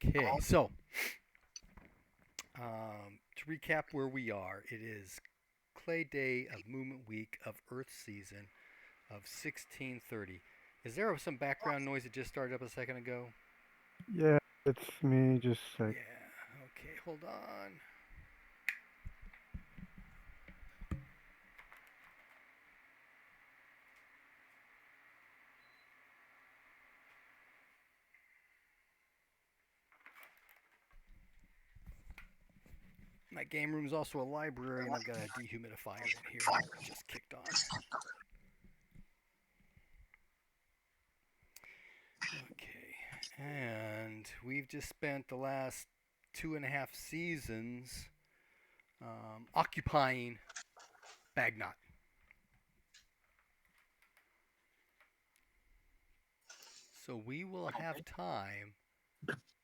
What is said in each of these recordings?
Okay, so to recap where we are, it is Clay Day of Movement Week of Earth Season of 1630. Is there some background noise that just started up a second ago? Yeah, it's me. Just a sec. Yeah, okay, hold on. My game room is also a library, and I've got a dehumidifier in here that just kicked on. Okay, and we've just spent the last 2.5 seasons occupying Bagnot. So we will have time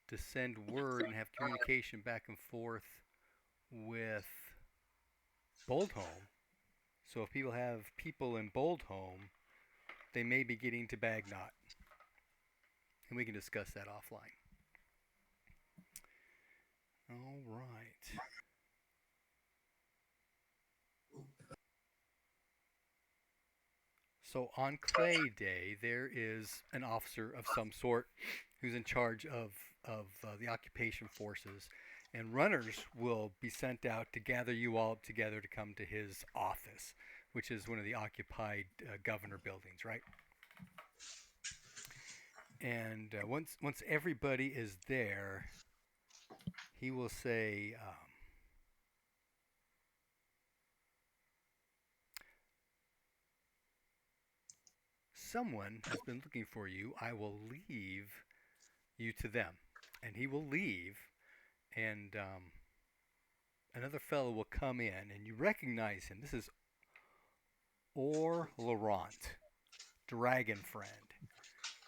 to send word and have communication back and forth with Boldholm. So if people have people in Boldholm, they may be getting to Bagnot, and we can discuss that offline. All right. So on Clay Day, there is an officer of some sort who's in charge of the occupation forces, and runners will be sent out to gather you all up together to come to his office, which is one of the occupied governor buildings, right? And once everybody is there, he will say, "Someone has been looking for you. I will leave you to them," and he will leave, and another fellow will come in, and you recognize him. This is Or Laurent, Dragon Friend.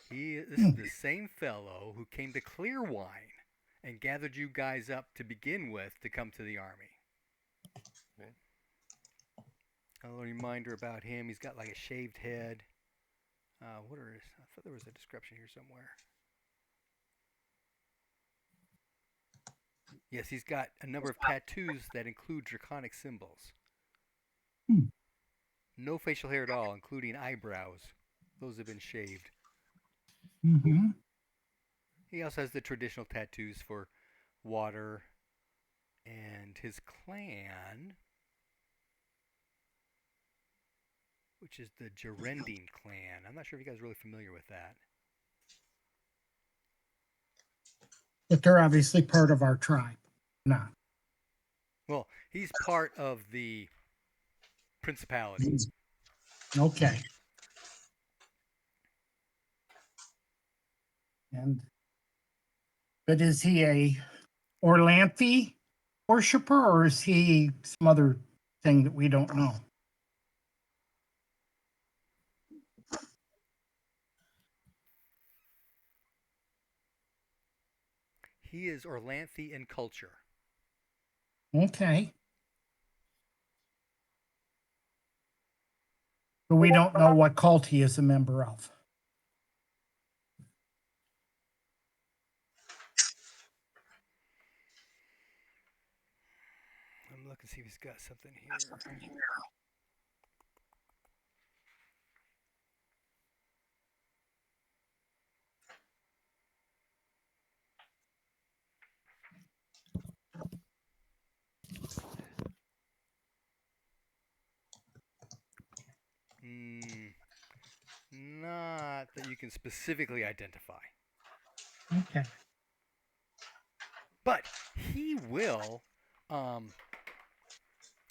This is the same fellow who came to Clearwine and gathered you guys up to begin with to come to the army. Okay. A little reminder about him: he's got like a shaved head. I thought there was a description here somewhere. Yes, he's got a number of tattoos that include draconic symbols. Hmm. No facial hair at all, including eyebrows. Those have been shaved. Mm-hmm. He also has the traditional tattoos for water, and his clan, which is the Gerendine clan. I'm not sure if you guys are really familiar with that. But they're obviously part of our tribe. No. Well, he's part of the principality. Okay. And but is he a Orlanthe worshiper, or is he some other thing that we don't know? He is Orlanthe in culture. Okay. But we don't know what cult he is a member of. I'm looking to see if he's got something here. Mm, not that you can specifically identify. Okay. But he will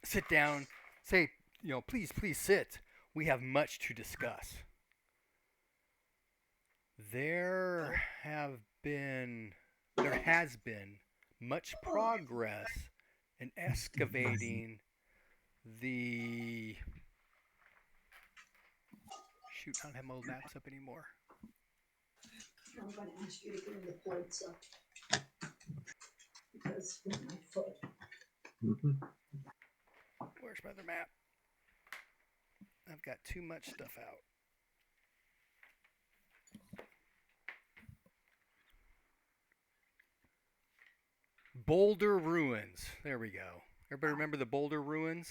sit down, say, please, please sit. We have much to discuss. There have been, there has been much progress in excavating the. Shoot, I don't have my old maps up anymore. I'm going to ask you to give me the points up because with my foot. Where's my other map? I've got too much stuff out. Boulder Ruins. There we go. Everybody remember the Boulder Ruins?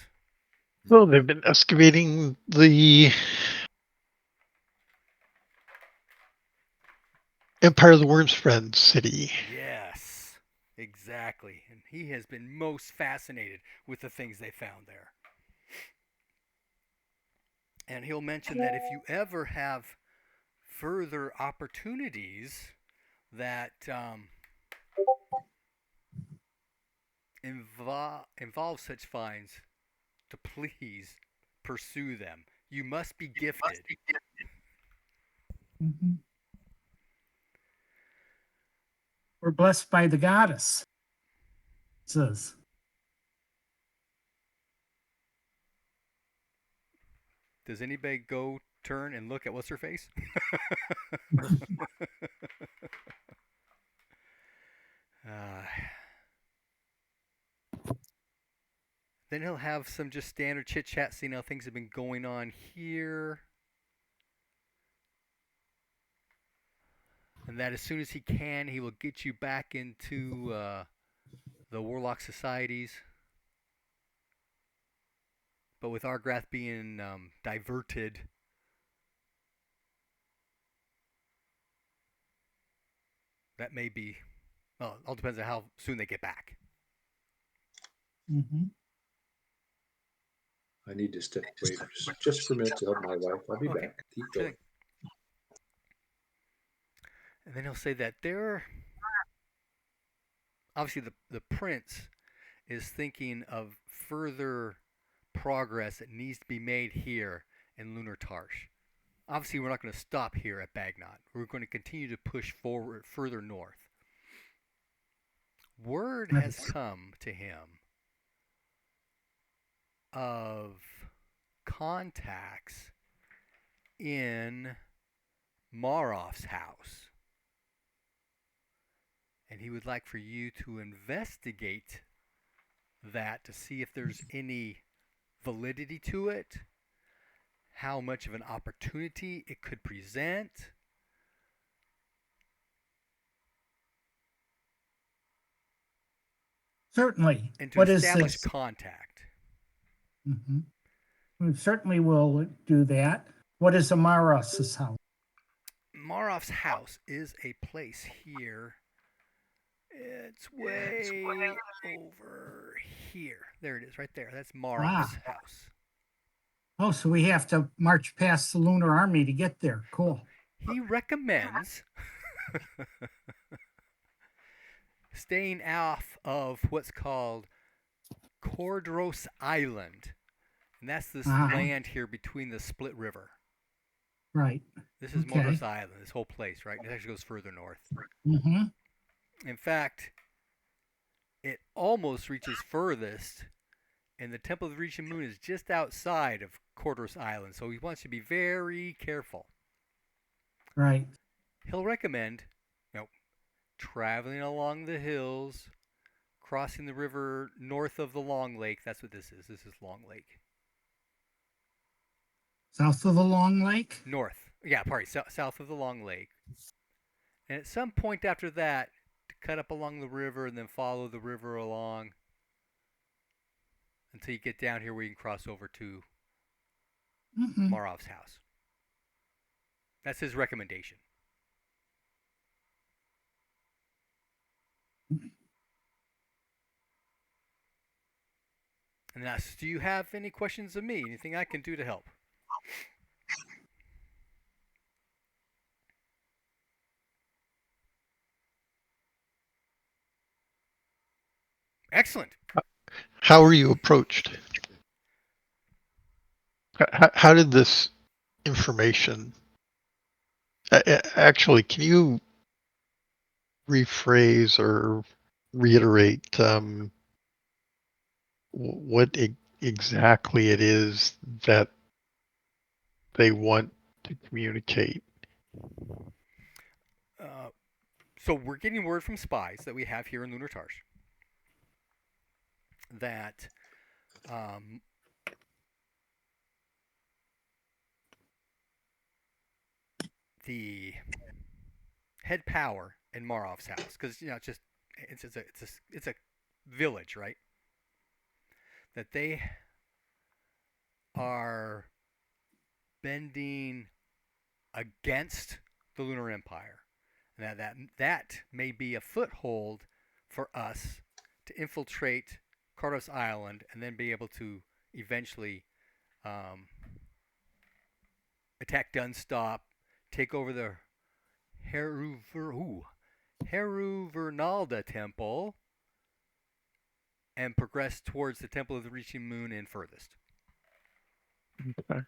So they've been excavating the Empire of the Worm's friend city. Yes, exactly. And he has been most fascinated with the things they found there. And he'll mention that if you ever have further opportunities that involve such finds, to please pursue them. You must be gifted. Mhm. We're blessed by the goddess, it says. Does anybody go turn and look at what's her face? uh, then he'll have some just standard chit chat, seeing how things have been going on here. And that as soon as he can, he will get you back into the Warlock Societies. But with Argrath being diverted, that may be, well, it all depends on how soon they get back. Mm-hmm. I need to step away just for a minute to help my wife. I'll be Okay, back. Keep sure going. thing. And then he'll say that there, obviously the prince is thinking of further progress that needs to be made here in Lunar Tarsh. Obviously, we're not going to stop here at Bagnot. We're going to continue to push forward further north. Word has Nice. come to him of contacts in Maroff's house. And he would like for you to investigate that to see if there's any validity to it, how much of an opportunity it could present. Certainly. And to What is establish this? contact. Mm-hmm. We certainly will do that. What is Amaros' house? Maroff's house is a place here. It's way over here. There it is, right there. That's Maroff's Ah. house. Oh, so we have to march past the Lunar Army to get there. Cool. He recommends staying off of what's called Cordros Island. And that's this land here between the Split River. Right. This is Okay. Mordros Island, this whole place, right? It actually goes further north. Mm-hmm. In fact, it almost reaches furthest, and the Temple of the Regent Moon is just outside of Cordros Island, so he wants you to be very careful. Right. He'll recommend, traveling along the hills, crossing the river north of the Long Lake. That's what this is. This is Long Lake. South of the Long Lake? North. Yeah, pardon, south of the Long Lake. And at some point after that, to cut up along the river and then follow the river along until you get down here where you can cross over to Mm-hmm. Marov's house. That's his recommendation. And that's, do you have any questions of me? Anything I can do to help? Excellent. How were you approached? How did this information actually, can you rephrase or reiterate what exactly it is that they want to communicate? So we're getting word from spies that we have here in Lunar Tarsh that the head power in Marov's house, because it's just it's a village, right? That they are bending against the Lunar Empire. Now that may be a foothold for us to infiltrate Cardos Island and then be able to eventually um, attack Dunstop, take over the Heruvernalda Temple, and progress towards the Temple of the Reaching Moon and furthest. Okay.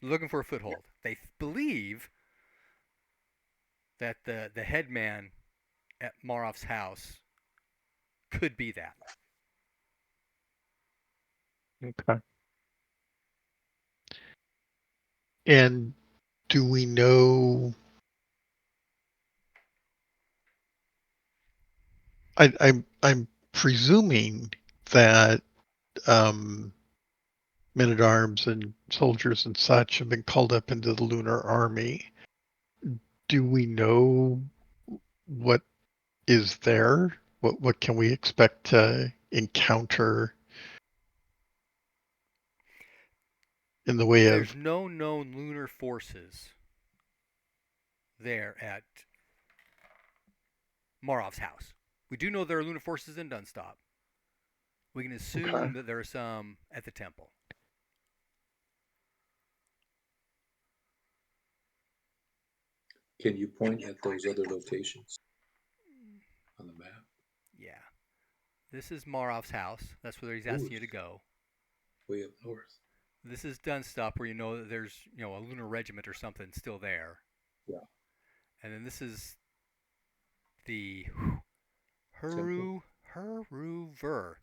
Looking for a foothold. They believe that the headman at Marov's house could be that. Okay. And do we know? I'm presuming that men at arms and soldiers and such have been called up into the lunar army. Do we know what is there? What can we expect to encounter in the way There's of? no known lunar forces there at Marov's house. We do know there are lunar forces in Dunstop. We can Okay. assume that there are some at the temple. Can you point at those other locations on the map? Yeah. This is Marov's house. That's where he's Ooh, asking you to go. way up north. This is Dunstop, where you know that there's a lunar regiment or something still there. Yeah. And then this is the Temple. Heruver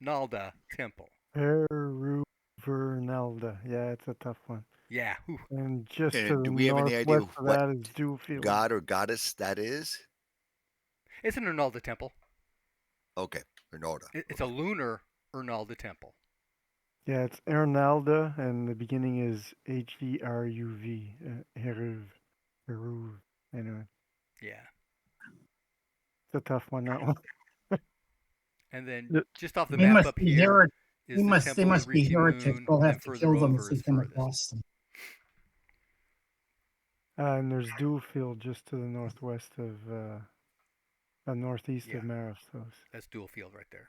Nalda Temple. Heruvernalda. Yeah, it's a tough one. Yeah. And just to And the do we have any idea northwest of what that is Dewfield. god or goddess that is? It's an Ernalda temple. Okay, Renata. It's a lunar Ernalda temple. Yeah, it's Ernalda, and the beginning is Hruv. Heruv. Anyway, Yeah. it's a tough one, that one. And then Yeah. just off the They map must up be here is they the must Temple of the be Reaching heretics. Moon, We'll and then have to further kill them over if we is come furthest. across them. And there's Dewfield just to the northwest of, northeast Yeah. of Maros. That's dual field right there.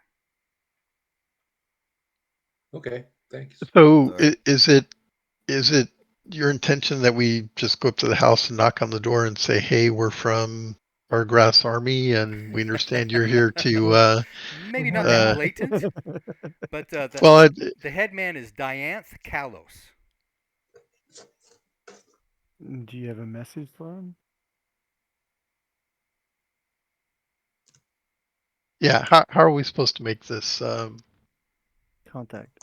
Okay, thanks. So All right. is it your intention that we just go up to the house and knock on the door and say, "Hey, we're from our grass army, and we understand you're here to"? Maybe not that blatant, but Well, the head man is Dianth Kalos. Do you have a message for him? yeah. How are we supposed to make this? Contact.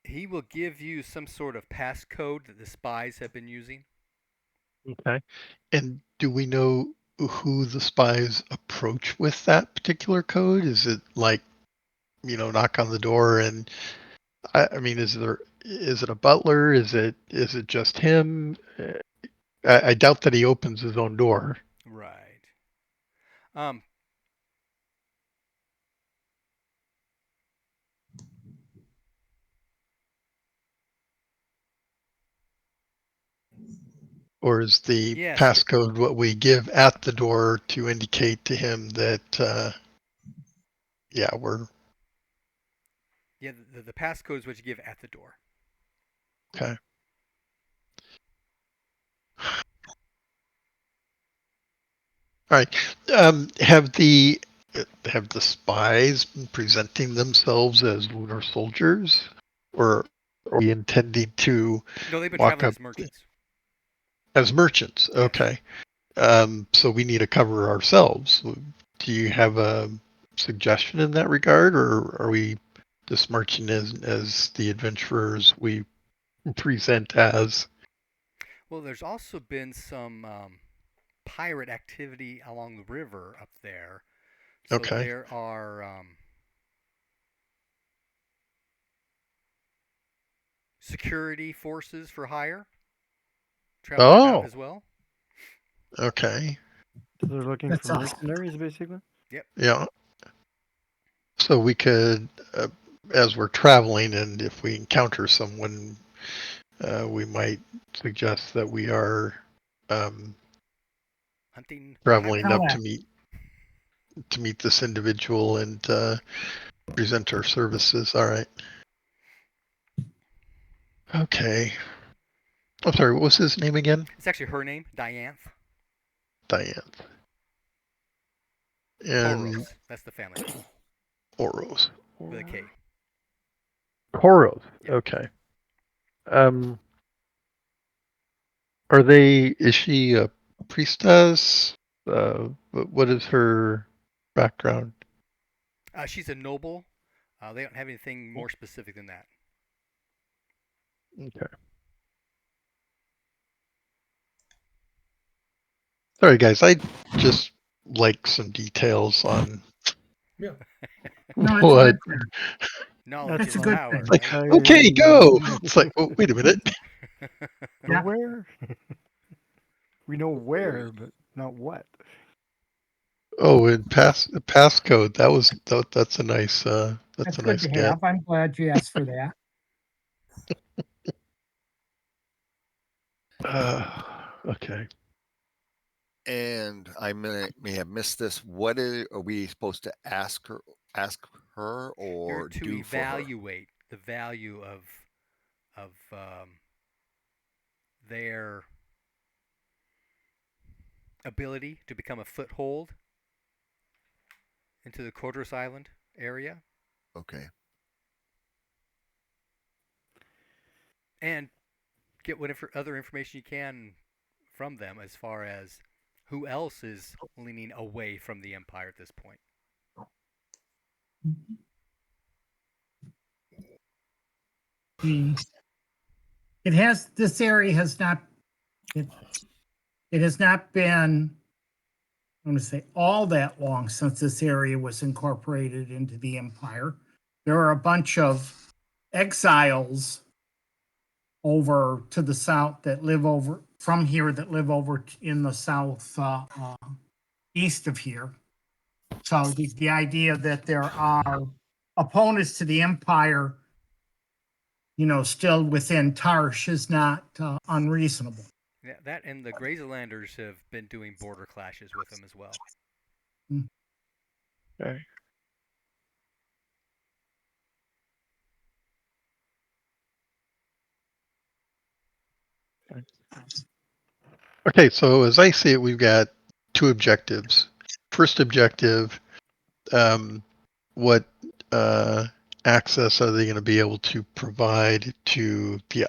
He will give you some sort of passcode that the spies have been using. Okay. And do we know who the spies approach with that particular code? Is it like, knock on the door and I mean, is it a butler? Is it just him? I doubt that he opens his own door. Right. Um, Or is the yes. passcode what we give at the door to indicate to him that, yeah, we're Yeah, the passcode is what you give at the door. okay. All right. Have the spies been presenting themselves as lunar soldiers, or are we intending to No, they've been walk traveling up as merchants. as merchants? Yes. Okay. So we need to cover ourselves. Do you have a suggestion in that regard, or are we just marching as the adventurers we present as? Well, there's also been some pirate activity along the river up there. So Okay. there are security forces for hire traveling about as well. Okay. So they're looking That's for awesome. mercenaries, basically. Yeah. So we could, as we're traveling, and if we encounter someone, we might suggest that we are Hunting traveling highwaymen. up Correct. to meet this individual and present our services. All right. Okay. I'm sorry. What was his name again? It's actually her name, Diane. Diane. And Toros. That's the family name Oros. with a K. Toros. Yeah. Okay. Um, are they? Is she a priestess? What is her background? She's a noble. They don't have anything more specific than that. Okay. Sorry, guys. I just like some details on Yeah. No, it's what. good. Knowledge That's That's a is good like power, thing. Like, right? okay, go. It's like, I oh, wait a minute. know Yeah. where. We know where, but not what. Oh, and passcode. That's a nice. That's That's a good nice to get. have. I'm glad you asked for that. Okay. And I may have missed this. Are we supposed to ask her You're or to do for her? evaluate the value of their ability to become a foothold into the Codrus Island area, Okay. and get whatever other information you can from them as far as who else is leaning away from the Empire at this point. The this area has not it, it has not been, I'm going to say, all that long since this area was incorporated into the empire. There are a bunch of exiles over to the south that live over from here that live over in the south east of here. So the idea that there are opponents to the empire, still within Tarsh is not unreasonable. Yeah, that and the Grazelanders have been doing border clashes with them as well. Okay. Okay, so as I see it, we've got two objectives. First objective, what access are they going to be able to provide to the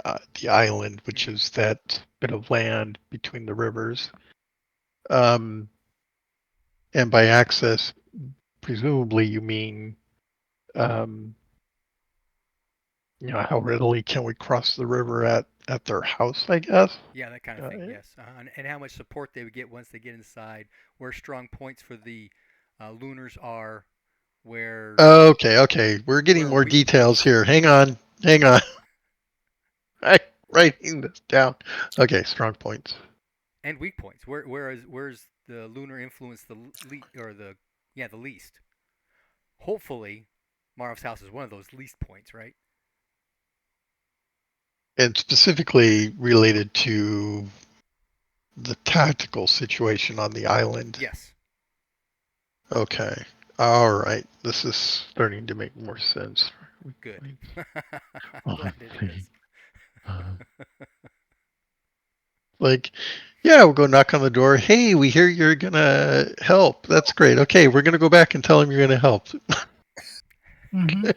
island, which is that bit of land between the rivers? And by access, presumably you mean, um, how readily can we cross the river at their house? I guess. Yeah, that kind of thing. Yes, and how much support they would get once they get inside. Where strong points for the Lunars are, where Okay. We're getting more weak details points here. Hang on. I'm writing this down. Okay, strong points. and weak points. Where's the lunar influence the least? Hopefully, Marov's house is one of those least points, right? And specifically related to the tactical situation on the island. Yes. Okay. All right. This is starting to make more sense. Good. I'm glad it is. Like, yeah, we'll go knock on the door. Hey, we hear you're gonna help. That's great. Okay, we're gonna go back and tell him you're gonna help. Mhm.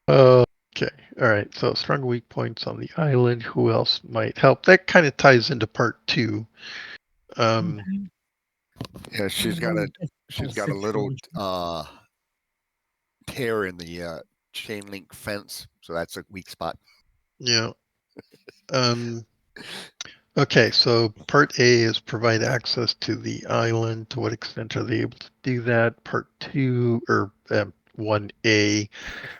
Okay. All right. So strong weak points on the island. Who else might help? That kind of ties into part two. Um, Yeah, she's got a little Situation. tear in the chain link fence, so that's a weak spot. yeah. Okay. So part A is provide access to the island. To what extent are they able to do that? Part two, or 1A,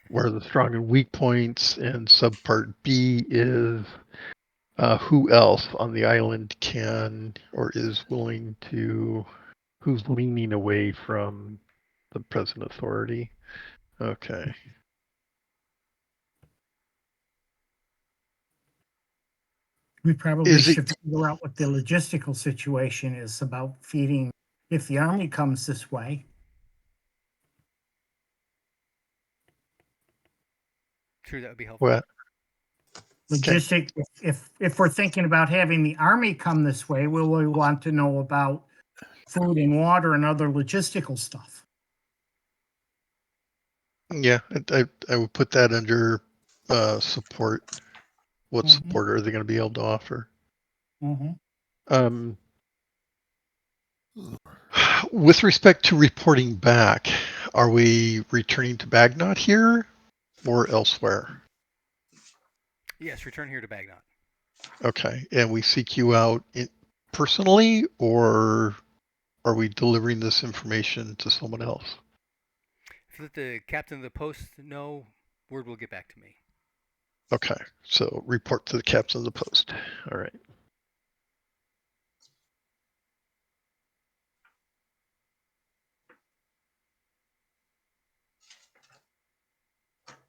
where the strong and weak points, and subpart B is who else on the island can or is willing to, who's leaning away from the present authority. Okay. We probably Is it should figure out what the logistical situation is about feeding if the army comes this way. True, that would be helpful. what? Okay. Logistic, if we're thinking about having the army come this way, will we want to know about food and water and other logistical stuff? Yeah, I would put that under support. What Mhm. support are they going to be able to offer? Mhm. Um, with respect to reporting back, are we returning to Bagnot here or elsewhere? Yes, return here to Bagnot. Okay, and we seek you out personally, or are we delivering this information to someone else? If you let the captain of the post know, word will get back to me. Okay, so report to the captain of the post. All right.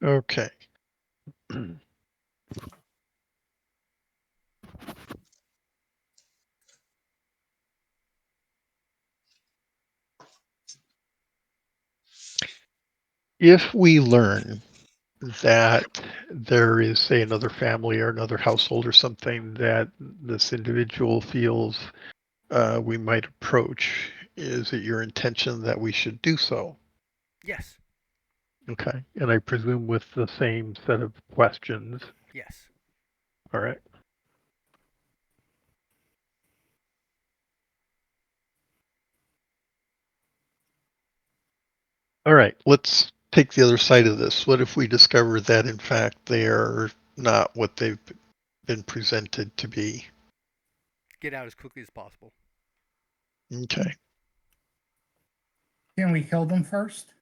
Okay. If we learn that there is, say, another family or another household or something that this individual feels we might approach, is it your intention that we should do so? Yes. Okay. And I presume with the same set of questions. Yes. All right. All right. Let's take the other side of this. What if we discover that, in fact, they are not what they've been presented to be? Get out as quickly as possible. Okay. Can we kill them first?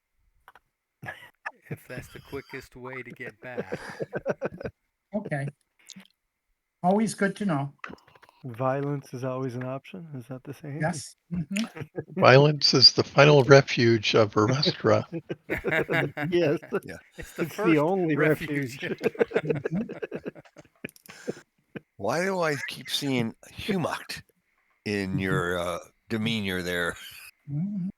If that's the quickest way to get back. Okay. Always good to know. Violence is always an option. Is that the same? Yes. Mhm. Violence is the final refuge of Arestra. Yes. Yeah. It's the It's the first only refuge. Mhm. Why do I keep seeing humakt in your demeanor there? Mhm.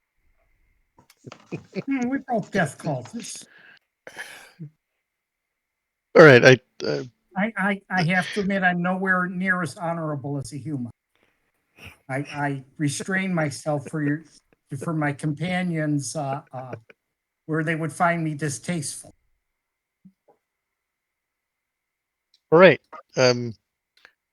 We both death cultists. All right. I have to admit I'm nowhere near as honorable as a human. I restrain myself for my companions where they would find me distasteful. All right.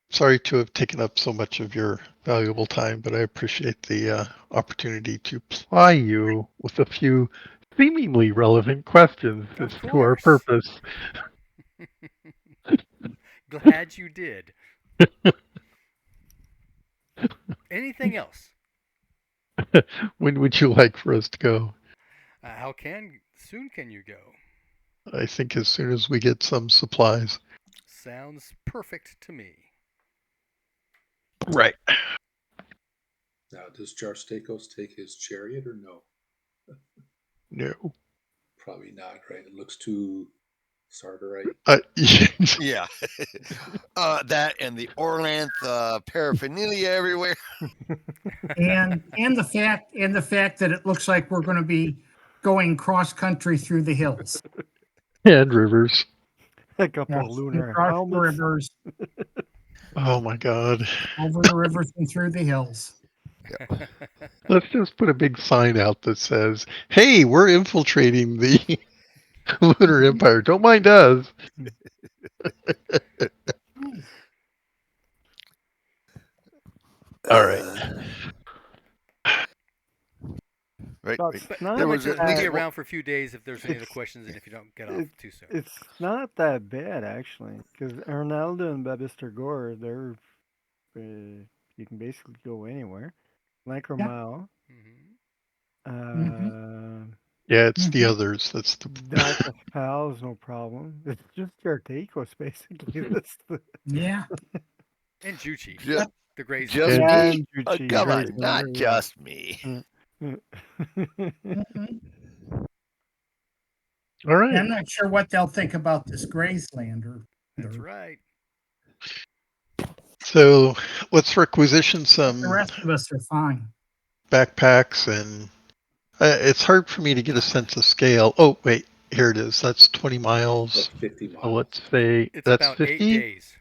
Sorry to have taken up so much of your valuable time, but I appreciate the opportunity to ply you with a few seemingly relevant questions as Of to our course. purpose. Glad you did. Anything else? When would you like for us to go? How soon can you go? I think as soon as we get some supplies. Sounds perfect to me. Right. Now, does Jarstakos take his chariot or no? No. Probably not, right? It looks too Sardarite. Yeah. That and the Orlanth paraphernalia everywhere. And the fact that it looks like we're going to be going cross country through the hills. And rivers. A couple Yeah, of lunar across the helmets. rivers, Oh my God. over the rivers and through the hills. Let's just put a big sign out that says, hey, we're infiltrating the Lunar Empire. Don't mind us. All right. Right, But right. it's But There I'd not like was to at be least that. one. around for a few days if there's any other It's questions and if you don't get off it, too soon. it's not that bad actually, because Arnaldo and Babister Gore, they're you can basically go anywhere. Yeah. Lancromao, Hmm. Mm-hmm. uh, Yeah, it's the Mhm. others. That's the. Dr. Pal's no problem. It's just Jartakos, basically. That's the Yeah. And Juchi, Ju- the Grays just Yeah. Lander. me? and Juchi, Come on, not Grayslander, yeah. just me. Mhm. All right. I'm not sure what they'll think about this Grayslander. That's right. So let's requisition The some rest of us are fine. backpacks, and it's hard for me to get a sense of scale. Oh, wait, here it is. That's 20 Like miles. 50 So miles. let's say It's that's about 8 50. days.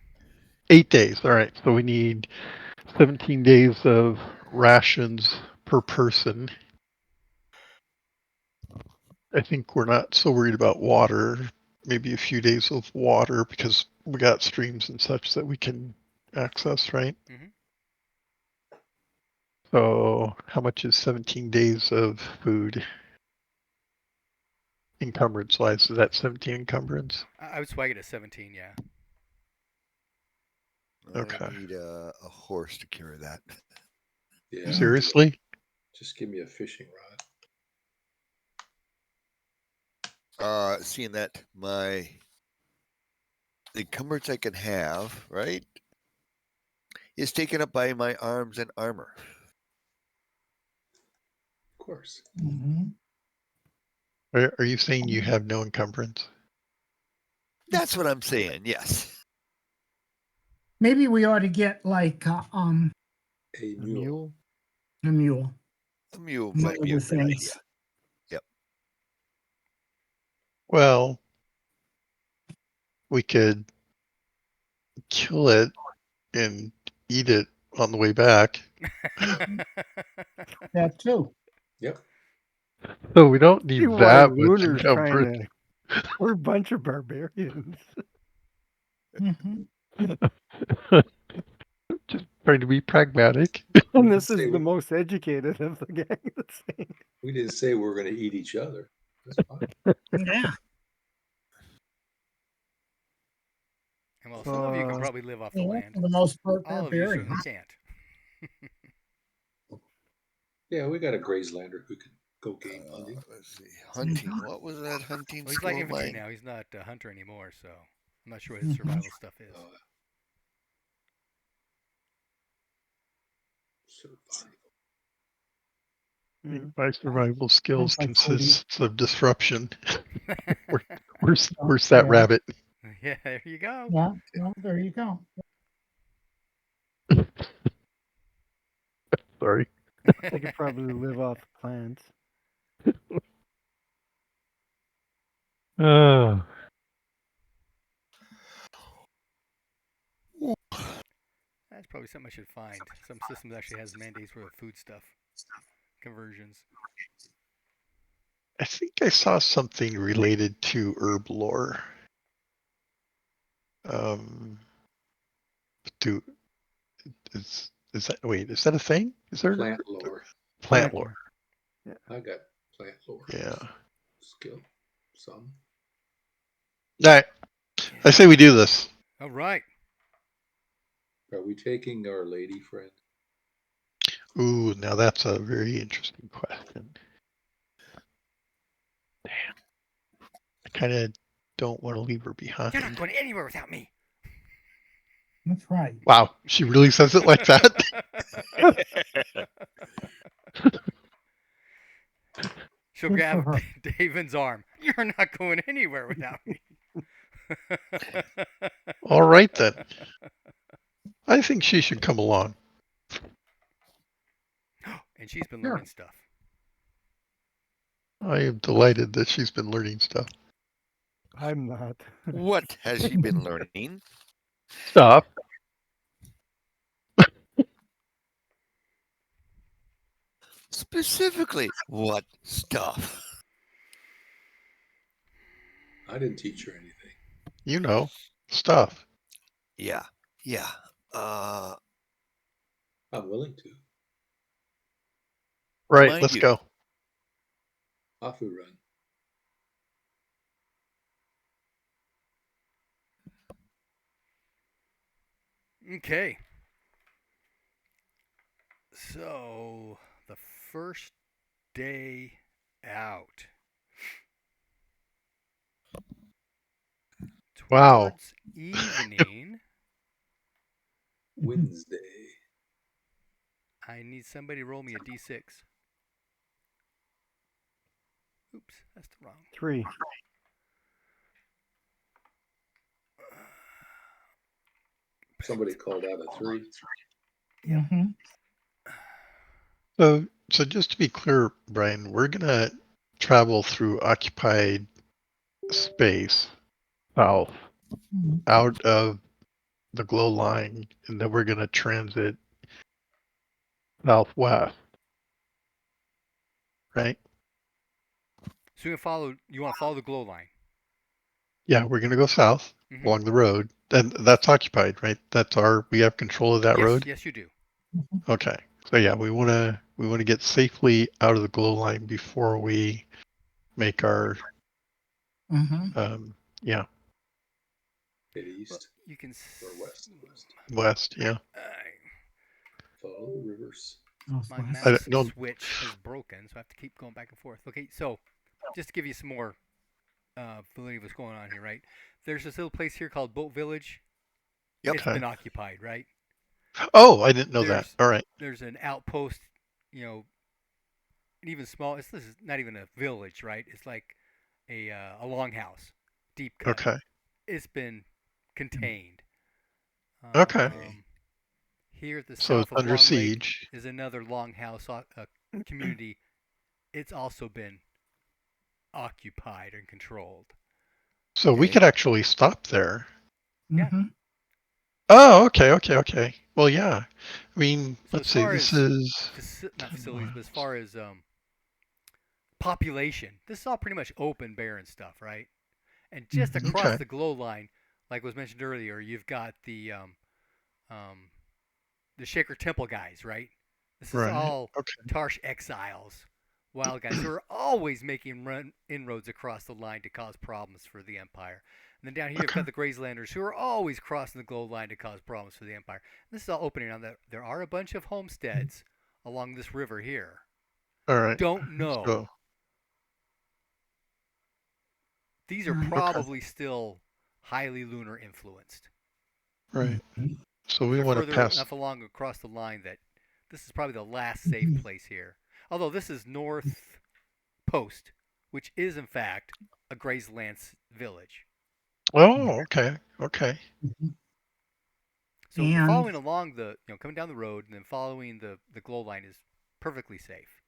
8 days. All right. So we need 17 days of rations per person. I think we're not so worried about water. Maybe a few days of water because we got streams and such that we can access, right? Mhm. So how much is 17 days of food encumbrance wise? Is that 17 encumbrance? I would swag it at 17, yeah. Okay. I need a horse to carry that. Yeah. Seriously? Just give me a fishing rod. Seeing that the encumbrance I can have, right, is taken up by my arms and armor. Of course. Mhm. Are you saying you have no encumbrance? That's what I'm saying. Yes. Maybe we ought to get like A A mule. mule? a mule. A mule One might of be a the good idea. things. Well, we could kill it and eat it on the way back. That too. Yep. So we don't See need why that much Lunar's trying encumbrance. to. We're a bunch of barbarians. Mhm. Just trying to be pragmatic. We And didn't this say is the we, most educated of the gang. That's saying. we didn't say we were going to eat each other. That's fine. Yeah. And well, some of you can Uh, probably live off the Yeah, land. for the most part, All of you certainly barbarians. can't. Yeah, we got a Grayslander who can go game hunting. Let's see. Hunting. What was that hunting Well, he's like skill of infantry mine? now. He's not a hunter anymore, so I'm not sure what his Mhm. survival stuff is. Survival. yeah. My survival skills Sounds like 40. consists of disruption. Where's that Yeah. rabbit? Yeah, there you go. Yeah. Well, there you go. Sorry. They could probably live off plants. Uh, That's probably something I should find. Some systems actually has mandates for food stuff conversions. I think I saw something related to herb lore. Do is that wait? Is that a thing? Is there Plant lore. plant lore? Yeah. I got plant lore. Yeah. Skill. Some. All right. I say we do this. All right. Are we taking our lady friend? Ooh, now that's a very interesting question. Damn. I kind of don't want to leave her behind. You're not going anywhere without me. That's right. Wow, she really says it like that? She'll Good for grab her. Davin's arm. You're not going anywhere without me. All right then. I think she should come along. And she's been Sure. learning stuff. I am delighted that she's been learning stuff. I'm not. What has she been learning? Stuff. Specifically, what stuff? I didn't teach her anything. You know, stuff. Yeah. Yeah. Uh, I'm willing to. Right, Mind let's you. go. Off we run. Okay. So, the first day out. Wow. towards evening. Wednesday. I need somebody to roll me a d6. Oops, that's the wrong. 3. Somebody called out a 3. Yep. Mhm. So just to be clear, Brian, we're gonna travel through occupied space south out of the glow line, and then we're gonna transit southwest, right? So you want to follow the glow line. Yeah, we're gonna go south Mm-hmm. along the road, and that's occupied, right? We have control of that Yes, road. yes, you do. Okay. So yeah, we wanna get safely out of the glow line before we make our Mhm. yeah, Head Well, east you can. or west. west, yeah. Follow the rivers. My I mouse don't switch has broken, so I have to keep going back and forth. Okay, so just to give you some more validity of what's going on here, right? There's this little place here called Boat Village. Yep. It's Okay. been occupied, right? Oh, I didn't know that. There's All right. there's an outpost, you know, even small. This is not even a village, right? It's like a longhouse, deep cut. Okay. It's been contained. Okay. Here at the So it's south of under Long Lake siege. is another longhouse community. It's also been occupied and controlled. So we Okay. could actually stop there. Yeah. Mhm. Oh, okay. Well, yeah. I mean, So as let's see. far This as is not facilities, but as far as population, this is all pretty much open, barren stuff, right? And just Mhm. across okay. the glow line, like was mentioned earlier, you've got um, the Shaker Temple guys, right? This is Right. all Okay. Tarsh exiles, wild guys who are always making inroads across the line to cause problems for the Empire. And then down here you've Okay. got the Grayslanders who are always crossing the glow line to cause problems for the Empire. And this is all opening on that. There are a bunch of homesteads along this river here. All right. Don't know. So, These are Right. okay. probably still highly lunar influenced. Right. So we They're want to further pass. enough along across the line that this is probably the last safe place here. Although this is North Post, which is in fact a Grayslands village. Oh, okay. Okay. So the And following along coming down the road and then following the glow line is perfectly safe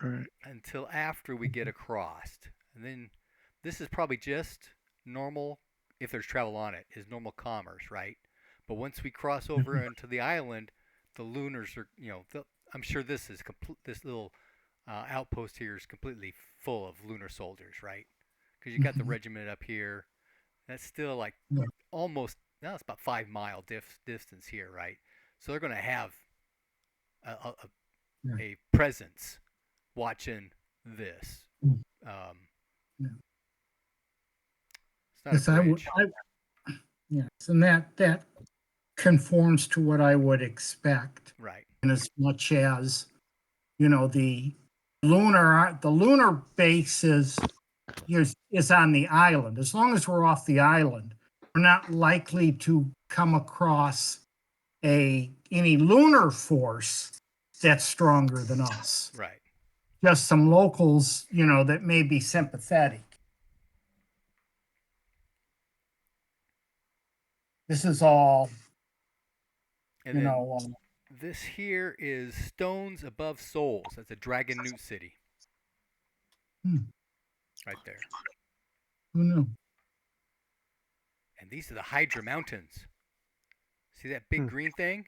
All right. until after we get across. And then this is probably just normal, if there's travel on it, is normal commerce, right? But once we cross over into the island, the lunars are, I'm sure this little outpost here is completely full of lunar soldiers, right? Because you got the regiment up here. That's still like almost, now it's about 5 mile distance here, right? So they're going to have a, a, a presence watching this. Um, it's not a yes, I would. bridge, Yes, and that conforms to what I would expect, right? in as much as the lunar base is on the island. As long as we're off the island, we're not likely to come across any lunar force that's stronger than us. Right. Just some locals, that may be sympathetic. This is all, And you then know. this here is Stones Above Souls. That's a Dragon Newt city. Right there. Who knew? And these are the Hydra Mountains. See that big green thing?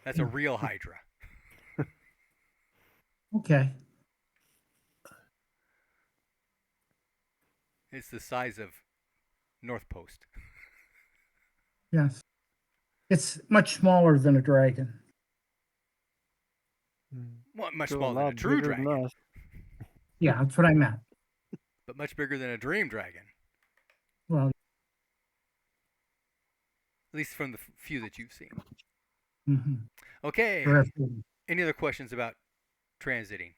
That's a real Hydra. Okay. It's the size of North Post. Yes. It's much smaller than a dragon. Much Still a smaller than a lot true bigger than dragon, us. Yeah, that's what I meant. but much bigger than a dream dragon. Well, At least from the few that you've seen. mhm. Okay. Terrific. Any other questions about transiting?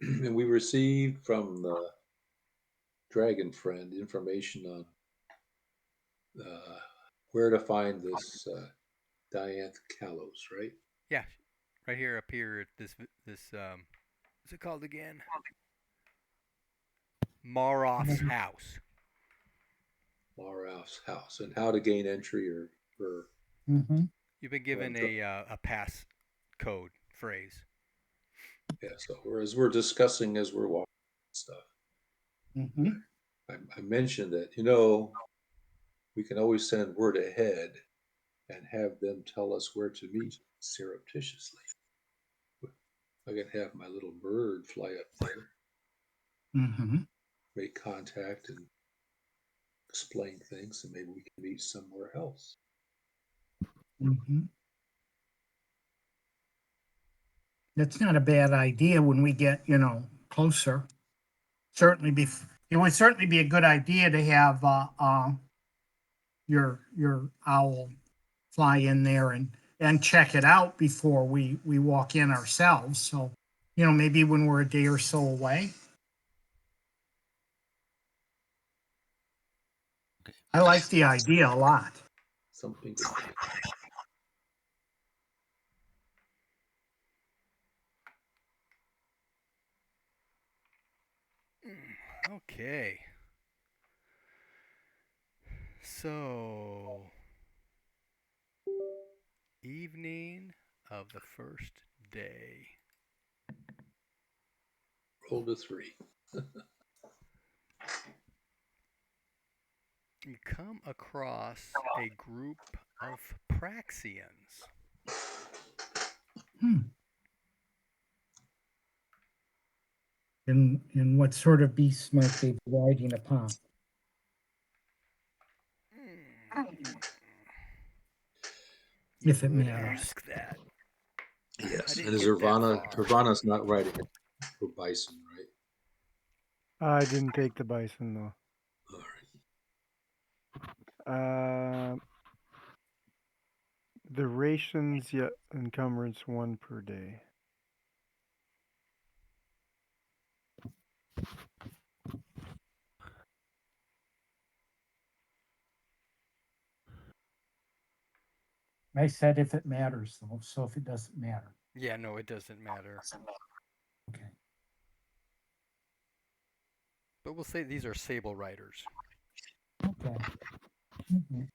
And we received from the Dragon Friend information on where to find this Diantha Callows, right? Yeah, right here up here at this what's it called again? Maroff's house. Laura's house, and how to gain entry or Mm-hmm. You've been given a pass code phrase. yeah. So as we're discussing as we're walking stuff, Mm-hmm. I mentioned that we can always send word ahead and have them tell us where to meet surreptitiously. I can have my little bird fly up there, Mm-hmm. make contact, and explain things, and maybe we can meet somewhere else. Mm-hmm. That's not a bad idea when we get, closer. It would certainly be a good idea to have your owl fly in there and check it out before we walk in ourselves. So, maybe when we're a day or so away. I like the idea a lot. Something to think. Okay. So, evening of the first day. Roll to 3. You come across a group of Praxians. And what sort of beasts might they be riding upon? If You it would matters. ask that. Yes, I and didn't is get that Irvana's not riding it for bison, right? I didn't take the bison though. All right. The rations, yeah, encumbrance 1 per day. I said if it matters, though. So if it doesn't matter. Yeah, no, it doesn't matter. Okay. But we'll say these are sable riders. Okay. Mhm.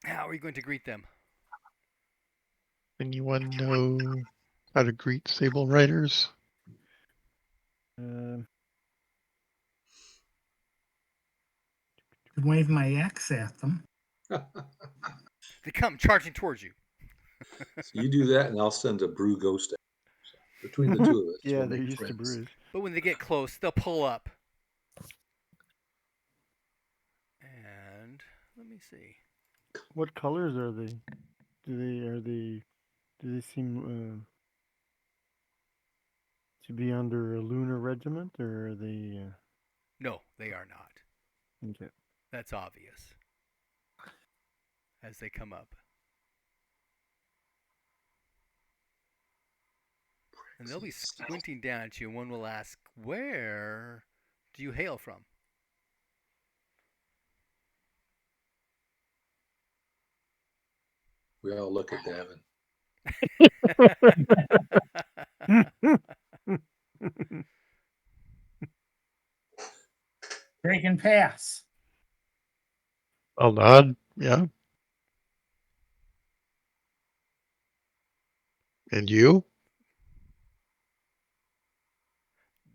How are you going to greet them? Anyone know how to greet sable riders? Um, Could wave my axe at them. They come charging towards you. So you do that, and I'll send a brew ghost. Between the two of us, yeah, we'll they're make used to friends. brews. But when they get close, they'll pull up. And let me see. What colors are they? Do they seem to be under a lunar regiment, or are they? No, they are not. Okay. That's obvious. As they come up. And they'll be squinting down at you, and one will ask, "Where do you hail from?" We all look at Davin. Dragon Pass. I'll nod. Yeah. And you?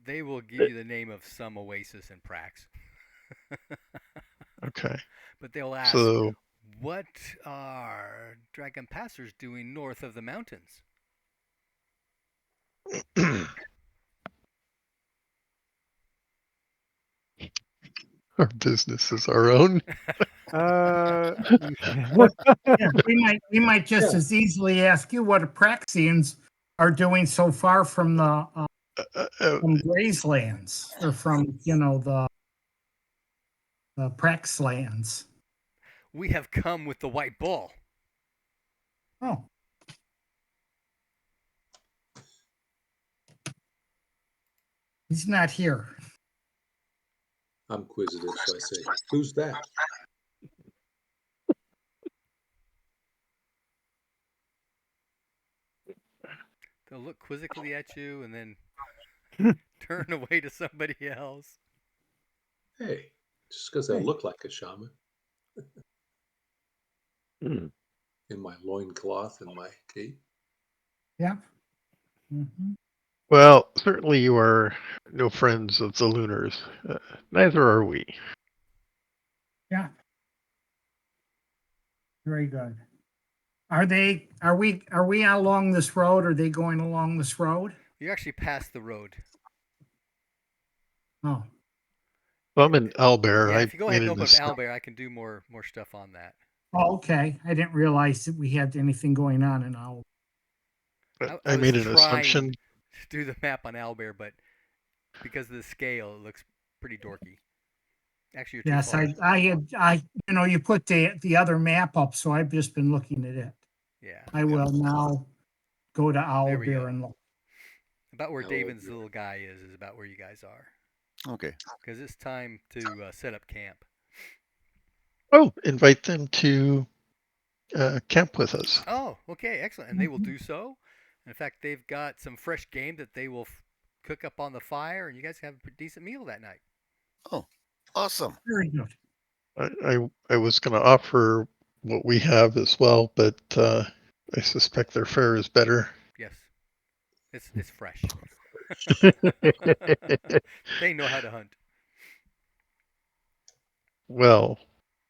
They will give you the name of some oasis in Prax. Okay. But they'll ask, So, "What are dragon passers doing north of the mountains?" our business is our own. Uh, Yeah, we might just as easily ask you what Apraxians are doing so far from the Uh, from Grayslands or from the Prax lands. We have come with the white bull. Oh. He's not here. I'm inquisitive, so I say, "Who's that?" They'll look quizzically at you and then turn away to somebody else. Hey, just because I Hey. look like a shaman Hmm. in my loincloth and my cape. Yeah. Mm-hmm. Well, certainly you are no friends of the Lunars. Neither are we. Yeah. Very good. Are we along this road? Are they going along this road? You actually pass the road. Oh. Well, I'm in Owlbear. Yeah, I if you go ahead made and a open up mistake. Owlbear, I can do more stuff on that. Oh, okay. I didn't realize that we had anything going on in Owl. I I was made an trying assumption. to do the map on Owlbear, but because of the scale, it looks pretty dorky. Actually, you're too Yes, far. you put the other map up, so I've just been looking at it. Yeah, I will now go to there we Owlbear go. and look. About where Oh, David's dear. little guy is about where you guys are. Okay. Because it's time to set up camp. Oh, invite them to camp with us. Oh, okay, excellent. And they will do so. In fact, they've got some fresh game that they will cook up on the fire, and you guys have a decent meal that night. Oh, awesome. Very good. I was going to offer what we have as well, but I suspect their fare is better. Yes, it's fresh. They know how to hunt. Well,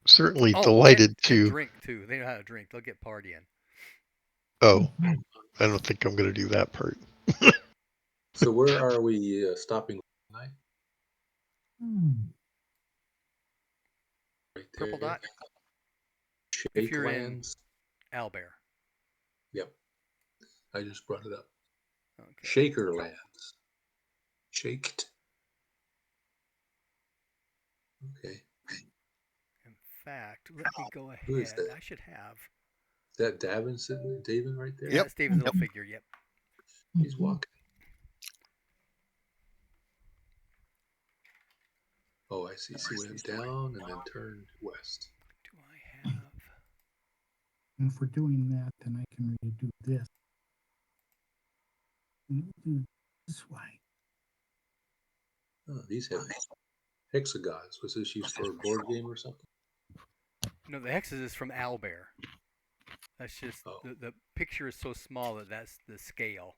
certainly Oh, delighted and to. drink too. They know how to drink. They'll get partying. Oh, I don't think I'm going to do that part. So where are we stopping tonight? Hmm. Right Purple there. dot. If Shake you're in lands. Owlbear. Yep, I just brought it up. Okay. Shaker lands. Shaked. Okay. In fact, let me go Who is ahead. that? I should have. Is that Davin sitting? David right there? Yeah, Yep. that's David's little figure. Yep. He's walking. Oh, I see. So we went down and then turned west. Do I have? And if we're doing that, then I can redo this. And do this way. Oh, these have hexagons. Was this used for a board game or something? No, the hexes is from Owlbear. That's just Oh. the picture is so small that that's the scale.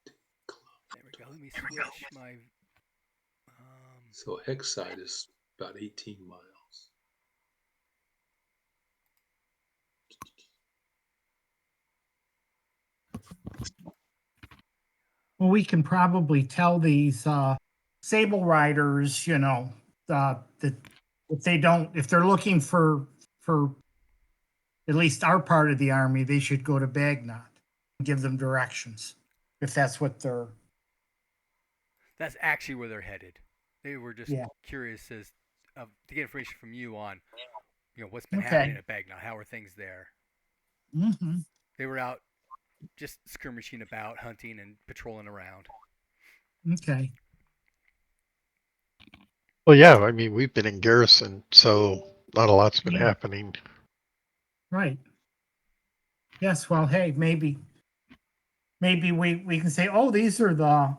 There we go. Let me switch my. So hex side is about 18 miles. Well, we can probably tell these sable riders, that if they're looking for at least our part of the army, they should go to Bagnot and give them directions if that's what they're. That's actually where they're headed. They were just Yeah. curious as to get information from you on, what's been Okay. happening at Bagnot. How are things there? Mm-hmm. They were out just skirmishing about, hunting and patrolling around. Okay. Well, yeah, I mean, we've been in garrison, so not a lot's been Yeah. happening. Right. Yes. Well, hey, maybe we can say, oh, these are the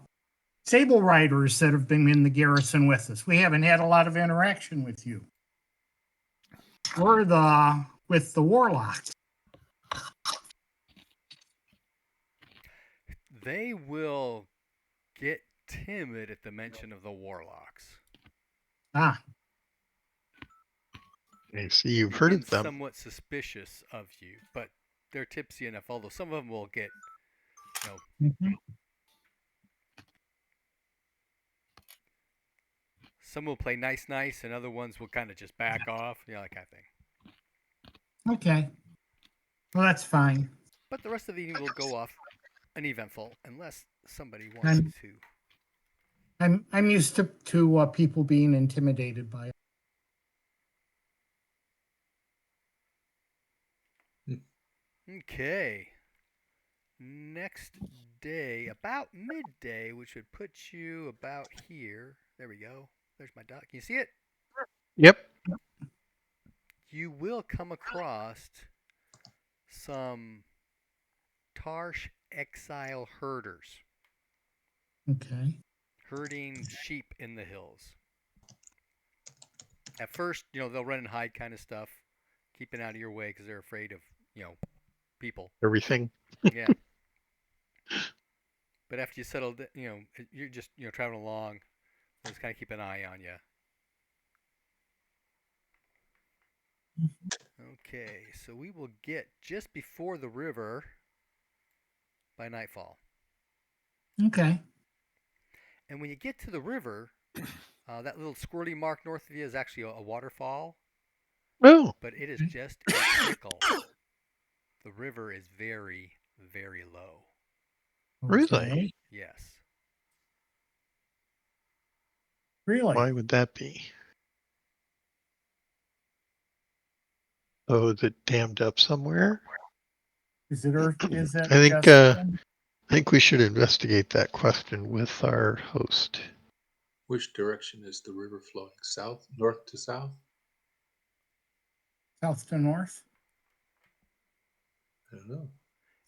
sable riders that have been in the garrison with us. We haven't had a lot of interaction with you. We're with the warlocks. They will get timid at the mention of the warlocks. Ah. I see you've They've heard been of them. somewhat suspicious of you, but they're tipsy enough. Although some of them will get, Mm-hmm. some will play nice, and other ones will kind of just back off, that kind of thing. Okay. Well, that's fine. But the rest of the evening will go off uneventful unless somebody wants to. I'm used to people being intimidated by it. Okay. Next day, about midday, which would put you about here. There we go. There's my dot. Can you see it? Yep. You will come across some Tarsh exile herders Okay. herding sheep in the hills. At first, they'll run and hide kind of stuff, keeping out of your way because they're afraid of, people. Everything. Yeah. But after you settle, you're just, traveling along. They'll just kind of keep an eye on you. Okay, so we will get just before the river by nightfall. Okay. And when you get to the river, that little squirty mark north of you is actually a waterfall, Oh, but it is just a trickle. The river is very, very low. really? Okay. Yes. Really? Why would that be? Oh, is it dammed up somewhere? Is it Earth? Is it I think just? I think we should investigate that question with our host. Which direction is the river flowing? South, north to south? South to north? I don't know. To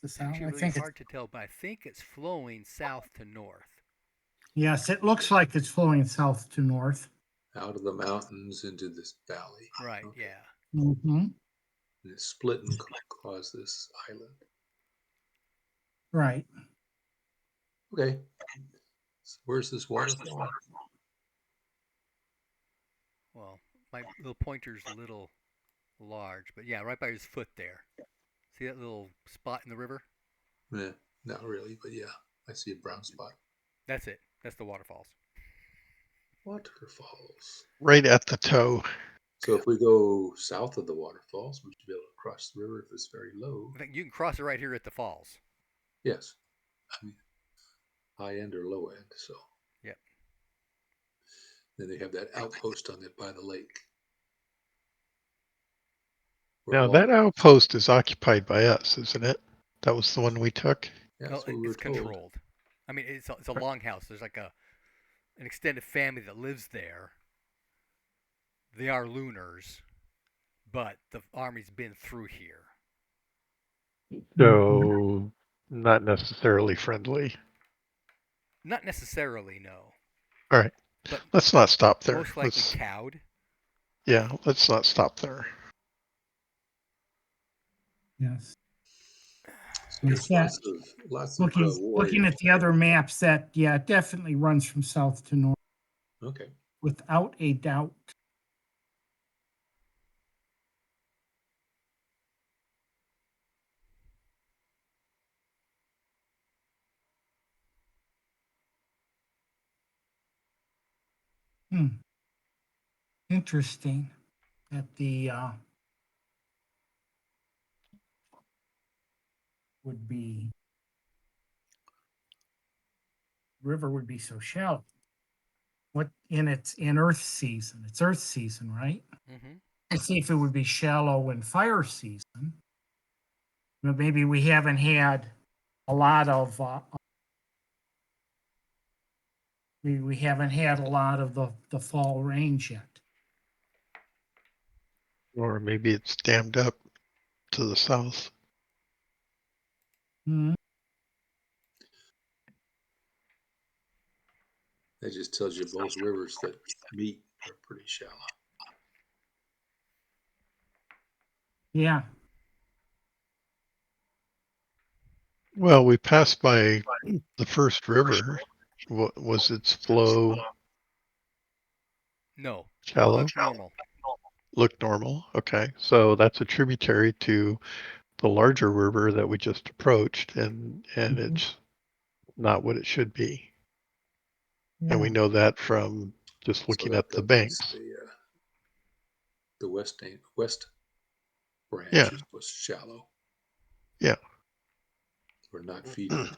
It's south? actually I really think. hard to tell, but I think it's flowing south to north. Yes, it looks like it's flowing south to north. Out of the mountains into this valley. Right, Okay. yeah. Mm-hmm. And it's split and caused this island. Right. Okay. So where's this waterfall? Well, my little pointer's a little large, but yeah, right by his foot there. See that little spot in the river? Eh, not really, but yeah, I see a brown spot. That's it. That's the waterfalls. Waterfalls. Right at the toe. So if we go south of the waterfalls, we should be able to cross the river if it's very low. In fact, you can cross it right here at the falls. Yes. I mean, high end or low end. So Yep. then they have that outpost on it by the lake. Now that outpost is occupied by us, isn't it? That was the one we took. Yeah, Well, that's what we were it's told. controlled. I mean, it's a longhouse. There's like an extended family that lives there. They are Lunars, but the army's been through here. So not necessarily friendly. Not necessarily, no. All right. But Let's not stop there. most likely cowed. Yeah, let's not stop there. Yes. So there's lots of Looking warriors. at the other maps, that it definitely runs from south to north Okay. without a doubt. Interesting that the would be river would be so shallow. What in Earth season? It's Earth season, right? Mm-hmm. Let's see if it would be shallow in fire season. But maybe we haven't had a lot of maybe we haven't had a lot of the fall rains yet. Or maybe it's dammed up to the south. Hmm. That just tells you both rivers that meet are pretty shallow. Yeah. Well, we passed by the first river. What was its flow No. shallow? Look normal. Look normal. Okay. So that's a tributary to the larger river that we just approached, and it's not what it should be. And we know that from just looking So at the that means banks. the west branch Yeah. was shallow. Yeah. We're not feeding.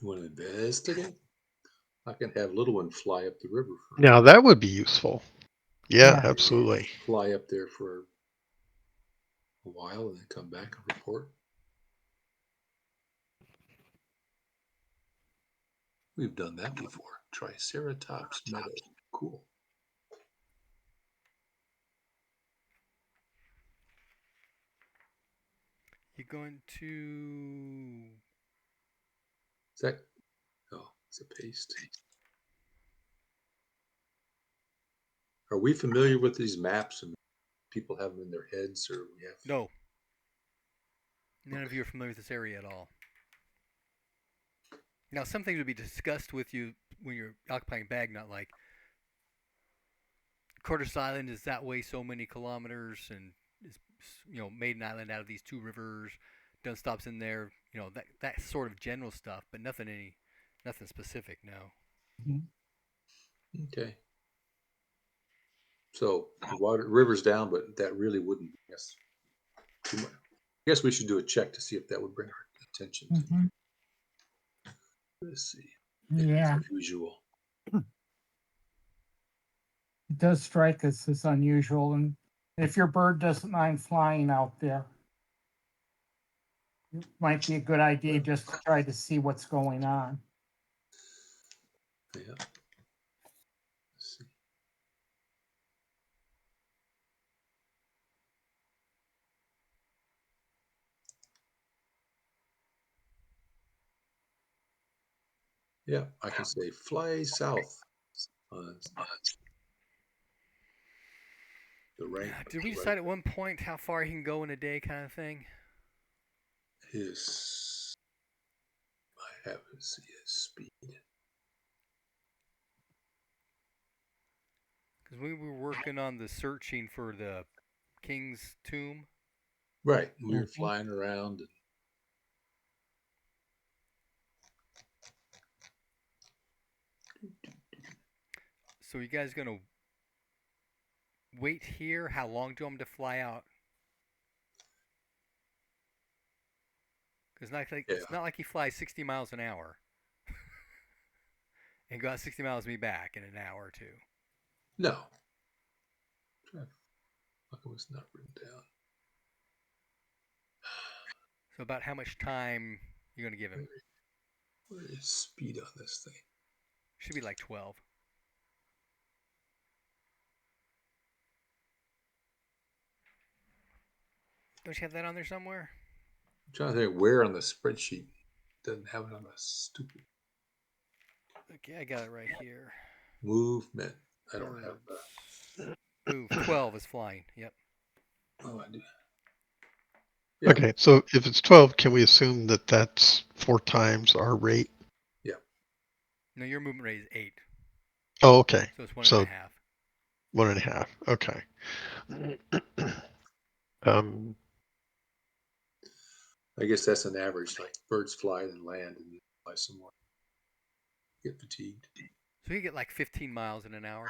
You want to investigate? I can have little one fly up the river for Now that would be useful. Yeah, Yeah. absolutely. fly up there for a while and then come back and report. We've done that before. Triceratops meadow. Cool. You're going to. Is that? Oh, it's a paste. Are we familiar with these maps and people have them in their heads, or we have? No. None of Okay. you are familiar with this area at all. Now, some things would be discussed with you when you're occupying Bagnot, like Curtis Island is that way so many kilometers, and is made an island out of these two rivers. Dunstop's in there, that sort of general stuff, but nothing specific. No. Mhm. Okay. So the river's down, but that really wouldn't bring us too much. I guess we should do a check to see if that would bring our attention to. Mhm. Let's see. Yeah, It's unusual. it does strike us as unusual. And if your bird doesn't mind flying out there, it might be a good idea just to try to see what's going on. Yeah. Let's see. Yeah, I can say fly south on the rank. Did we Right decide at one point how far he can go in a day, kind of thing? his. I haven't seen his speed. Because we were working on the searching for the king's tomb. Right, we were Mhm. flying around. And So you guys gonna wait here? How long do you want him to fly out? Because yeah, it's not like he flies 60 miles an hour and go out 60 miles and be back in an hour or two. no. How come it's not written down? So about how much time you gonna give him? What is speed on this thing? Should be like 12. Don't you have that on there somewhere? I'm trying to think where on the spreadsheet doesn't have it on the stupid Okay, I got it right here. movement. I don't have Birds. Move. 12 is flying. Yep. oh, I do. Yeah, Okay, so if it's 12, can we assume that that's 4 times our rate? yeah. No, your movement rate is 8. Oh, okay. So it's one and a So half. 1.5. Okay. um, I guess that's an average. Like birds fly and land and then fly some more. Get fatigued. So you get like 15 miles in an hour.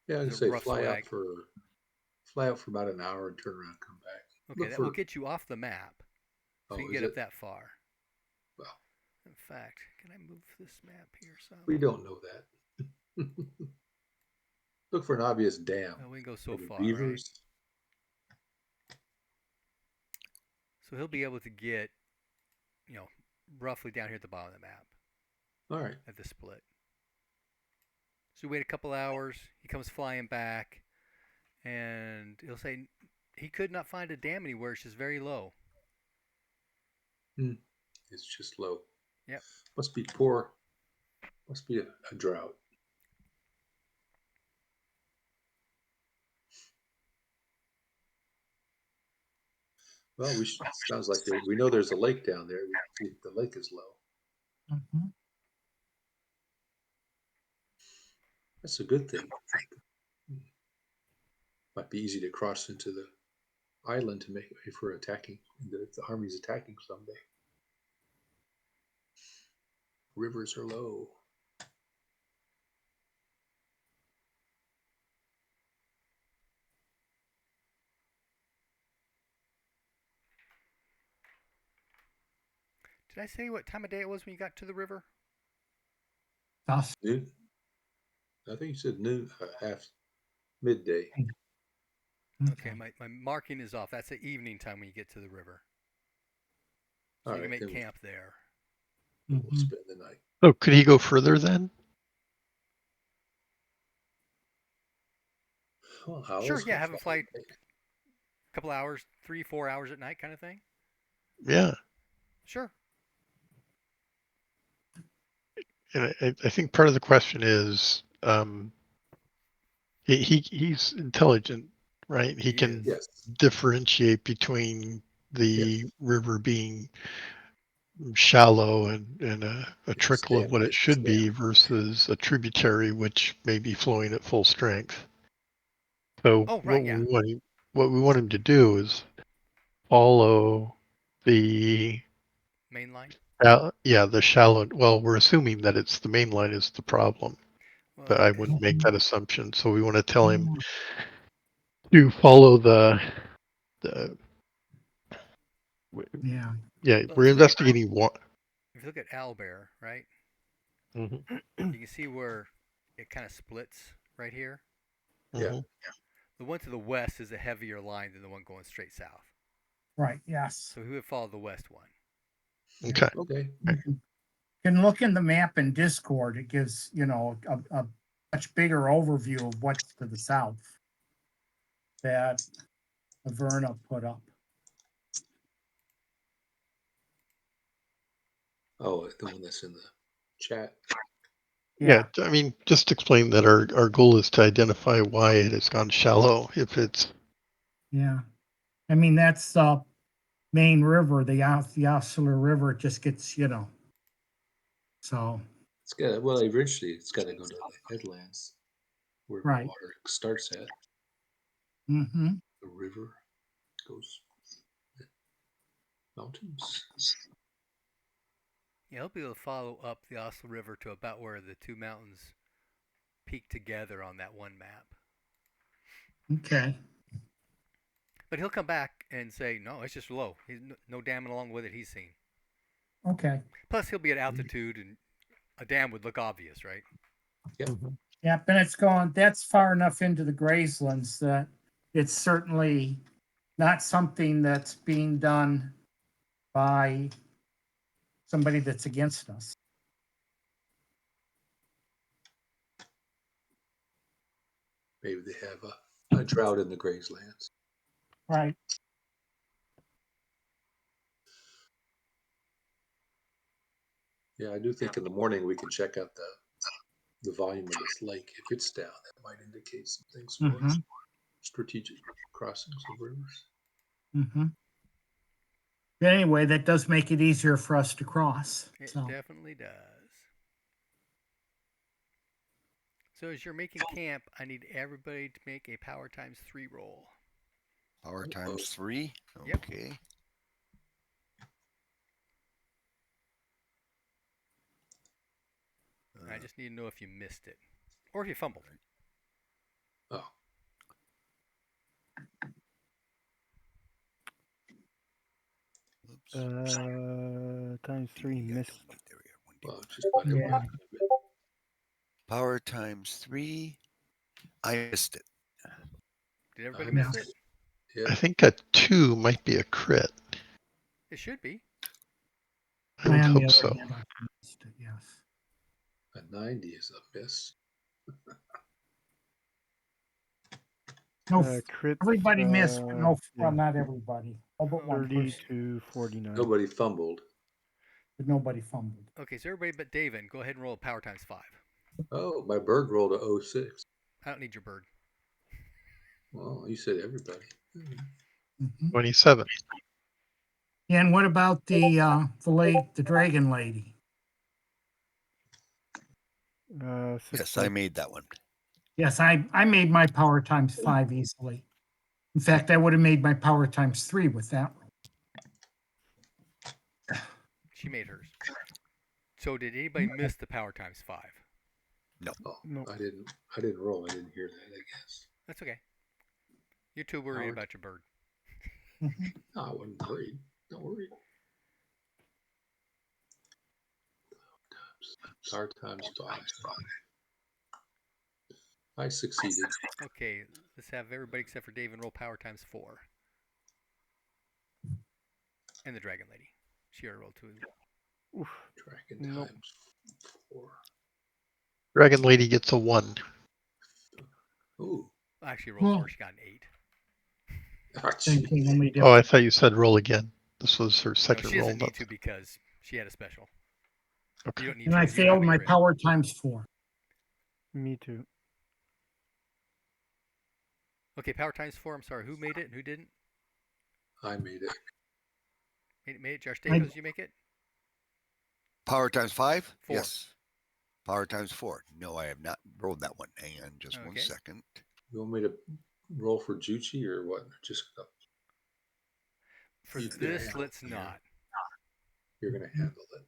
Yeah, I Is can a say rough swag. fly out for about an hour and turn around and come back. Okay, Look that will for get you off the map. So you oh, can is get up it? that far. Well, In fact, can I move this map here some? we don't know that. Look for an obvious dam. Oh, we can go so Maybe far, right? beavers. So he'll be able to get, you know, roughly down here at the bottom of the map All right. at the split. So we wait a couple hours. He comes flying back, and he'll say he could not find a dam anywhere. It's just very low. It's just low. Yep. Must be poor. Must be a drought. Well, sounds like we know there's a lake down there. We see if the lake is low. Mhm. That's a good thing. Might be easy to cross into the island to make if we're attacking. If the army's attacking someday. Rivers are low. Did I say what time of day it was when you got to the river? Dusk. Noon. I think you said noon, half midday. Okay, my marking is off. That's the evening time when you get to the river. So All you can right, make then camp there. we'll Mhm. spend the night. Oh, could he go further then? Well, how Sure, else yeah, can have him fly? fly a couple hours, 3-4 hours at night kind of thing. Yeah. Sure. And I think part of the question is he's intelligent, right? He He can is. Yes. differentiate between the Yes. river being shallow and a It's trickle of what it it's should dam. be versus a tributary which may be flowing at full strength. So Oh, right, yeah. what we want him to do is follow the Main line. the shallow. Well, we're assuming that it's the main line is the problem, but Well, I wouldn't make that assumption. So we want to tell him Mhm. to follow the Yeah. yeah. well, We're if you look at investigating what. Owlbear, right? Mhm, You can see where it kind of splits right here. Yeah. mhm. The one to the west is a heavier line than the one going straight south. Right. Yes. So he would follow the west one. Okay. Okay. You can look in the map in Discord. It gives, a much bigger overview of what's to the south that Averna put up. Oh, the one that's in the chat. Yeah, Yeah. I mean, just explain that our goal is to identify why it has gone shallow. If it's Yeah. I mean, that's the main river, the Osceola River. It just gets, so, It's got well, eventually it's got to go to the headlands where the right. water starts at. Mm-hmm. The river goes mountains. Yeah, he'll be able to follow up the Oslo River to about where the two mountains peak together on that one map. Okay. But he'll come back and say, no, it's just low. He's no damming along with it he's seen. Okay. Plus, he'll be at altitude, and a dam would look obvious, right? Yep. Mhm. Yeah, and that's far enough into the grazelands that it's certainly not something that's being done by somebody that's against us. Maybe they have a drought in the grazelands. Right. Yeah, I do think in the morning we can check out the volume of this lake. If it's down, that might indicate some things for Mm-hmm. strategic crossings of rivers. Mm-hmm. Anyway, that does make it easier for us to cross. It So, definitely does. So as you're making camp, I need everybody to make a power times 3 roll. Power times 3. Yep. Okay. I just need to know if you missed it or if you fumbled. Oh, Oops. Times 3 I don't missed. need there we are. well, just about yeah. everybody. Power times 3. I missed it. Did everybody I Yeah. miss it? missed it. Yep. I think a 2 might be a crit. It should be. I would On the hope other so. hand, I missed it, yes. A 90 is a miss. No, Crits, everybody missed, but no, well, yeah, not everybody. All but one 30 person, to 49. Nobody fumbled. but nobody fumbled. Okay, so everybody but David, go ahead and roll a power times 5. Oh, my bird rolled a 06. I don't need your bird. Well, you said everybody. Mhm. 27. And what about the dragon lady? Yes, I made that one. Yes, I made my power times 5 easily. In fact, I would have made my power times 3 with that one. She made hers. So did anybody miss the power times 5? Oh, No. I didn't roll. I didn't hear that, I guess. That's okay. You're too worried Howard? about your bird. Mhm. No, I wasn't worried. Don't worry. Power times 5. I succeeded. Okay, let's have everybody except for Dave and roll power times 4. And the Dragon Lady. She already rolled 2. Oof. Dragon Nope. times 4. Dragon Lady gets a 1. Ooh. Actually, rolled Well- 4. She got an 8. Oh, Same gee. thing, only Oh, I different. thought you said roll again. This was her No, second she roll. doesn't need Not... to because she had a special. Okay. You don't need And to. I 'cause you don't have failed a my crit. power times 4. Me too. Okay, power times 4. I'm sorry. Who made it and who didn't? I made it. Made it? Josh I- Dacos, did you make it? Power times 5? 4. Yes. Power times 4. No, I have not rolled that one. Hang on just one Okay. second. You want me to roll for Juchi or what? Just For You can this, handle let's it. not. you're going to handle it.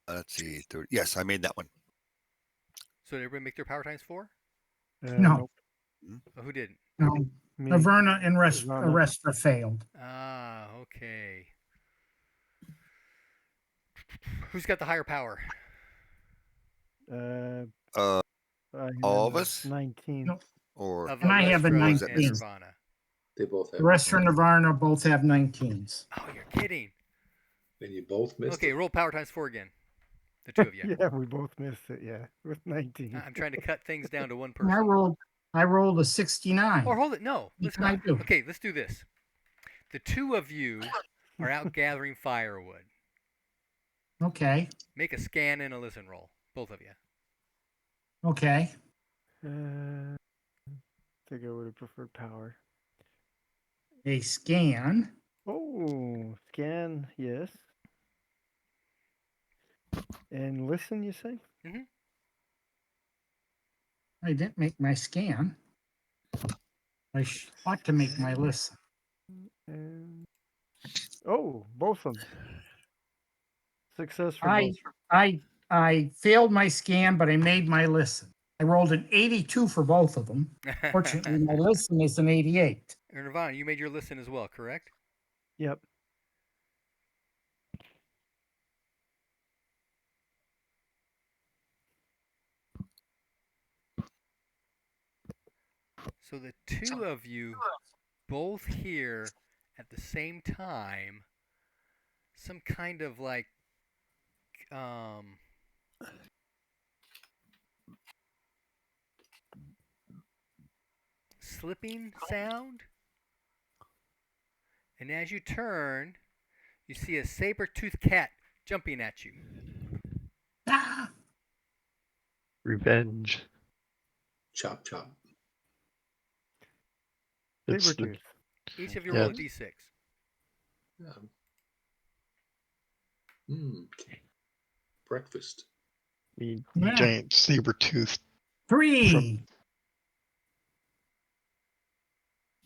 Let's see. 30. Yes, I made that one. So did everybody make their power times 4? No. Nope. Oh, who didn't? No, Me. Averna and Averna. Restra failed. Ah, okay. Who's got the higher power? Uh, Uh, I all of have us? 19. Nope. Or Of And I have a Arestra 19. and Nirvana. They both have. Restra and Averna both have 19s. Oh, you're kidding. And you both missed Okay, it. roll power times 4 again. The two of you. Yeah, we both missed it. Yeah, with 19. I'm trying to cut things down to one And person. I rolled a 69. Or hold it. No, What let's can I not. do? Okay, let's do this. The two of you are out gathering firewood. Okay. Make a scan and a listen roll. Both of you. I Okay. think I would have preferred power. A scan. Oh, scan, yes. And listen, you say? I didn't make my scan. I ought to make my listen. Oh, both of them. Success for both. I failed my scan, but I made my listen. I rolled an 82 for both of them. Fortunately, my listen is an 88. Nirvana, you made your listen as well, correct? Yep. So the two of you both hear at the same time some kind of like slipping sound. And as you turn, you see a saber-toothed cat jumping at you. Ah! Revenge. Chop, chop. It's the, Sabertooth. Each of you Yeah. roll a d6. Breakfast. the Yeah. giant saber tooth. 3.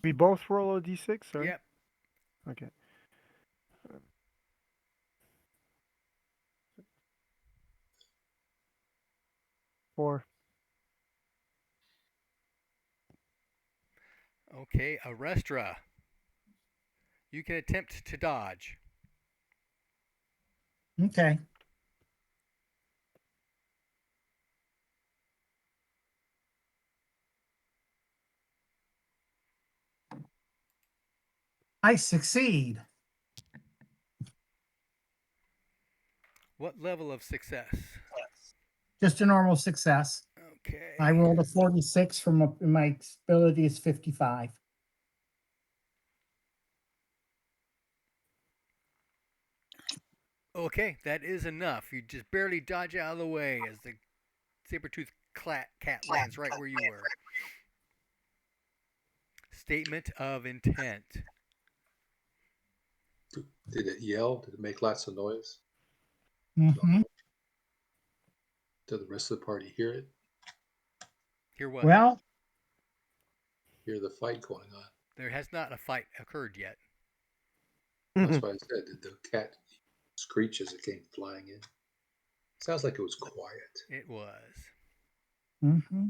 We both roll a d6, sorry? Yep. Okay. Four. Okay, Arestra. You can attempt to dodge. Okay. I succeed. What level of success? Just a normal success. Okay. I rolled a 46 from my ability is 55. Okay, that is enough. You just barely dodge out of the way as the saber-toothed cat lands right where you were. Statement of intent. Did it yell? Did it make lots of noise? Mm-hmm. Did the rest of the party hear it? Hear what? Well, Hear the fight going on? There has not a fight occurred yet. That's why I said, did the cat screech as it came flying in? Sounds like it was quiet. It was. mm-hmm.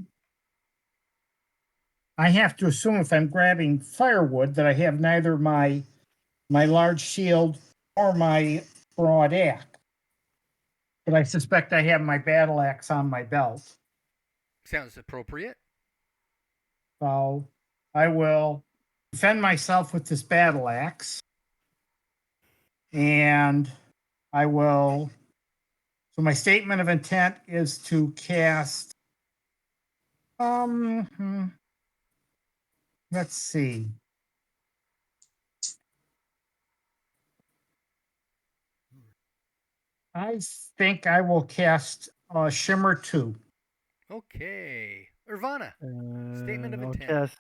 I have to assume if I'm grabbing firewood that I have neither my large shield or my broad axe. But I suspect I have my battle axe on my belt. Sounds appropriate. So I will defend myself with this battle axe. And I will. So my statement of intent is to cast. Let's see. I think I will cast Shimmer 2. Okay. Irvana, statement of I'll intent. cast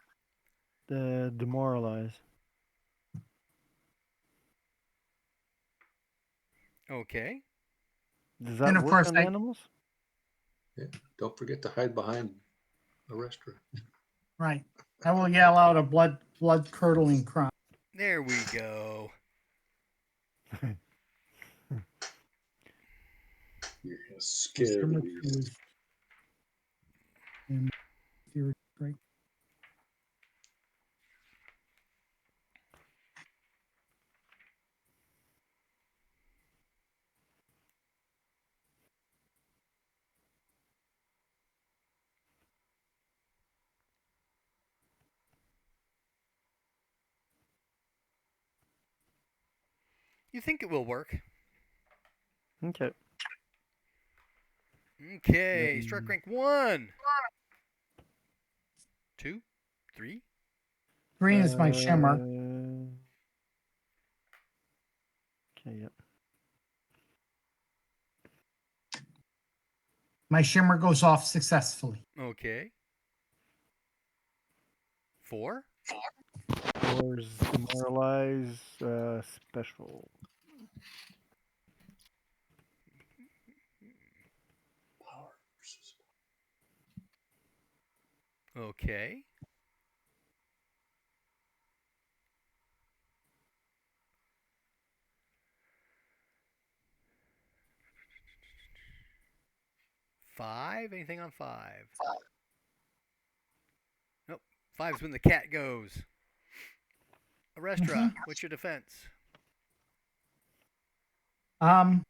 the demoralize. Okay. Does that And of work course, on animals? Yeah. Don't forget to hide behind a restaurant. right. I will yell out a blood curdling cry. There we go. You're gonna scare the Shimmer 2 beast. is in theory, right? You think it will work? Okay. Okay. Strike rank 1, 2, 3. Green is my shimmer. Okay, yep. My shimmer goes off successfully. Okay. 4. Or is demoralize special? Power versus Okay. 5. Anything on 5? Nope. 5's when the cat goes. Arestra, what's your defense? I'm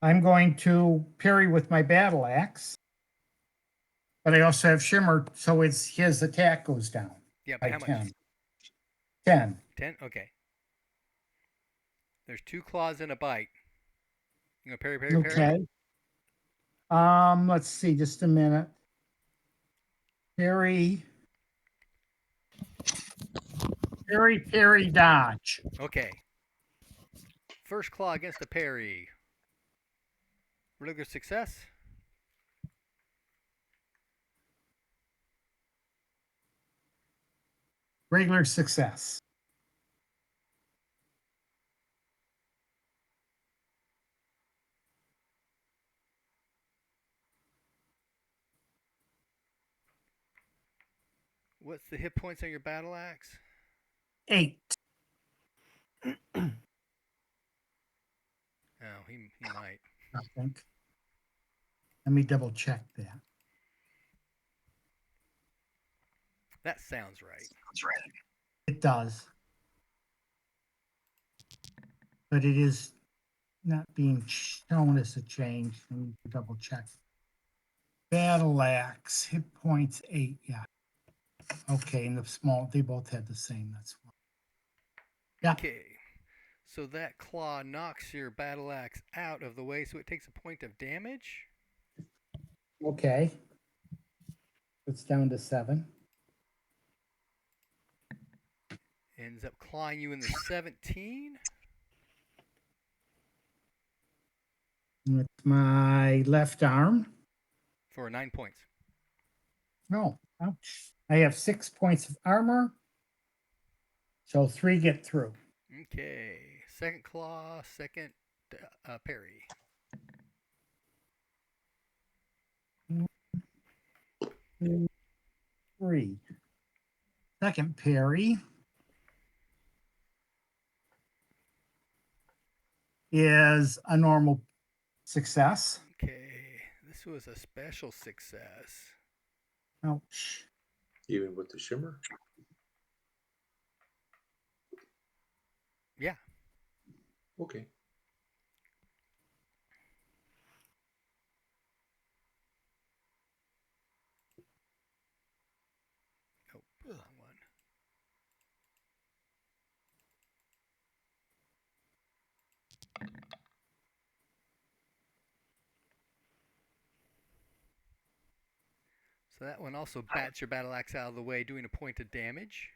going to parry with my battle axe, but I also have shimmer, so his attack goes down Yeah, by by how much? 10. 10. 10? Okay. There's 2 claws and a bite. You go parry, parry, parry? Okay. Let's see, just a minute. Parry, dodge. Okay. First claw against the parry. Regular success? Regular success. What's the hit points on your battle axe? 8. Oh, he might. I think. Let me double check that. That sounds right. It does. But it is not being shown as a change. Let me double check. Battle axe, hit points 8. Yeah. Okay, and the small, they both had the same. That's why. Yeah. Okay. So that claw knocks your battle axe out of the way, so it takes a point of damage. Okay. It's down to 7. Ends up clawing you in the 17 With my left arm. for 9 points. No, ouch. I have 6 points of armor. So 3 get through. Okay. Second claw, second parry. 3. Second parry is a normal success. Okay. This was a special success. Ouch. even with the shimmer. Yeah. Okay. Nope, wrong one. So that one also bats your battle axe out of the way, doing a point of damage.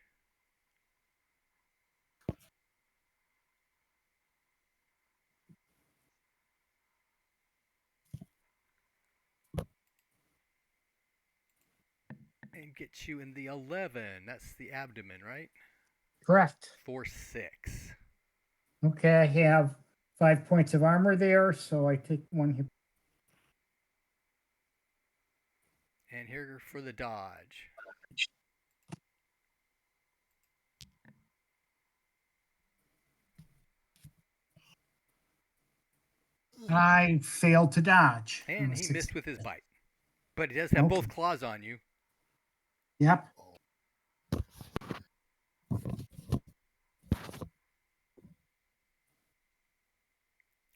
And gets you in the 11. That's the abdomen, right? Correct. For 6. Okay, I have 5 points of armor there, so I take 1 hit. And here for the dodge. I failed to dodge. And he Six- missed with his bite. But he does have both Okay. claws on you. Yep.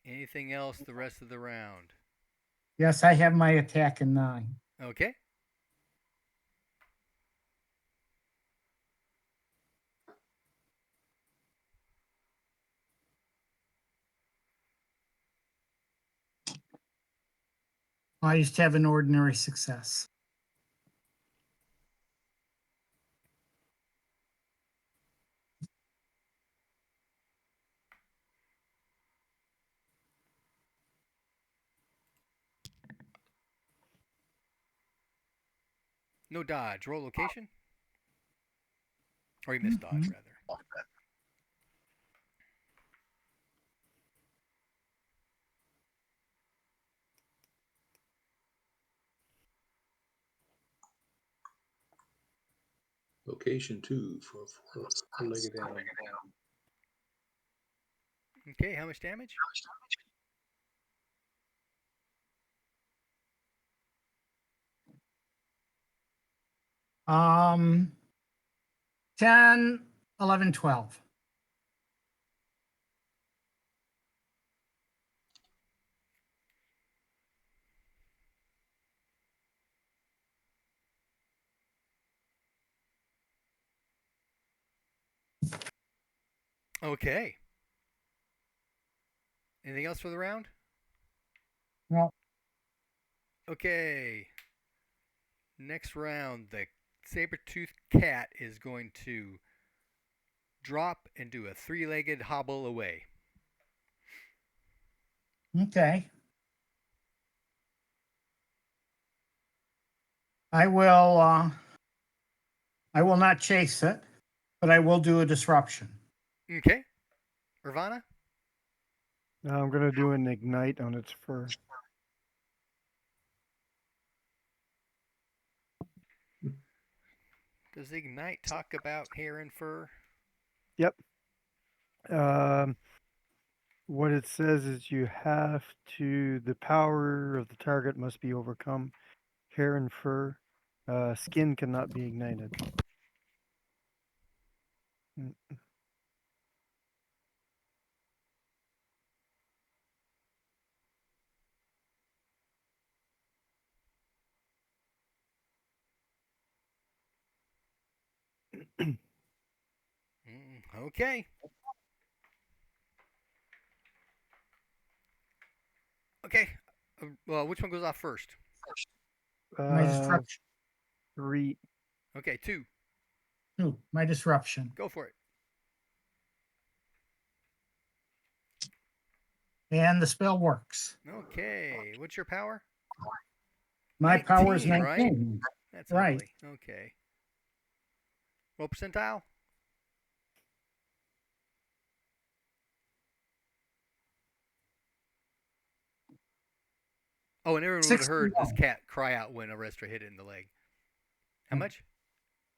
Anything else the rest of the round? Yes, I have my attack in 9. Okay. I just have an ordinary success. No dodge. Roll location. Or he missed dodge, rather. Location 2 for a four-legged animal. Okay, how much damage? Um, 10, 11, 12. Okay. Anything else for the round? Well, Okay. Next round, the saber-toothed cat is going to drop and do a 3-legged hobble away. okay. I will not chase it, but I will do a disruption. Okay. Nirvana? Now I'm gonna do an ignite on its fur. Does Ignite talk about hair and fur? Yep. Um, what it says is you have to. The power of the target must be overcome. Hair and fur. Skin cannot be ignited. Mm. Okay. Okay. Well, which one goes off first? My Uh, disruption. 3. Okay, 2. Two, my disruption. Go for it. And the spell works. Okay. What's your power? My power is 19, right? 19. That's Right. ugly. Okay. Roll percentile. Oh, and everyone would have heard this 61. cat cry out when a Restra hit it in the leg. How much?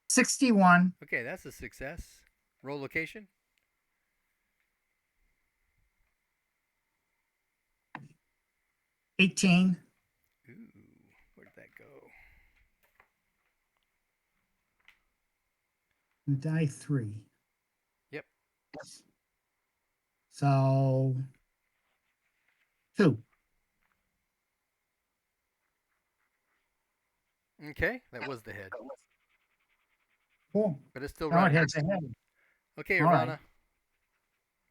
61. Okay, that's a success. Roll location. 18. Ooh, where did that go? And die 3. Yep. So 2. Okay, that was the head, Cool. but it's still Now it running. has a head. Okay, All right. Irvana.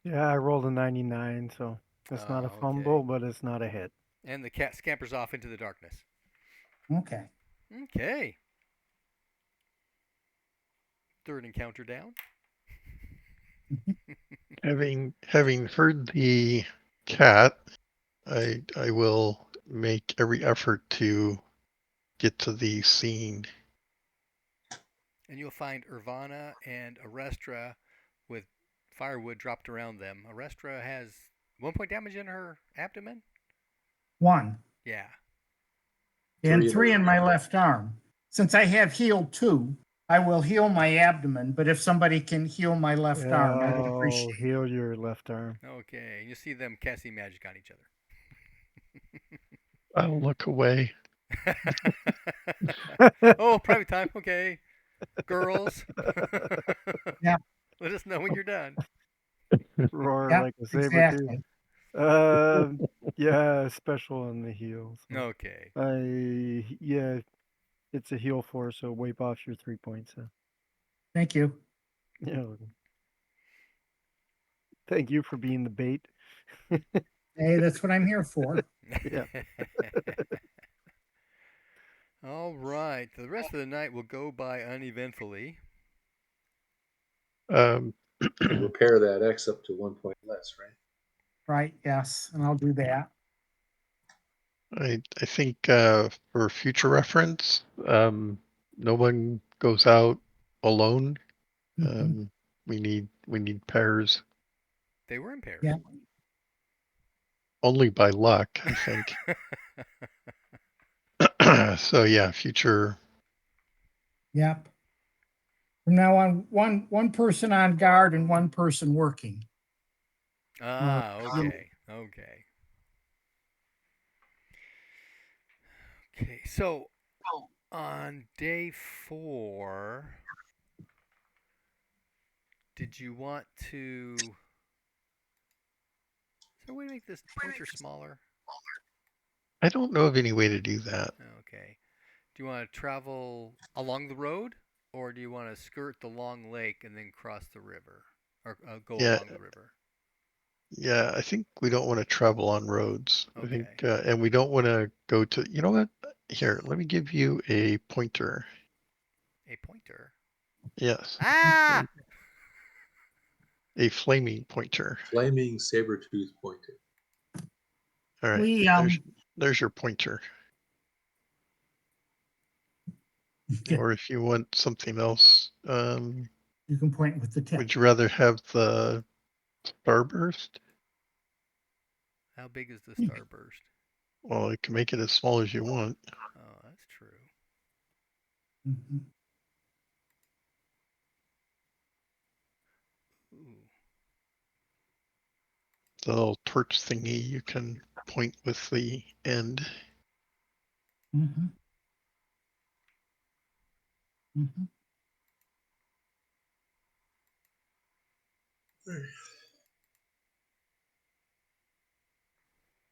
Yeah, I rolled a 99, so it's not a Oh, fumble, okay. but it's not a hit. And the cat scampers off into the darkness. Okay. Okay. Third encounter down. Having heard the cat, I will make every effort to get to the scene. And you'll find Irvana and Arestra with firewood dropped around them. Arestra has 1 point damage in her abdomen. 1 Yeah. and 3 in 3 her in my left arm. Since I have healed 2, I will heal my abdomen. But if somebody can heal my left arm, I would Oh, appreciate. heal your left arm. Okay. You see them casting magic on each I'll look away. other. Oh, private time. Okay. Girls. Yeah. Let us know when you're done. Roar Yeah. like a saber tooth. Exactly. Yeah, special on the heal. So Okay. yeah, it's a heal 4, so wipe off your 3 points. Thank you. Yeah. Thank you for being the bait. Hey, that's what I'm here for. Yeah. All right. The rest of the night will go by uneventfully. Um, and repair that X up to 1 point less, right? Right. Yes. And I'll do that. I think for future reference, no one goes out alone. Mhm. We need pairs They were in pairs. Yeah. only by luck, I think. So yeah, future. Yep. From now on, one person on guard and one person working. Ah, okay. Okay. Okay. So on day 4, did you want to? Is there a way to make this pointer smaller? I don't know of any way to do that. Okay. Do you want to travel along the road, or do you want to skirt the long lake and then cross the river, or go Yeah, along the river? yeah. I think we don't want to travel on roads. I think, Okay. and we don't want to go to. You know what? Here, let me give you a pointer. A pointer. Yes, Ah! a flaming pointer. Flaming saber-tooth pointer. All right, We there's your pointer. Or if you want something else, you can point with the tip. would you rather have the starburst? How big is the You starburst? Well, you can make it as small as you want. Oh, that's true. Mhm. Ooh. The little torch thingy you can point with the end. Mhm. Mhm.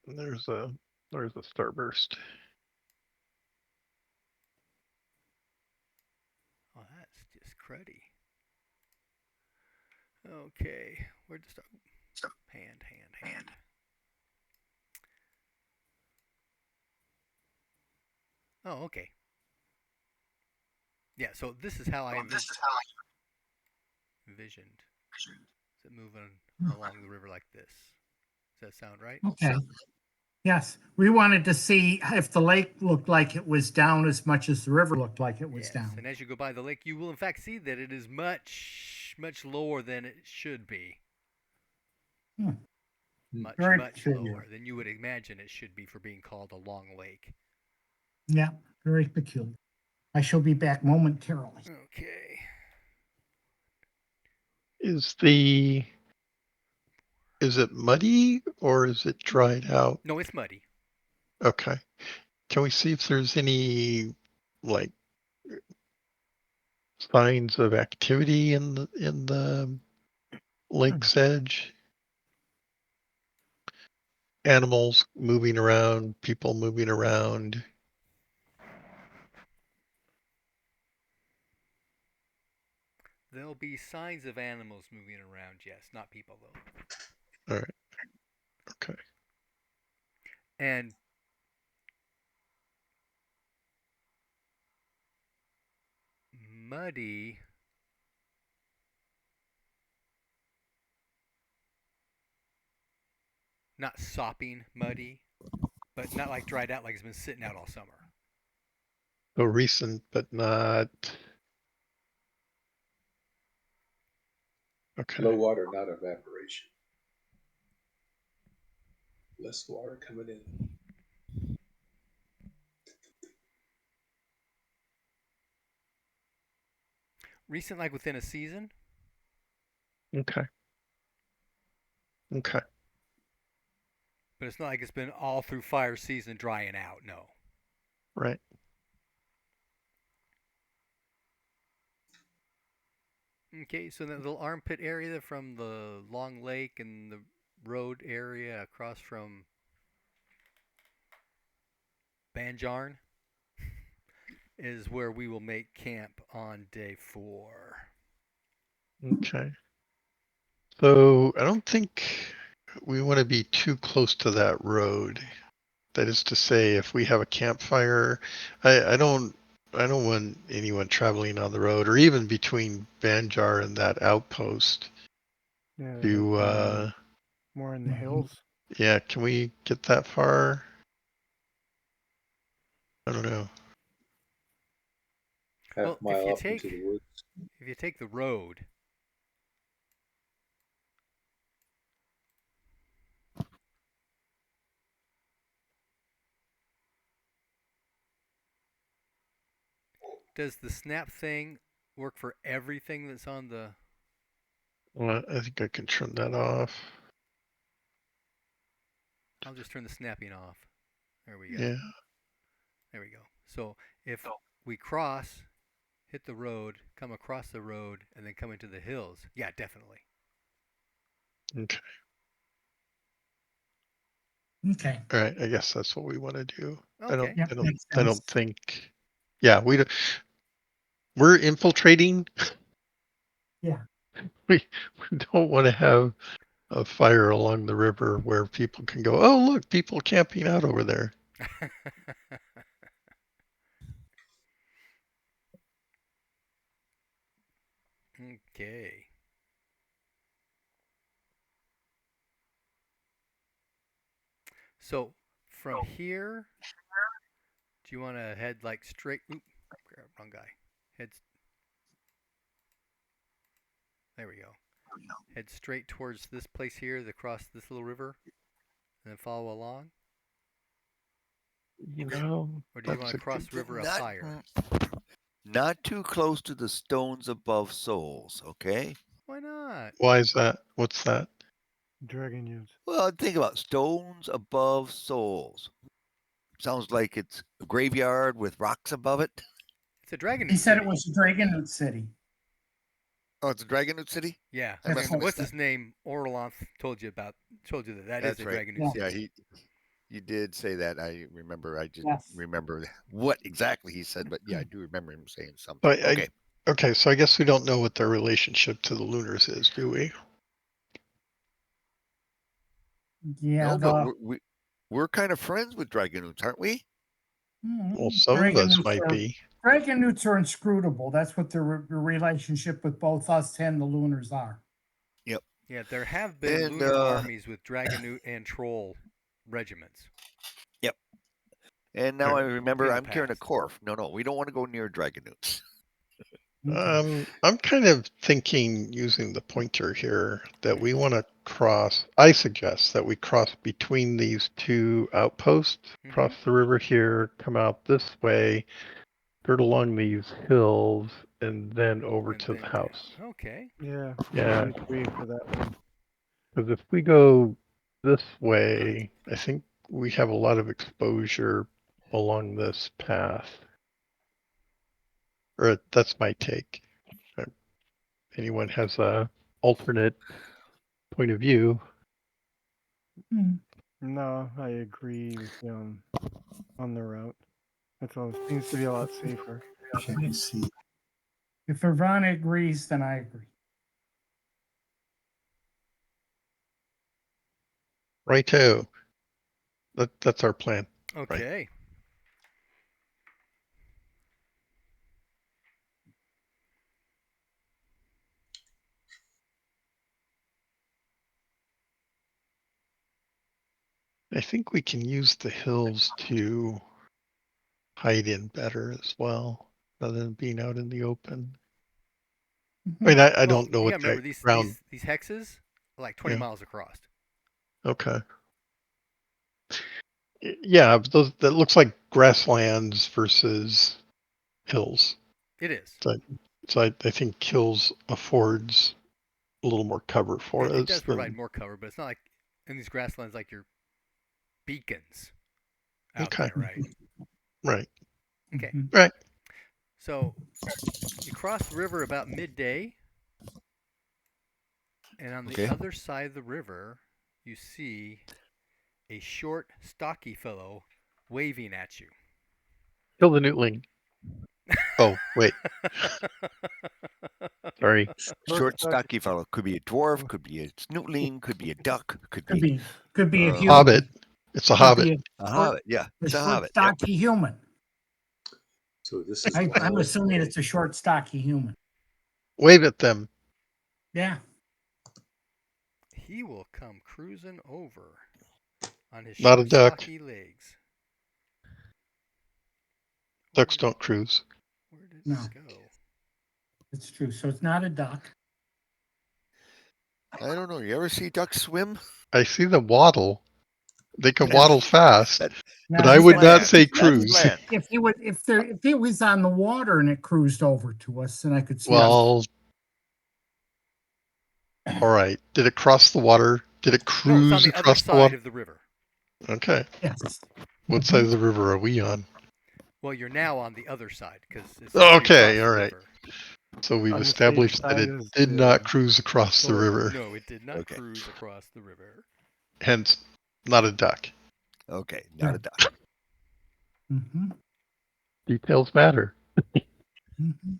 And there's a starburst. Oh, that's just cruddy. Okay. Where'd the start? Hand. Oh, okay. Yeah, so this is how I envisioned. Is it moving along the river like this? Does that sound right? Okay. Yes, we wanted to see if the lake looked like it was down as much as the river looked like it was Yes. down. And as you go by the lake, you will in fact see that it is much lower than it should be. Hmm. Much, Very much peculiar. lower than you would imagine it should be for being called a long lake. Yeah, very peculiar. I shall be back momentarily. Okay. Is it muddy or is it dried out? No, it's muddy. Okay. Can we see if there's any like signs of activity in the lake's edge? animals moving around, people moving around. There'll be signs of animals moving around, yes, not people though. All right. Okay. And muddy. Not sopping muddy, but not like dried out like it's been sitting out all summer. So recent, but not. Okay. Low water, not evaporation. Less water coming in. Recent, like within a season. Okay. Okay. But it's not like it's been all through fire season drying out. No. Right. Okay, so that little armpit area from the Long Lake and the road area across from Banjarn is where we will make camp on day 4. Okay. So I don't think we want to be too close to that road. That is to say, if we have a campfire, I don't want anyone traveling on the road or even between Banjar and that outpost Yeah, like to more in the Mhm. hills. yeah, can we get that far? I don't know. Half Well, mile off into the woods. if you take the road, does the snap thing work for everything that's on the? Well, I think I can turn that off. I'll just turn the snapping off. There we go. Yeah. There we go. So if we cross, hit the road, come across the road, and then come into the hills, yeah, definitely. Okay. Okay. All right. I guess that's what we want to do. Okay. Yep, makes I don't sense. think. Yeah, we're infiltrating. Yeah. We don't want to have a fire along the river where people can go, oh, look, people camping out over there. Okay. So from here, do you want to head like straight? Oop, wrong guy. Head. There we go. Head straight towards this place here, across this little river, and then follow along. You know, Or do you want that's to a cross good. river of fire? Not too close to the stones above souls, okay? Why not? Why is that? What's that? Dragon use. Well, think about stones above souls. Sounds like it's a graveyard with rocks above it. It's a dragon He newt said it city. was Dragon City. Oh, it's a Dragon City? Yeah, I must That's have and what what's missed his that. name? Orloff told you that that is That's a right. dragon newt Yeah. city. Yeah, you did say that. I remember. I just Yes. remember what exactly he said, but yeah, I do remember him saying something. But Okay. okay, so I guess we don't know what their relationship to the Lunars is, do we? Yeah. No, but The we're kind of friends with Dragonoots, aren't we? Well, some of us Dragon might be. Dragon newts are inscrutable. That's what their relationship with both us and the Lunars are. Yep. Yeah, there have been And lunar armies with dragon newt and troll regiments. yep. And now I remember In the I'm carrying a past. Corf. No, we don't want to go near Dragonoots. Okay. I'm kind of thinking using the pointer here that we want to cross. I suggest that we cross between these two outposts, cross the river here, come out this way, skirt along these hills, and then over And to then the house. down. Okay. Yeah. Yeah. I agree for that one. Because if we go this way, I think we have a lot of exposure along this path. Or that's my take. If anyone has a alternate point of view? Hmm. No, I agree with him on the route. That's all. Seems to be a lot safer. Let's see. If Ivana agrees, then I agree. Righto. That's our plan. Okay. I think we can use the hills to hide in better as well, rather than being out in the open. I mean, I Well, don't know you what gotta remember that these ground. these hexes are like 20 Yeah. miles across. Okay. Yeah, but those, that looks like grasslands versus hills. It is. So I think hills affords a little more cover for It us does provide than. more cover, but it's not like in these grasslands like your beacons out Okay. there, right? Right. Okay. Right. So you cross the river about midday, and on the Okay. other side of the river, you see a short, stocky fellow waving at you. Kill the newtling. Oh, wait. Sorry. Short, stocky fellow. Could be a dwarf, could be a snootling, could be a duck, could Could be be a uh, human. Hobbit. It's a Could hobbit. be a short, hobbit. Yeah, a it's a short, hobbit. Yep. stocky human. So this is I'm all. assuming it's a short, stocky human. Wave at them. Yeah. He will come cruising over on his Not a short, duck. stocky legs. Ducks don't cruise. Where did No. it go? It's true. So it's not a duck. I don't know. You ever see ducks swim? I see them waddle. They can That's waddle fast, that, but Now, I that's would not land. say That's cruise. land. if he would, if it was on the water and it cruised over to us, then I could see. Well, all right. Did it cross the water? Did it No, it's on cruise the other across the side water? of the river. Okay. Yes. What side of the river are we on? Well, you're now on the other side because as soon as you cross Okay, the all right. river. So we've On the safe established that side it is did the not cruise across the river, No, it did not Okay. cruise across the river. hence not a duck. Okay, not Yeah. a duck. Mm-hmm. Details matter. Mm-hmm.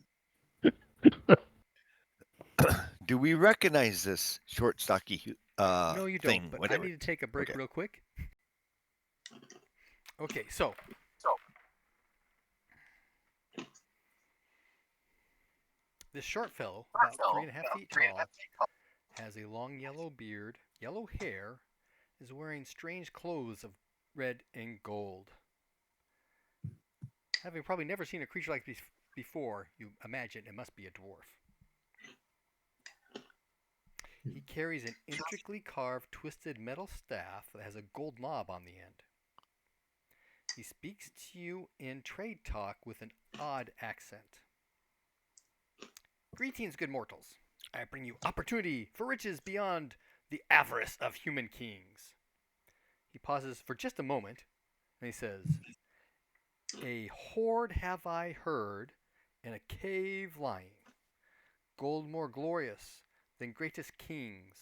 Do we recognize this short, stocky No, you don't. thing? But I Whatever. need to take a break Okay. real quick. Okay, so this short fellow, about 3.5 feet tall, has a long yellow beard, yellow hair, is wearing strange clothes of red and gold. Having probably never seen a creature like this before, you imagine it must be a dwarf. He carries an intricately carved twisted metal staff that has a gold knob on the end. He speaks to you in trade talk with an odd accent. Greetings, good mortals. I bring you opportunity for riches beyond the avarice of human kings. He pauses for just a moment, and he says, A hoard have I heard in a cave lying, gold more glorious than greatest kings,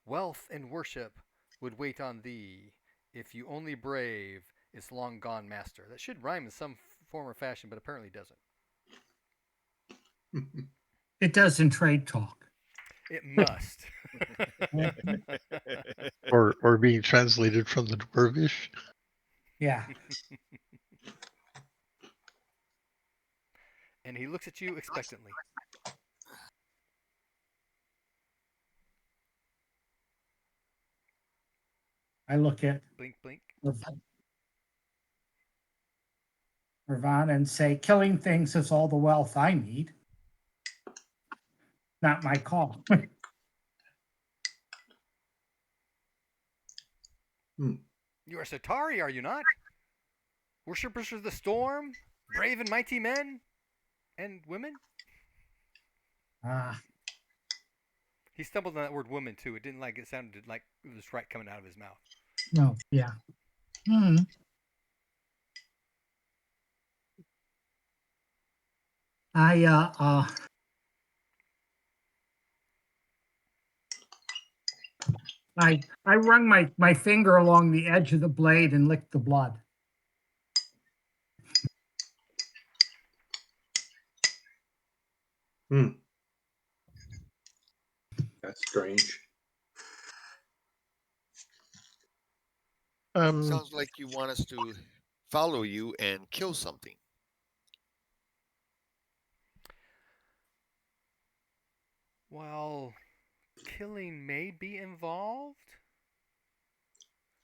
wealth and worship would wait on thee, if you only brave its long gone master. That should rhyme in some form or fashion, but apparently doesn't. It does in trade talk. It must. Or being translated from the dwarvish. Yeah. And he looks at you expectantly. I look at Blink, blink. Ravana and say, killing things is all the wealth I need. Not my call. You are Satari, are you not? Worshippers of the storm? Brave and mighty men? And women? Ah, He stumbled on that word woman too. It didn't like it sounded like it was right coming out of his mouth. no, yeah. Hmm. I I run my finger along the edge of the blade and lick the blood. That's strange. Sounds like you want us to follow you and kill something. While killing may be involved,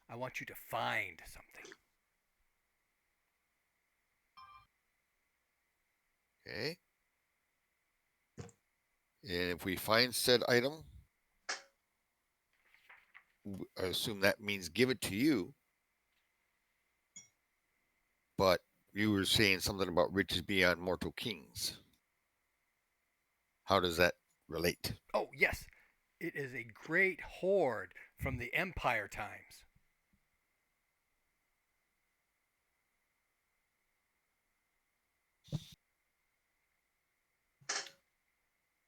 I want you to find something. Okay. And if we find said item, I assume that means give it to you. But you were saying something about riches beyond mortal kings. How does that relate? Oh, yes. It is a great hoard from the Empire times.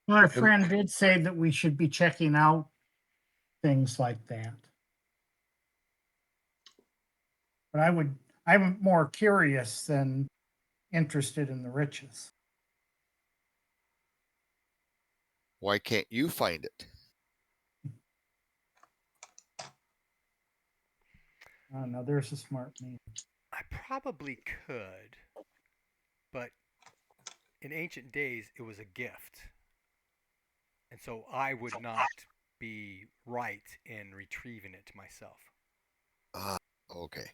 Our friend did say that we should be checking out things like that. But I'm more curious than interested in the riches. Why can't you find it? Oh, no, there's a smart man. I probably could, but in ancient days it was a gift. And so I would not be right in retrieving it myself. Ah, okay.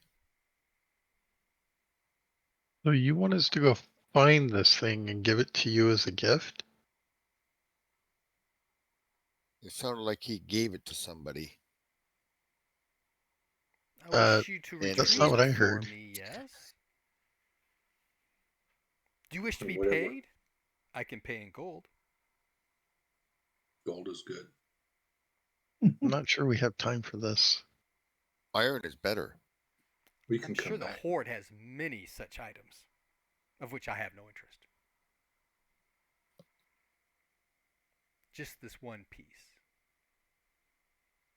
So you want us to go find this thing and give it to you as a gift? It sounded like he gave it to somebody. I wish you to and That's retrieve not what it I for heard. me, yes? Do you wish to be Whatever. paid? I can pay in gold. Gold is good. I'm not sure we have time for this. Iron is better. We can I'm come sure the back. hoard has many such items, of which I have no interest. Just this one piece.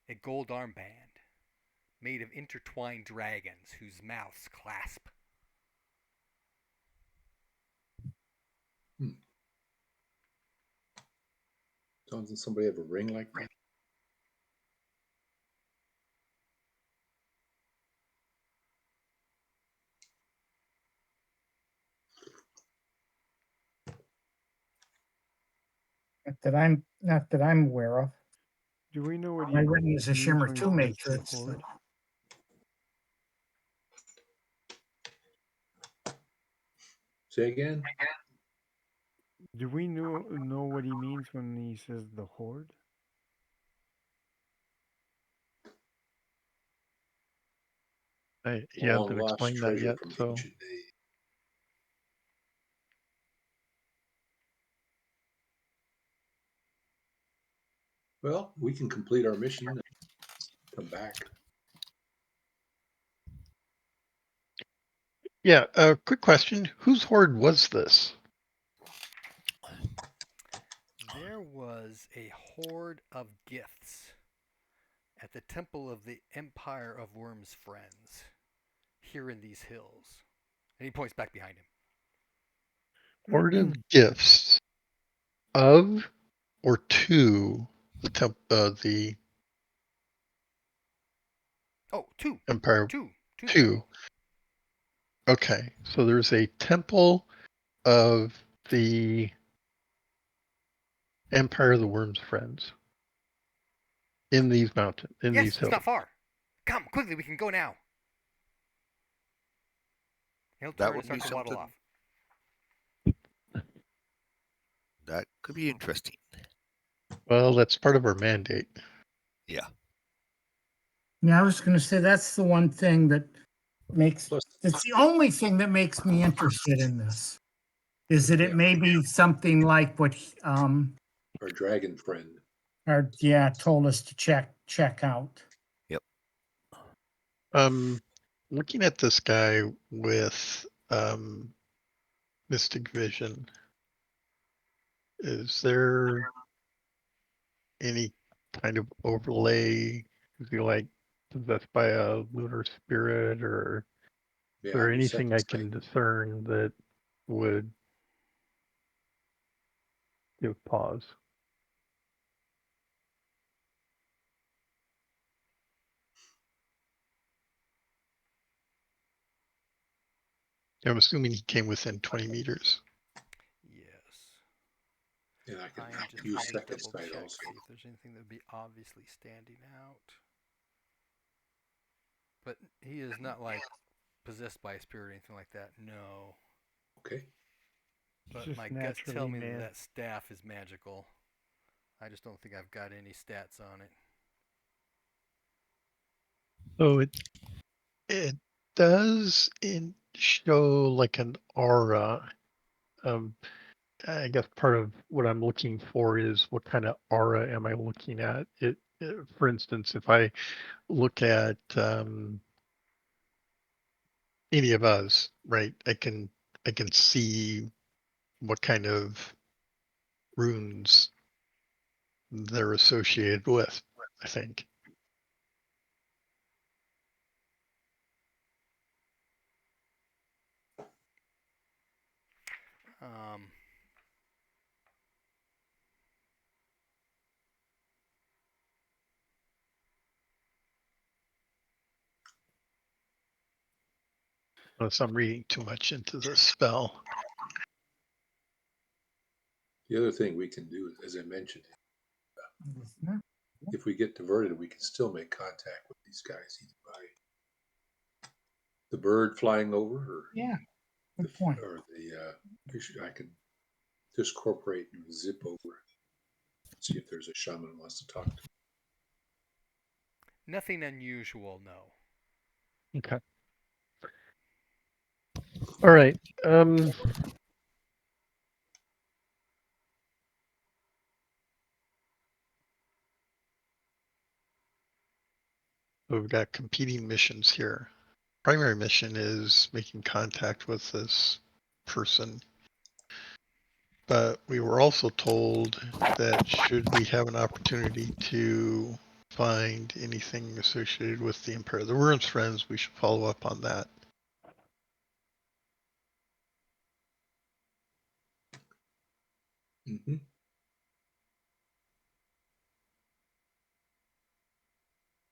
A gold armband made of intertwined dragons whose mouths clasp. Doesn't somebody have a ring like that? Not that I'm aware of. Do we know what My he ring is a means shimmer when he 2 says the matrix. horde? Say again? Do we know what he means when he says the horde? He hasn't Long lost explained that treasure yet, from so ancient days. Well, we can complete our mission and come back. yeah. Quick question: whose horde was this? There was a hoard of gifts at the temple of the Empire of Worm's friends here in these hills. And he points back behind him. Horde of gifts of or to the Oh, two. Empire Two. To the 2. temple. Okay, so there's a temple of the Empire of the Worm's friends in these mountains, in Yes, these it's hills. not far. Come, quickly, we can go now. He'll That turn and would be start to waddle something. off. That could be interesting. Well, that's part of our mandate. Yeah. Yeah, I was going to say that's the one thing that it's the only thing that makes me interested in this is that it Yeah. may be something like what Our dragon friend. told us to check out. Yep. Looking at this guy with Mystic Vision, is there any kind of overlay Is he like possessed by a lunar spirit, or is Yeah, there on your anything second I site. can discern that would give pause? I'm assuming he came within 20 meters. Yes. And I can I am just use trying to second double sight check, also. see if there's anything that would be obviously standing out. But he is not like possessed by a spirit or anything like that. No. Okay. It's But just my guts tell naturally me that man. that staff is magical. I just don't think I've got any stats on it. So it does show like an aura. Um, I guess part of what I'm looking for is what kind of aura am I looking at? For instance, if I look at any of us, right? I can see what kind of runes they're associated with, I think. Um, Unless I'm reading too much into the spell. The other thing we can do, as I mentioned, It's not- if we get diverted, we can still make contact with these guys either by the bird flying over Yeah, the good point. or the I can just corporate and zip over, see if there's a shaman who wants to talk to Nothing unusual, no. Okay. All right. We've got competing missions here. Primary mission is making contact with this person, but we were also told that should we have an opportunity to find anything associated with the Empire of the Worm's friends, we should follow up on that. them. Mm-hmm.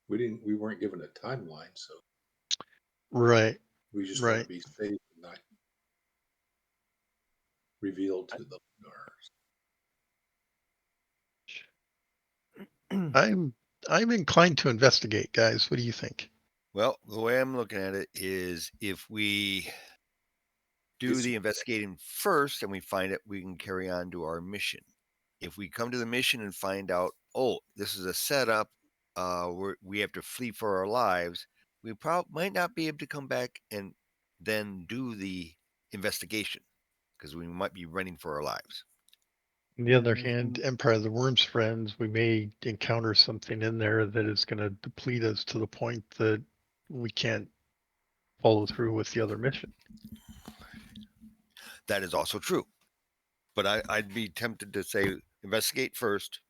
We weren't given a timeline, so Right, we just want to right. be safe and not revealed to the Lunars. I'm inclined to investigate, guys. What do you think? Well, the way I'm looking at it is if we do It's the investigating first and we find it, we can carry on to our mission. If we come to the mission and find out, oh, this is a setup, we have to flee for our lives, we might not be able to come back and then do the investigation because we might be running for our lives. On the other And there's hand, Empire of the Worm's friends, we may encounter something in there that is going to deplete us to the point that we can't follow through with the other mission. That is also true. But I'd be tempted to say investigate first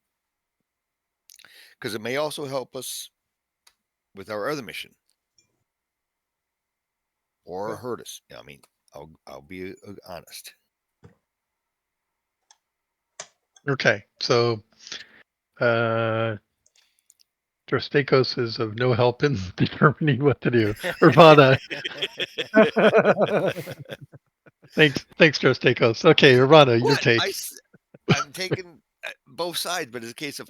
because it may also help us with our other mission or well, hurt us. I mean, I'll be honest. Okay, so Drostakos is of no help in determining what to do. Urbana, thanks, Drostakos. Okay, Urbana, your What take. I'm taking both sides, but in the case of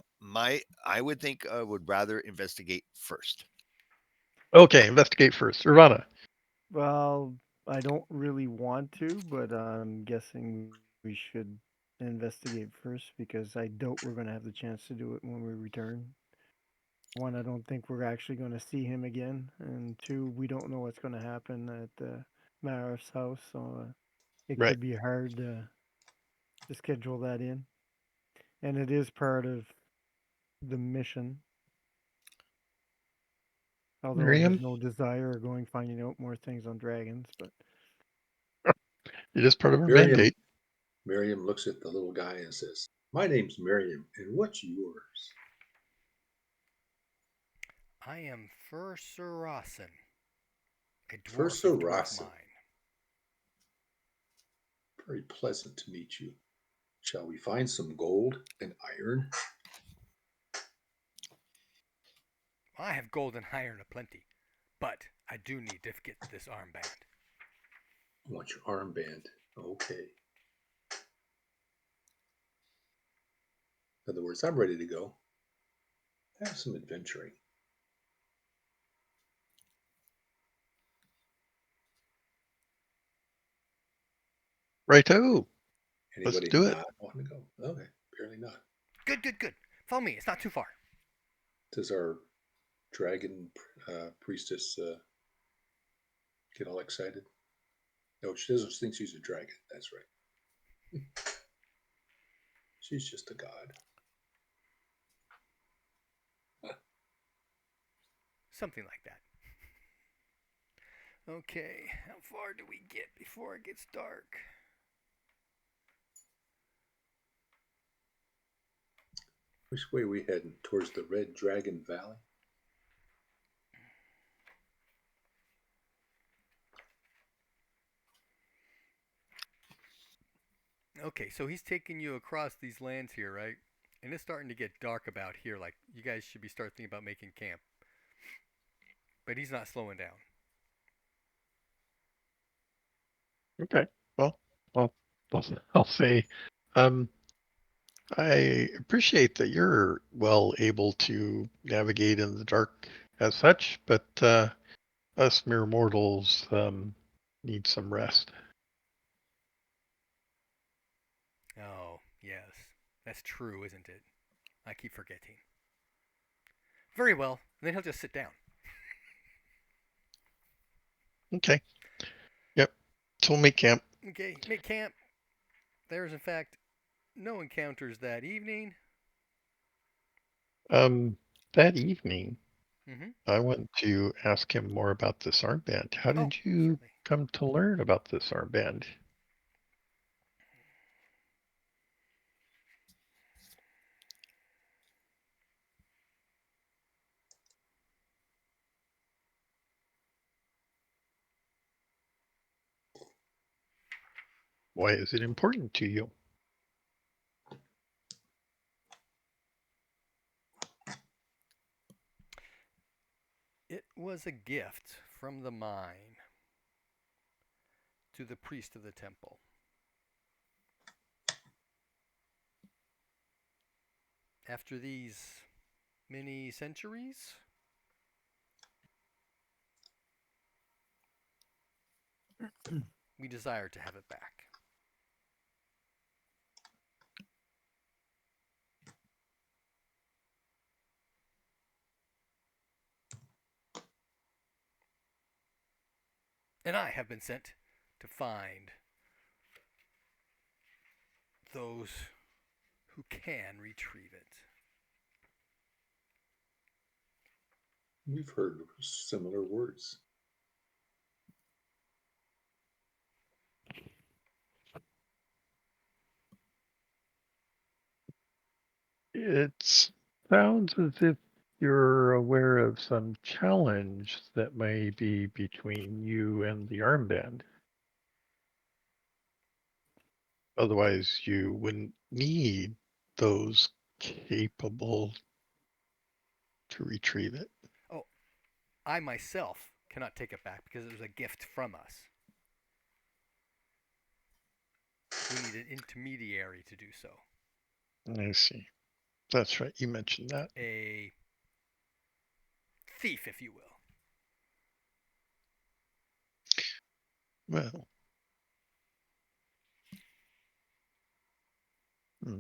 I would think I would rather investigate first. Okay, investigate first. Urbana. Well, I don't really want to, but I'm guessing we should investigate first because I doubt we're going to have the chance to do it when we return. One, I don't think we're actually going to see him again, and two, we don't know what's going to happen at Marif's house, so it Right. could be hard to schedule that in. And it is part of the mission, although I have Miriam, no desire of going finding out more things on dragons, but it is part of our Miriam. mandate. Miriam looks at the little guy and says, "My name's Miriam, and what's yours?" I am Fursurossen, a dwarf Fursa of dwarf Rossin. mine. Very pleasant to meet you. Shall we find some gold and iron? I have gold and iron aplenty, but I do need to get this armband. I want your armband. Okay. In other words, I'm ready to go. Have some adventuring. Righto. Let's Anybody do it. not want to go? Okay, apparently not. Good, good, good. Follow me. It's not too far. Does our dragon priestess get all excited? No, she doesn't think she's a dragon. That's right. She's just a god. Something like that. Okay, how far do we get before it gets dark? Which way are we heading? Towards the Red Dragon Valley? Okay, so he's taking you across these lands here, right? And it's starting to get dark about here. Like, you guys should be start thinking about making camp. But he's not slowing down. Okay. Well, I'll say, um, I appreciate that you're well able to navigate in the dark as such, but us mere mortals need some rest. Oh, yes. That's true, isn't it? I keep forgetting. Very well. Then he'll just sit down. Okay. Yep. So we'll make camp. Okay, make camp. There's, in fact, no encounters that evening. That evening, Mm-hmm. I want to ask him more about this armband. How Oh, did you certainly. come to learn about this armband? Why is it important to you? It was a gift from the mine to the priest of the temple. After these many centuries, we desire to have it back. And I have been sent to find those who can retrieve it. We've heard similar words. It sounds as if you're aware of some challenge that may be between you and the armband. Otherwise, you wouldn't need those capable to retrieve it. Oh, I myself cannot take it back because it was a gift from us. We need an intermediary to do so. I see. That's right. You mentioned that. A thief, if you will. Well, hmm.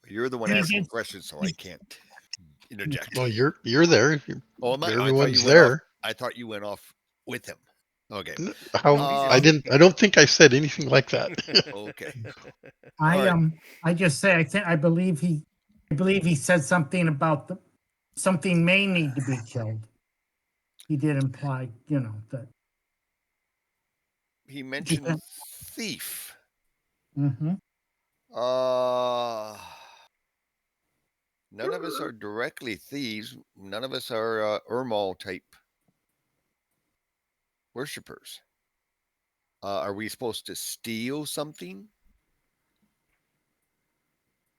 You're the one He's asking in- questions, so I can't interject. Well, you're there. Oh, am I? I thought Everyone's you went off. there. I thought you went off with him. Okay. How No, he's I just. didn't. I don't think I said anything like that. Okay. I All right. I just say I believe he said something about something may need to be killed. He did imply, that. He mentioned thief. Mm-hmm. Uh, None of us are directly thieves. None of us are Ermal type worshippers. Are we supposed to steal something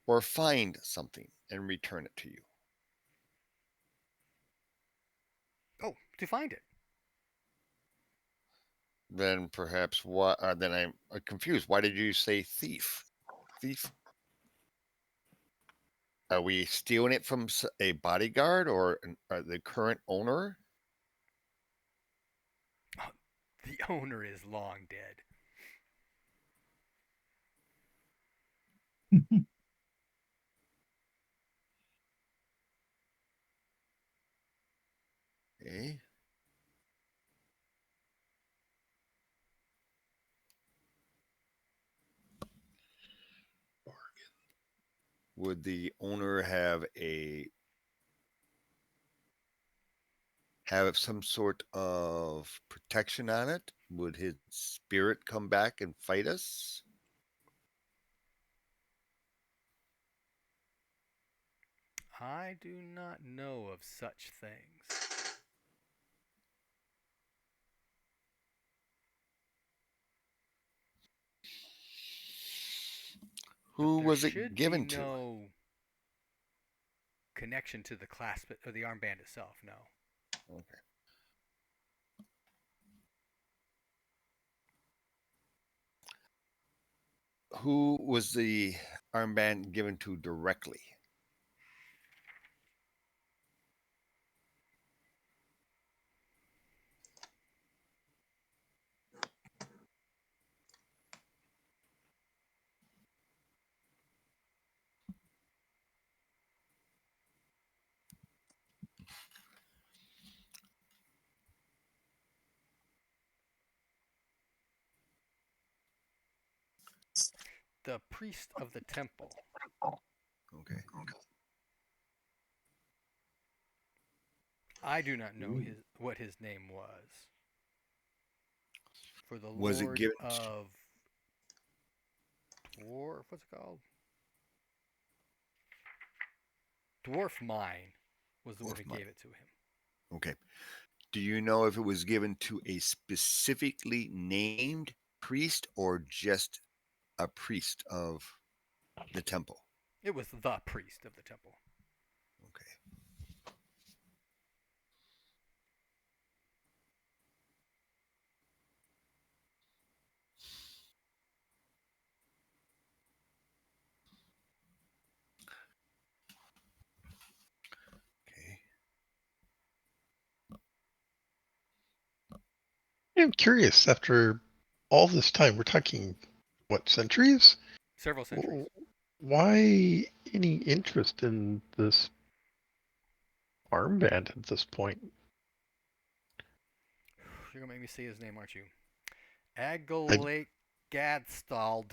or find something and return it to you? Oh, to find it. Then perhaps what? Then I'm confused. Why did you say thief? Thief? Are we stealing it from a bodyguard or the current owner? Oh, the owner is long dead. Eh? Would the owner have some sort of protection on it? Would his spirit come back and fight us? I do not know of such things. But Who there was it should be given to? no connection to the clasp or the armband itself. No. Okay. Who was the armband given to directly? The priest of the temple. Okay. I do not know what his name was. For the Was it Lord given? of Dwarf, what's it called? Dwarf Mine was the one who Dwarf mine. gave it to him. Okay. Do you know if it was given to a specifically named priest or just a priest of the temple? It was the priest of the temple. Okay. Okay. I'm curious, after all this time, we're talking, what, centuries? Several centuries. Why any interest in this armband at this point? You're going to make me say his name, aren't you? I, Agolake Gadstald,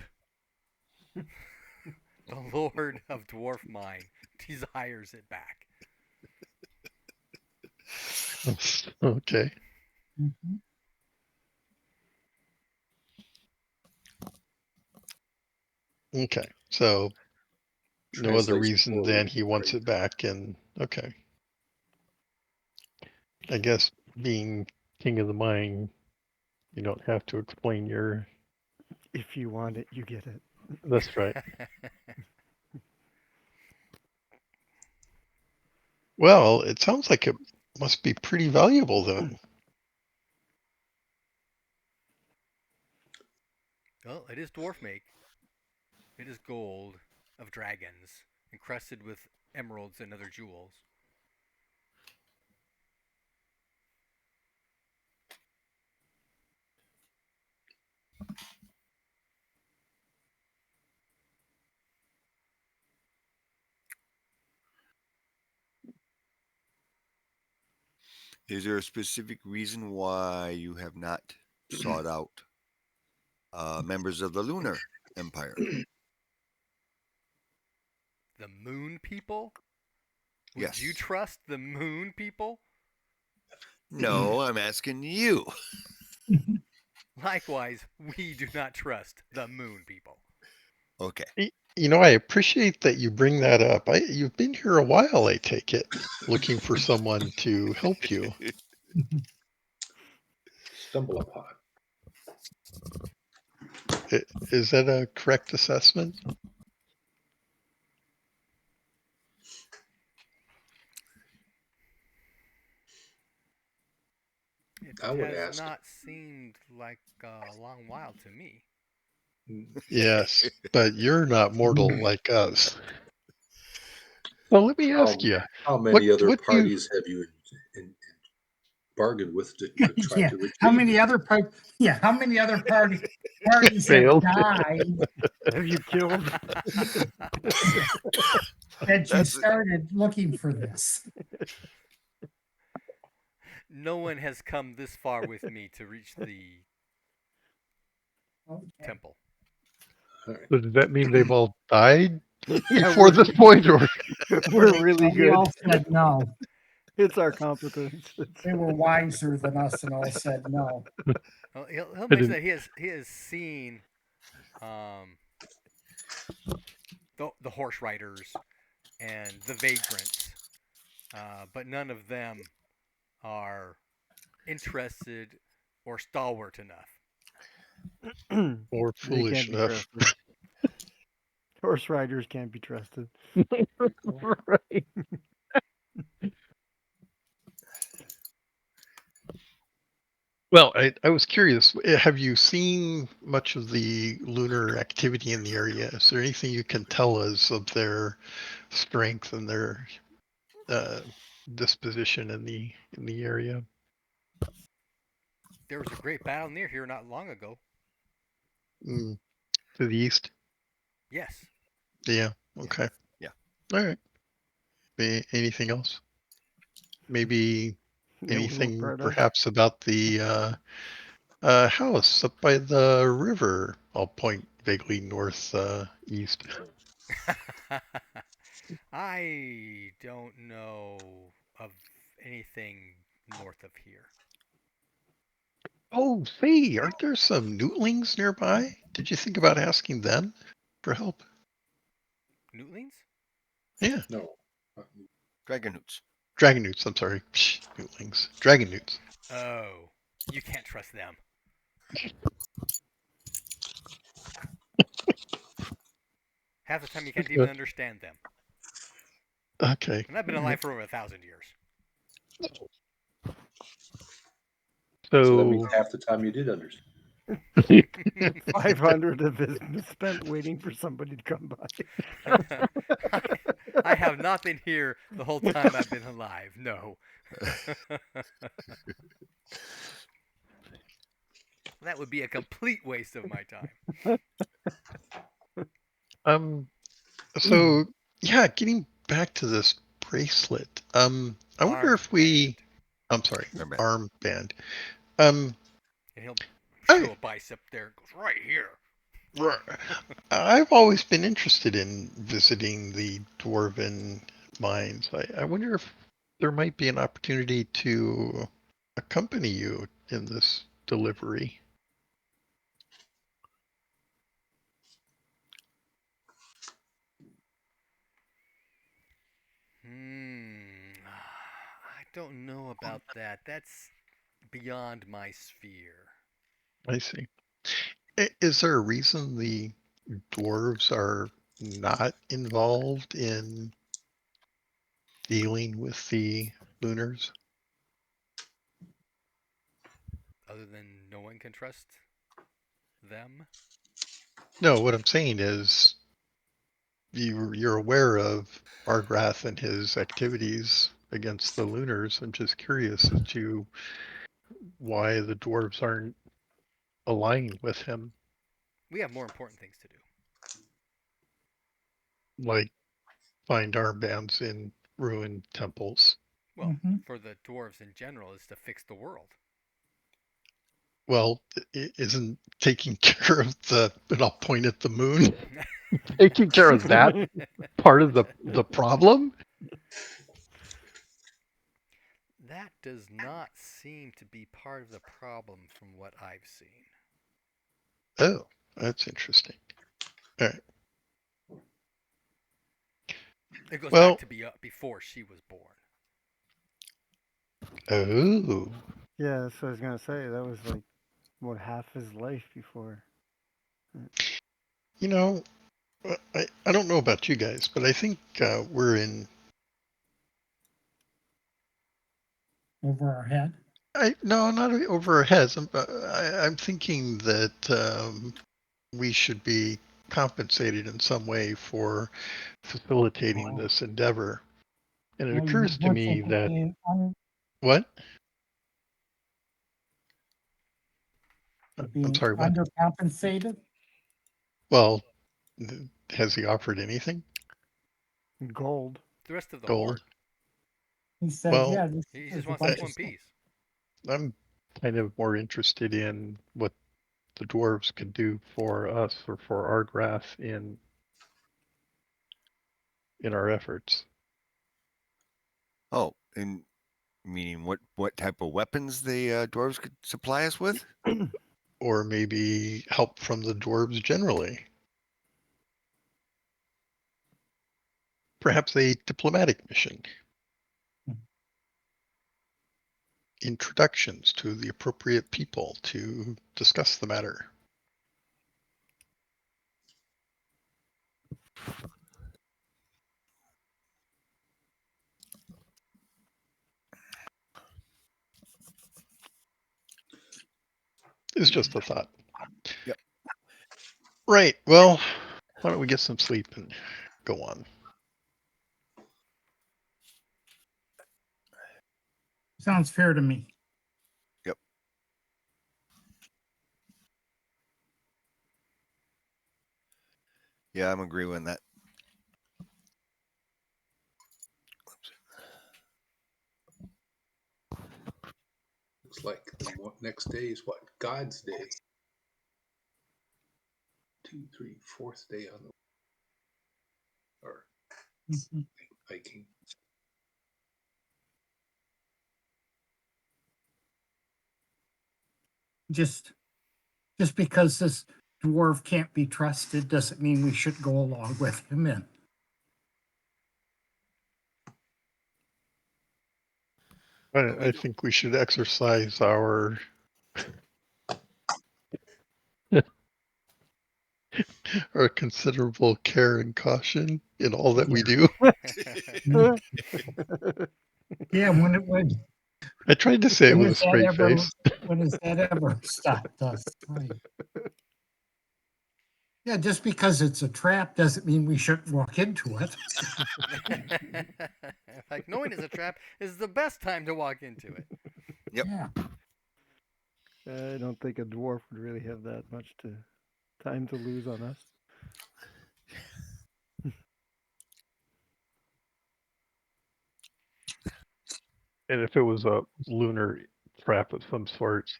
the Lord of Dwarf Mine, desires it back. okay. Mhm. Okay. So no other Translates reason than poorly. he wants it back, and okay. I guess being king of the mine, you don't have to explain your. If you want it, you get it. That's right. Well, it sounds like it must be pretty valuable then. Well, it is dwarf make. It is gold of dragons, encrusted with emeralds and other jewels. Is there a specific reason why you have not sought out members of the Lunar Empire? The moon people? Would you Yes. trust the moon people? No, I'm asking you. Likewise, we do not trust the moon people. Okay. I appreciate that you bring that up. You've been here a while, I take it, looking for someone to help you. Stumble upon. Is that a correct assessment? It I would has ask. not seemed like a long while to me. Yes, but you're not mortal like us. Well, let me ask you, How what many other what do you parties have you bargained with to try Yeah. to How retrieve many me? other how many other parties have failed? died Have you killed? that you That's started looking for this? No one has come this far with me to reach the Okay. temple. All right. So does that mean they've all died Yeah, before this point, or we're really We good. all said no. It's our competence. They were wiser than us and all said no. Well, he'll I mention didn't? that he has seen um, the horse riders and the vagrants, but none of them are interested or stalwart enough. Or They foolish can't be enough? trusted. Horse riders can't be trusted. Right. Well, I was curious. Have you seen much of the lunar activity in the area? Is there anything you can tell us of their strength and their uh, disposition in the area? There was a great battle near here not long ago. Mm, to the east? Yes. Yeah. Yeah. Okay. Yeah. All right. Anything else? Maybe That we were anything part of. perhaps about the house up by the river. I'll point vaguely north east. I don't know of anything north of here. Oh, say, aren't there some newtlings nearby? Did you think about asking them for help? Newtlings? Yeah, No. Dragon hoots. dragon newts. I'm sorry, Psh, newtlings. Dragon newts. Oh, you can't trust them. Half the time you can't even understand them. Okay. And I've been All right. alive for over 1,000 years. So that means So, half the time you did understand. 500 of it is spent waiting for somebody to come by. I, I have not been here the whole time I've been alive. No. That would be a complete waste of my time. um, so yeah, getting back to this bracelet. I wonder if we. Armband. I'm sorry, Armband. armband. Um, And he'll I show a bicep there. It goes right here. I've always been interested in visiting the dwarven mines. I wonder if there might be an opportunity to accompany you in this delivery. I don't know about that. That's beyond my sphere. I see. Is there a reason the dwarves are not involved in dealing with the lunars? Other than no one can trust them. No, what I'm saying is you're aware of Argrath and his activities against the lunars. I'm just curious as to why the dwarves aren't aligning with him, We have more important things to do. like find armbands in ruined temples. Well, Mm-hmm. for the dwarves in general, is to fix the world. Well, isn't taking care of and I'll point at the moon, taking care of that part of the problem? That does not seem to be part of the problem from what I've seen. Oh, that's interesting. All right. It goes back Well, to be before she was born. oh, Yeah, that's what I was gonna say. That was like what half his life before. you know, I don't know about you guys, but I think we're in. Over our head. No, not over our heads. I'm thinking that we should be compensated in some way for facilitating Oh. this endeavor. And it Well, you occurs to weren't me thinking that being what? I'm being sorry, what? undercompensated. Well, has he offered anything? Gold. The rest of the Gold? horde. He said, Well, "Yeah, this He just is a wants that bunch of one stuff." piece. I'm kind of more interested in what the dwarves can do for us or for our graph in our efforts. Oh, and meaning what type of weapons the dwarves could supply us with? Or maybe help from the dwarves generally. Perhaps a diplomatic mission. Introductions to the appropriate people to discuss the matter. It's just a thought. Yep. Right. Well, why don't we get some sleep and go on? Sounds fair to me. Yep. Yeah, I'm agreeing with that. Looks like the next day is what? God's day. 2, 3, fourth day on the or Mhm. hiking. Just because this dwarf can't be trusted doesn't mean we should go along with him. And I think we should exercise our our considerable care and caution in all that we do. yeah, when I tried to say it when with a has that straight ever face. stopped us? Right. Yeah, just because it's a trap doesn't mean we shouldn't walk into it. In fact, knowing it's a trap is the best time to walk into it. Yep. Yeah. I don't think a dwarf would really have that much time to lose on us. And if it was a lunar trap of some sort,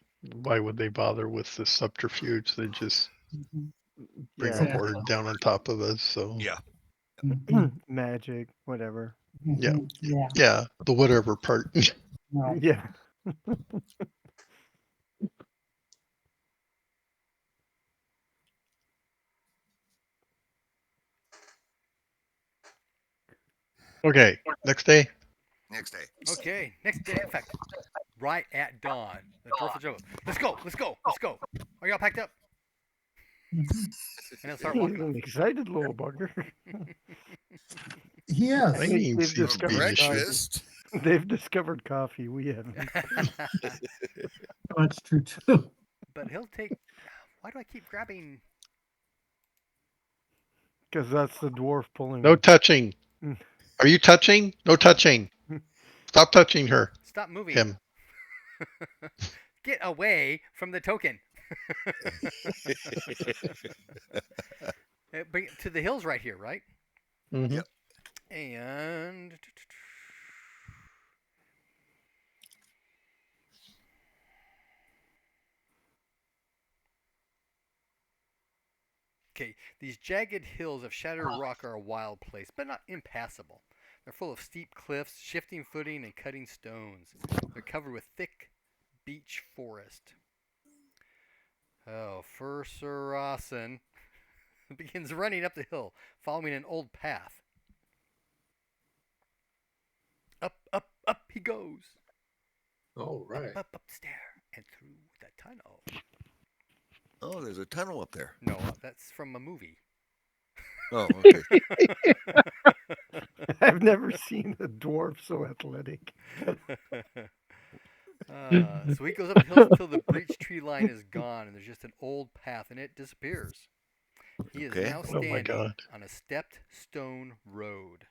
why would they bother with this subterfuge? They just Mhm. bring Yeah. a Exactly. horde down on top of us. So Yeah. Mhm. Magic, whatever. yeah, Mhm. Yeah. yeah, the whatever part. No. Yeah. Okay, next day. Next day. Okay, next day. In fact, right at dawn, the dwarf will show up. Let's go, let's go, let's go. Are y'all packed up? Mhm. And he'll start He's walking an off. excited little bugger. Yes. My I think name they've seems to be discovered Mission. coffee. Breakfast. They've discovered coffee. We haven't. That's true too. But he'll take. Why do I keep grabbing? Because that's the dwarf pulling No me. touching. Are you touching? No touching. Stop touching her. Stop moving. Him. Get away from the token. To the hills right here, right? Mm-hmm. Yep. And okay, these jagged hills of shattered rock are a wild place, but not impassable. They're full of steep cliffs, shifting footing, and cutting stones. They're covered with thick beech forest. Oh, Fursurasson begins running up the hill, following an old path. up he goes. All right. Up stair and through the tunnel. Oh, there's a tunnel up there. No, that's from a movie. Oh, okay. I've never seen a dwarf so athletic. So he goes up the hills until the breached tree line is gone and there's just an old path and it disappears. He is Okay. now Oh my standing God. on a stepped stone road.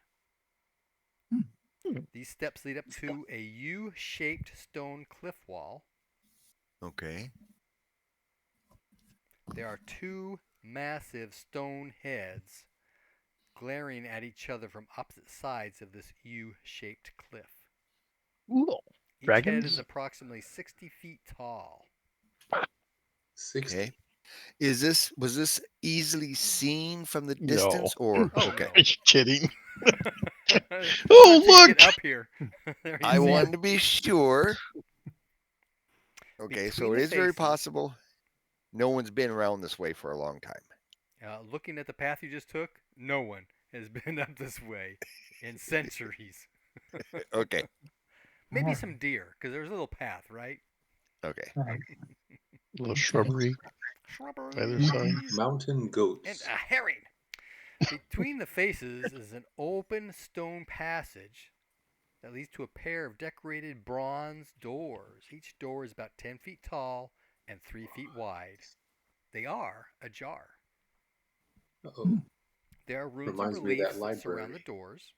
Hmm. These steps lead up to a U-shaped stone cliff wall. Okay. There are two massive stone heads glaring at each other from opposite sides of this U-shaped cliff. Ooh, Each head dragons? is approximately 60 feet tall. 60. Okay. Was this easily seen from the No. distance or Oh, okay? no. Are you kidding? Once Oh, you look! get up here, there you I see wanted it. to be sure. Okay, so Between it the is very faces, possible no one's been around this way for a long time. looking at the path you just took, no one has been up this way in centuries. Okay. Maybe some deer, because there's a little path, right? Okay. Right. Little shrubbery either side. Shrubberies Mountain and goats. a herring. Between the faces is an open stone passage that leads to a pair of decorated bronze doors. Each door is about 10 feet tall and 3 feet wide. They are ajar. Uh-oh. There are runes and Reminds me of that reliefs that surround the library. doors,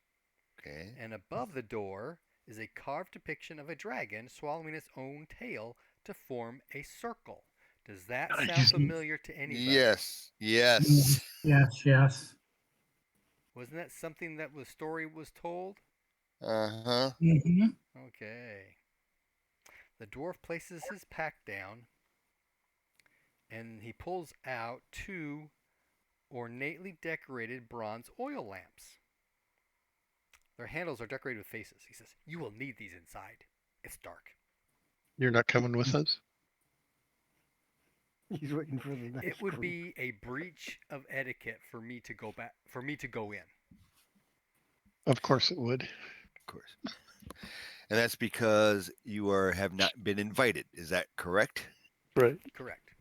Okay. and above the door is a carved depiction of a dragon swallowing its own tail to form a circle. Does that sound Nice. familiar to anybody? Yes. Yes. Yes, yes. Wasn't that something that the story was told? Uh-huh. Mm-hmm. Okay. The dwarf places his pack down and he pulls out two ornately decorated bronze oil lamps. Their handles are decorated with faces. He says, "You will need these inside. It's dark." You're not coming with us? He's waiting for the next It would group. be a breach of etiquette for me to go back, for me to go in. Of course it would. Of course. And that's because you have not been invited. Is that correct? Right. Correct.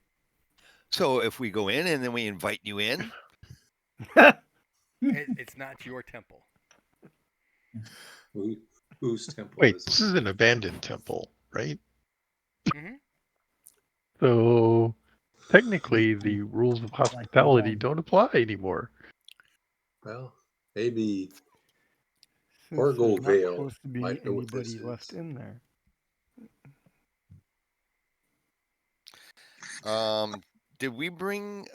So if we go in and then we invite you in, It's not your temple. Whose temple Wait, is this it? is an abandoned temple, right? Mm-hmm. So technically the rules of hospitality don't apply anymore. Well, maybe Since there's not Orgolvale supposed to be might know what this anybody left is. in there. did we bring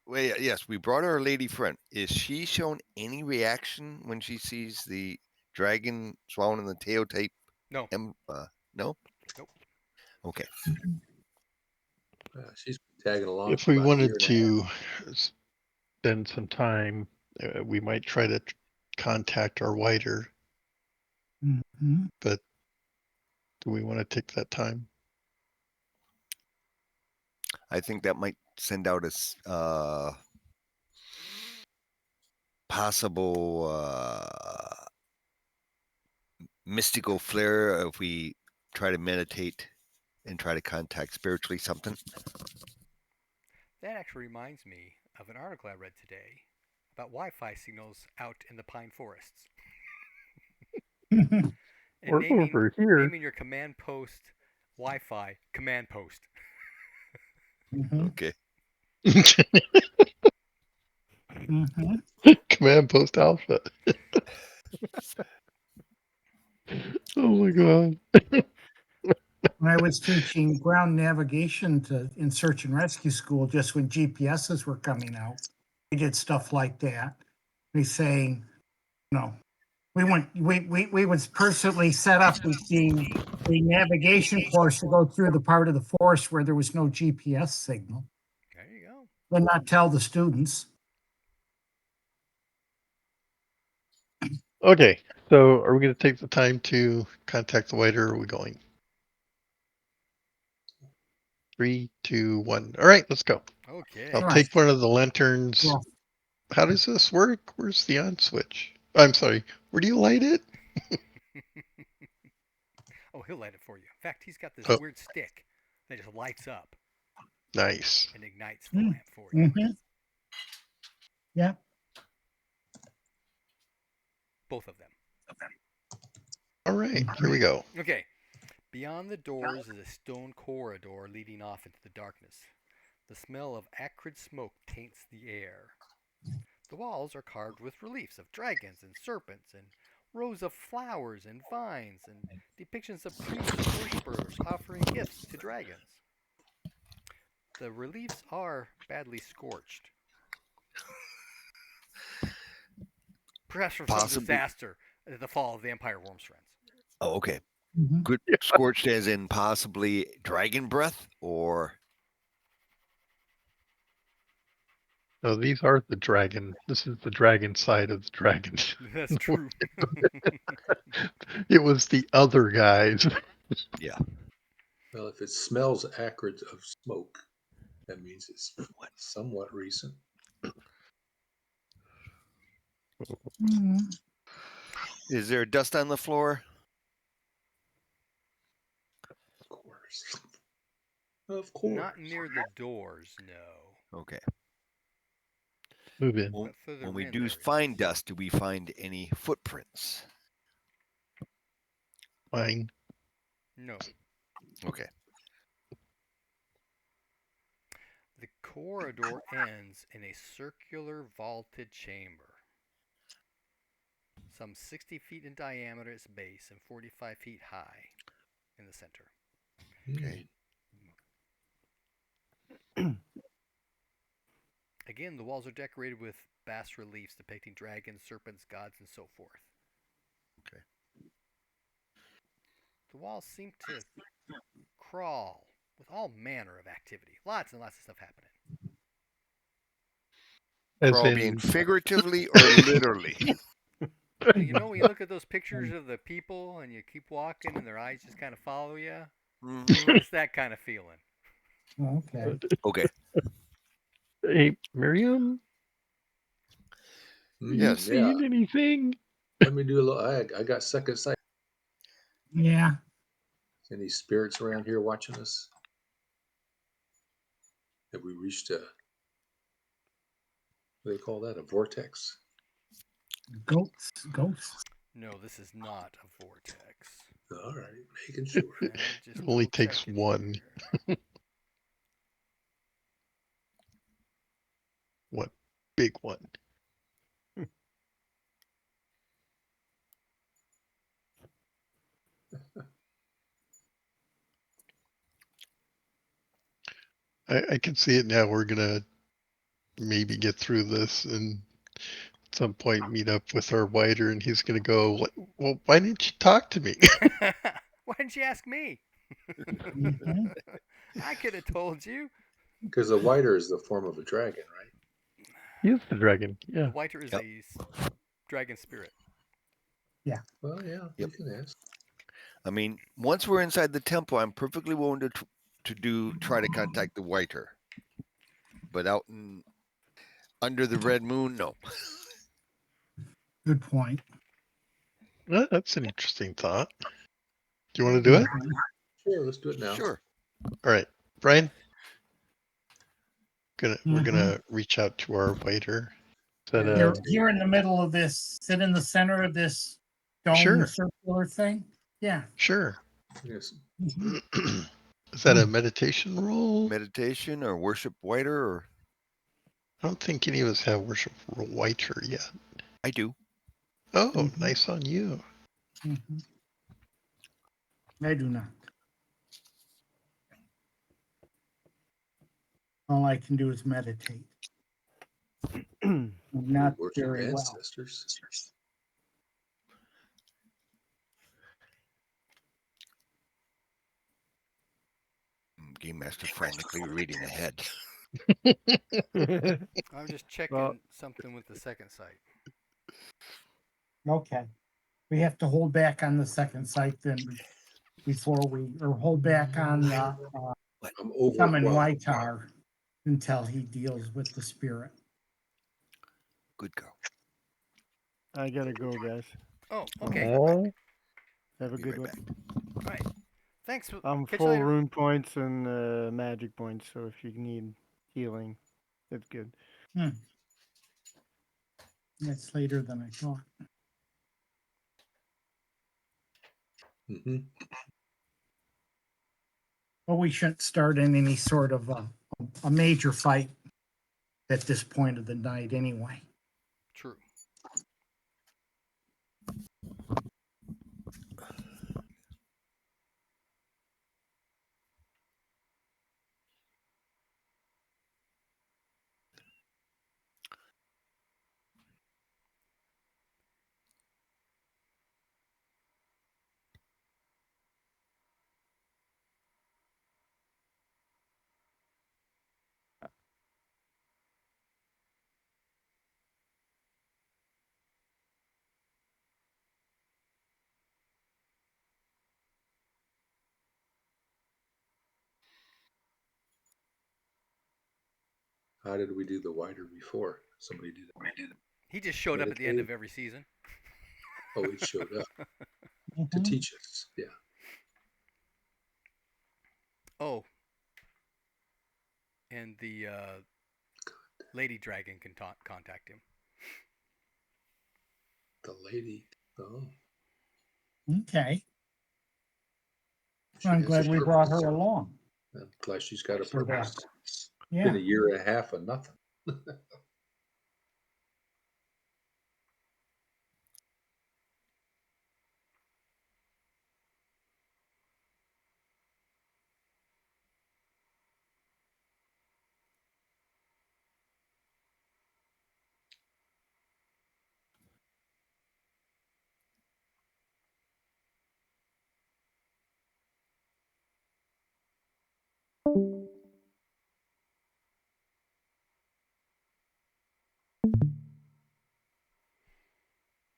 wait, yes, we brought our lady friend. Is she shown any reaction when she sees the dragon swallowing the tail type? No. No? Nope. Okay. She's been tagging along If for we about a year wanted and a half. to spend some time, we might try to contact our whiter, Mm-hmm. but do we want to take that time? I think that might send out a possible mystical flair if we try to meditate and try to contact spiritually something. That actually reminds me of an article I read today about Wi-Fi signals out in the pine forests. And Or over here. naming your command post Wi-Fi command post. Mm-hmm. Okay. Mm-hmm. Command post alpha. Oh my god. When I was teaching ground navigation in search and rescue school, just when GPSs were coming out, we did stuff like that. We saying, we would personally set up the navigation course to go through the part of the forest where there was no GPS signal, There you go. but not tell the students. Okay, so are we going to take the time to contact the whiter, or are we going? 3, 2, 1. All right, let's go. Okay. I'll All right. take one of the lanterns. Yeah. How does this work? Where's the on switch? I'm sorry. Where do you light it? he'll light it for you. In fact, he's got this Oh. weird stick that just lights up Nice. and ignites the Mm. lamp for you. Mm-hmm. Yeah. Both of them. All right, here we go. Okay. Beyond the doors is a stone corridor leading off into the darkness. The smell of acrid smoke taints the air. The walls are carved with reliefs of dragons and serpents and rows of flowers and vines and depictions of priests and worshippers offering gifts to dragons. The reliefs are badly scorched. Perhaps from some Possibly. disaster at the fall of the Empire Wormsfriends. Oh, okay. Mm-hmm. Good. Scorched as in possibly dragon breath, or No, these are the dragon. This is the dragon side of the dragon. That's true. It was the other guys. yeah. Well, if it smells acrid of smoke, that means it's somewhat recent. Mm-hmm. Is there dust on the floor? Of course. Of course. Not near the doors, no. Okay. Move in. When, But further when we in do there find is. dust, do we find any footprints? Fine. No. Okay. The corridor ends in a circular vaulted chamber. Some 60 feet in diameter at its base and 45 feet high in the center. Okay. Again, the walls are decorated with bas reliefs depicting dragons, serpents, gods, and so forth. Okay. The walls seem to crawl with all manner of activity. Lots and lots of stuff happening. As Crawl in, being figuratively or literally? You know, when you look at those pictures of the people and you keep walking and their eyes just kind of follow you, Mhm. it's that kind of feeling. Okay. Okay. hey, Miriam, Mhm, you Yes. seen anything? Let me do a little. I got second sight. Yeah. Any spirits around here watching us? Have we reached a, what do they call that? A vortex? Ghosts. No, this is not a vortex. All right, making sure. Just It only double takes checking one. here. What big one? I can see it now. We're gonna maybe get through this and at some point meet up with our whiter, and he's gonna go, well, why didn't you talk to me? Why didn't you ask me? Mhm. I could have told you. Because the whiter is the form of a dragon, right? He is the dragon. The Yeah. whiter is Yep. a dragon spirit. Well, yeah, Yep. you can ask. I mean, once we're inside the temple, I'm perfectly willing to try to contact the whiter. But out in under the red moon, no. Good point. Well, that's an interesting thought. Do you want to do it? Sure, let's do it now. Sure. All right, Brian. We're Mhm. gonna reach out to our waiter. That Yeah. You're in the middle of this. Sit in the center of this dome Sure. circular thing. Yeah. Sure. Yes. Mhm. Is that a meditation roll? Meditation or worship whiter, or I don't think any of us have worship whiter yet. I do. Oh, Mhm. nice on you. Mhm. I do not. All I can do is meditate. Not Worship very well. ancestors. Game master frantically reading ahead. I'm just checking Well- something with the second sight. Okay. We have to hold back on the second site then before or hold back on the I'm summon overwhelmed. Whitar until he deals with the spirit. Good girl. I gotta go, guys. Oh, okay. Oh, Have a Be good right one. back. All right. Thanks. I'm Catch you full later. rune points and magic points, so if you need healing, it's good. That's later than I thought. Mm-hmm. Well, we shouldn't start in any sort of a major fight at this point of the night anyway. True. How did we do the wider before? Somebody did it. He just showed up at the end of every season. Oh, he showed up to Mhm. teach us. Yeah. Oh. And the lady dragon can contact him. The lady. Oh. Okay. She I'm has glad a we brought purpose. her along. I'm glad she's got a For that. purpose. Yeah. Been a year and a half of nothing.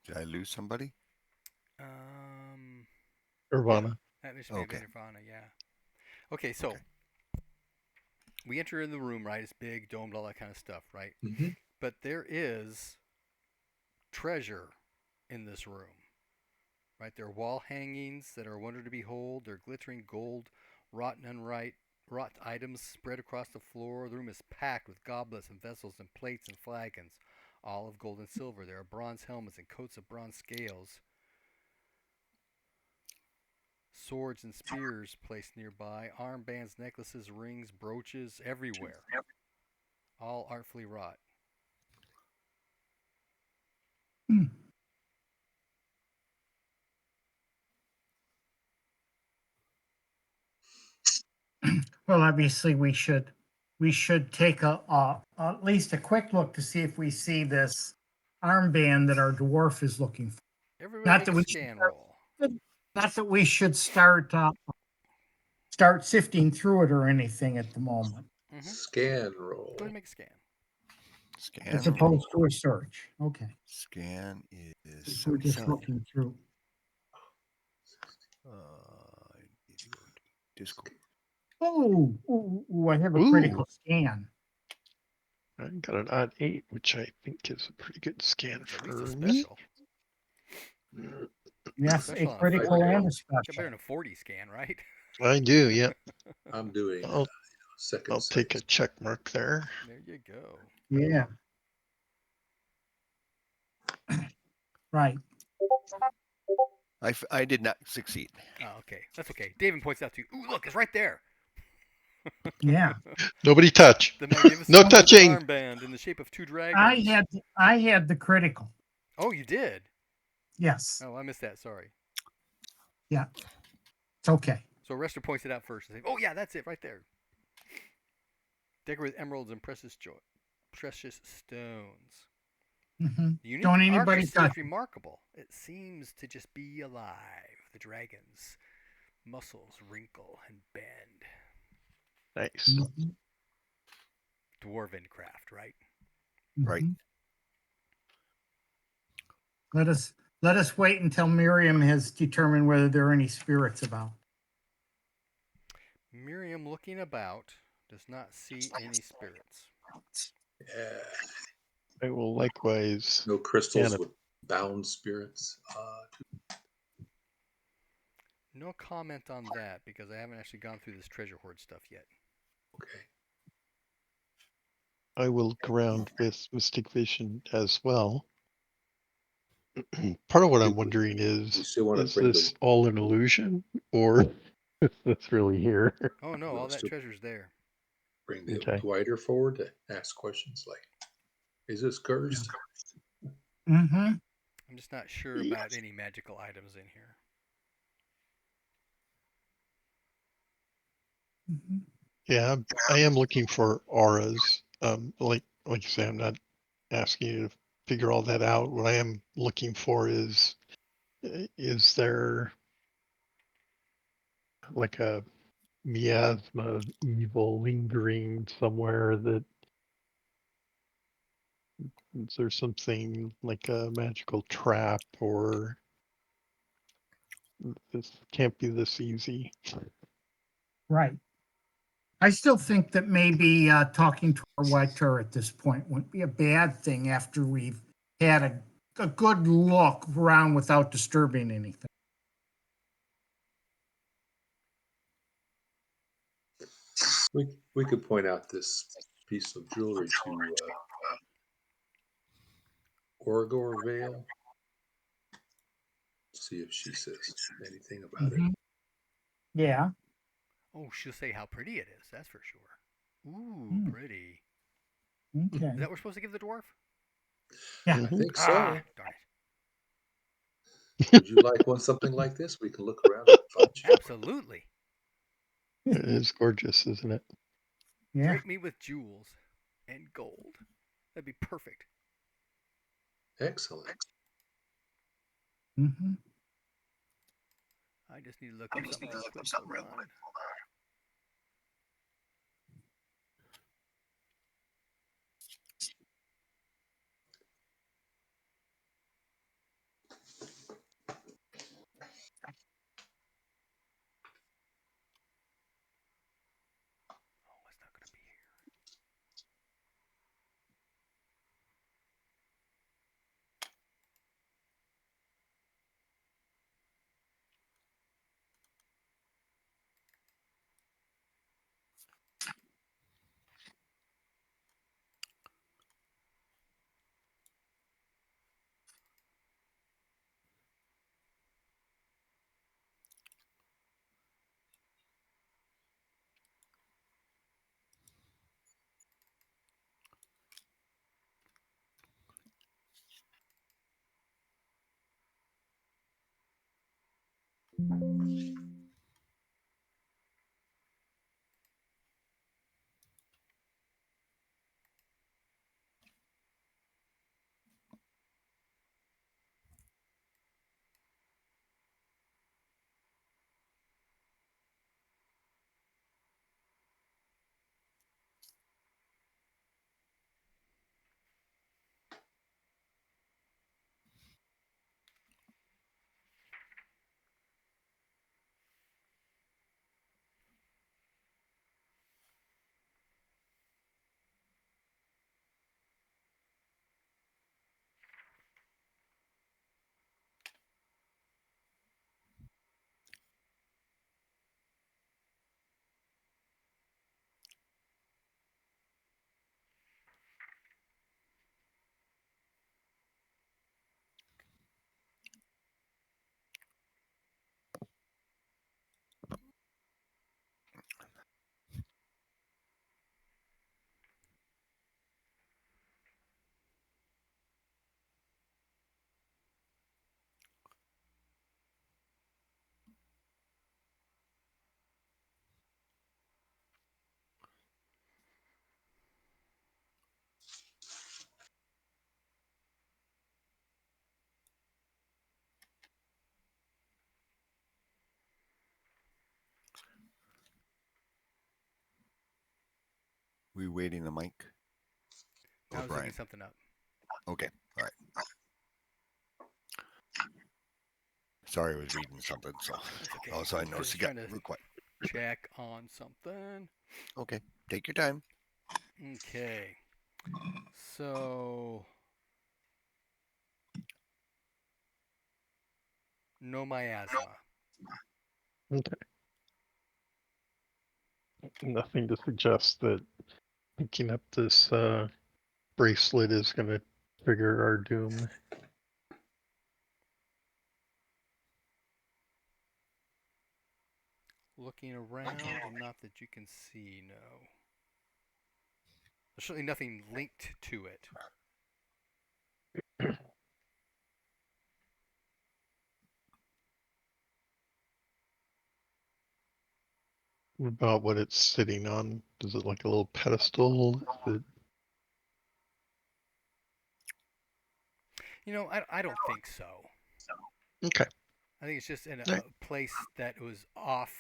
Did I lose somebody? Nirvana. That should be Okay. Nirvana, yeah. Okay, so Okay. we enter in the room, right? It's big, domed, all that kind of stuff, right? Mm-hmm. But there is treasure in this room, right? There are wall hangings that are a wonder to behold. There are glittering gold, wrought and wrought items spread across the floor. The room is packed with goblets and vessels and plates and flagons, all of gold and silver. There are bronze helmets and coats of bronze scales. Swords and spears placed nearby, armbands, necklaces, rings, brooches everywhere, all artfully wrought. Hmm. Well, obviously we should take at least a quick look to see if we see this armband that our dwarf is looking for. Everybody Not make that a we scan roll. not that we should start sifting through it or anything at the moment, Mm-hmm. Scan Go roll. ahead and make a scan. as Scan roll. opposed to a search. Okay, Scan is if we're just 77. looking through. I need to go to Discord. Oh, I have a Ooh. critical scan. I got an odd 8, which I think is a pretty good scan It's at for least a me. special. Yes, Special a on a critical 40. and a Got special. better than a 40 scan, right? I do, yep. I'm doing I'll, second I'll sight. take a check mark there. There you go. Yeah. Right. I did not succeed. Oh, okay. That's okay. David points out to you, ooh, look, it's right there. Yeah. Nobody touch. The magnificent No golden touching. armband in the shape of two I dragons. had the critical. Oh, you did? Yes. Oh, I missed that. Sorry. Yeah. It's okay. So Rester points it out first and says, oh, yeah, that's it right there. Decorated with emeralds and precious stones. Mm-hmm. The unique Don't anybody artistry touch is remarkable. It seems to just be alive. The dragons' muscles wrinkle and bend. Nice. Mm-hmm. Dwarven craft, right? Right. Let us wait until Miriam has determined whether there are any spirits about. Miriam, looking about, does not see any spirits. Yeah. I will likewise. No crystals Scan it. with bound spirits. No comment on that because I haven't actually gone through this treasure hoard stuff yet. Okay. I will look around with Mystic Vision as well. Part of what I'm wondering We is still want to bring this all an illusion or is this really here? Oh no, Well, all that still- treasure's there. bring the Okay. glider forward to ask questions like, "Is this cursed?" Mm-hmm. I'm just not sure Yes. about any magical items in here. Mm-hmm. Yeah, I am looking for auras. Like you say, I'm not asking you to figure all that out. What I am looking for is there like a miasma of evil lingering somewhere that is there something like a magical trap or this can't be this easy. Right. I still think that maybe talking to our Whiter at this point wouldn't be a bad thing after we've had a good look around without disturbing anything. We could point out this piece of jewelry to Orgor Vale. See if she says anything about it. Mhm. Yeah. Oh, she'll say how pretty it is. That's for sure. Ooh, Mm, pretty. Is okay. that what we're supposed to give the dwarf? Yeah. I Mhm. think Ah, so. darn it. Would you like something like this? We can look around and find you. Absolutely. It is gorgeous, isn't it? Yeah. Drape me with jewels and gold. That'd be perfect. Excellent. Mm-hmm. I just need to look up something real quick. Hold on. Oh, it's not going to be here. We waiting the mic? I Or was looking Brian? something up. Okay. All right. Sorry, I was reading something. So That's okay. also I I was noticed just you got trying to real quiet. check on something. Okay. Take your time. Okay. So, no miasma. Okay. Nothing to suggest that picking up this bracelet is going to trigger our doom. Looking around, and not that you can see, no. There's certainly nothing linked to it. What about what it's sitting on? Is it like a little pedestal? You know, I don't think so. Okay. I think it's just in Right. a place that was off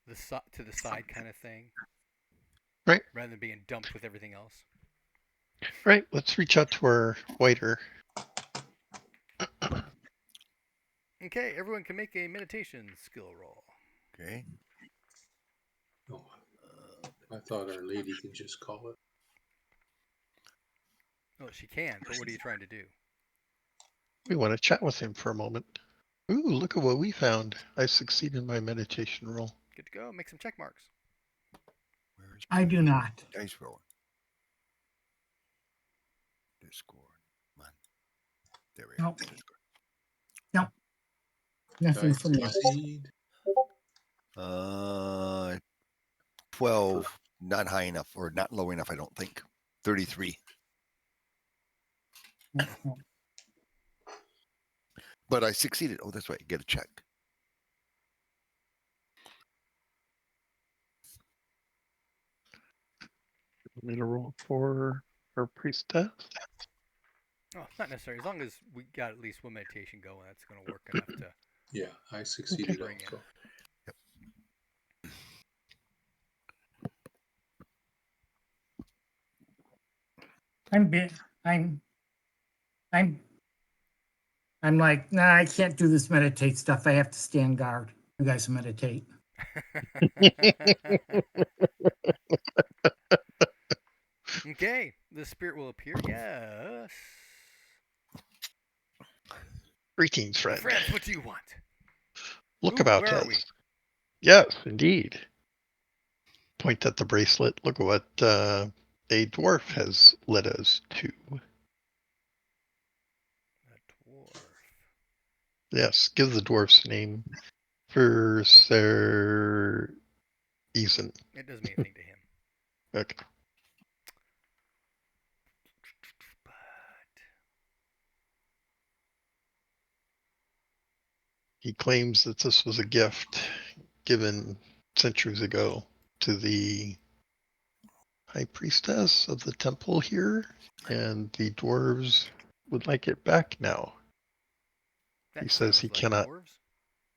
to the side kind of thing, Right. rather than being dumped with everything else. Right. Let's reach out to our whiter. Okay, everyone can make a meditation skill roll. Okay. Oh, I thought Our Lady can just call it. Oh, she can, but what are you trying to do? We want to chat with him for a moment. Ooh, look at what we found. I succeeded my meditation roll. Good to go. Make some check marks. Where's I do not. dice roller? Discord. Come on. There we Nope. go. Discord. Nothing Dice for me. succeed. 12. Not high enough or not low enough, I don't think. 33. But I succeeded. Oh, that's right. Get a check. Want me to roll for our priestess? Oh, not necessary. As long as we got at least one meditation going, that's going to work enough to Yeah, I succeeded bring in. also. I'm I'm like, nah, I can't do this meditate stuff. I have to stand guard. You guys meditate. Okay, the spirit will appear. Yes. Greetings, friend. Friends, what do you want? Look Ooh, about where are us. we? Yes, indeed. Point at the bracelet. Look at what a dwarf has led us to. A dwarf. Yes, give the dwarf's name for Sir Eason. It doesn't mean anything to him. Okay. But He claims that this was a gift given centuries ago to the high priestess of the temple here, and the dwarves would like it back now. that He says he sounds like cannot. dwarves.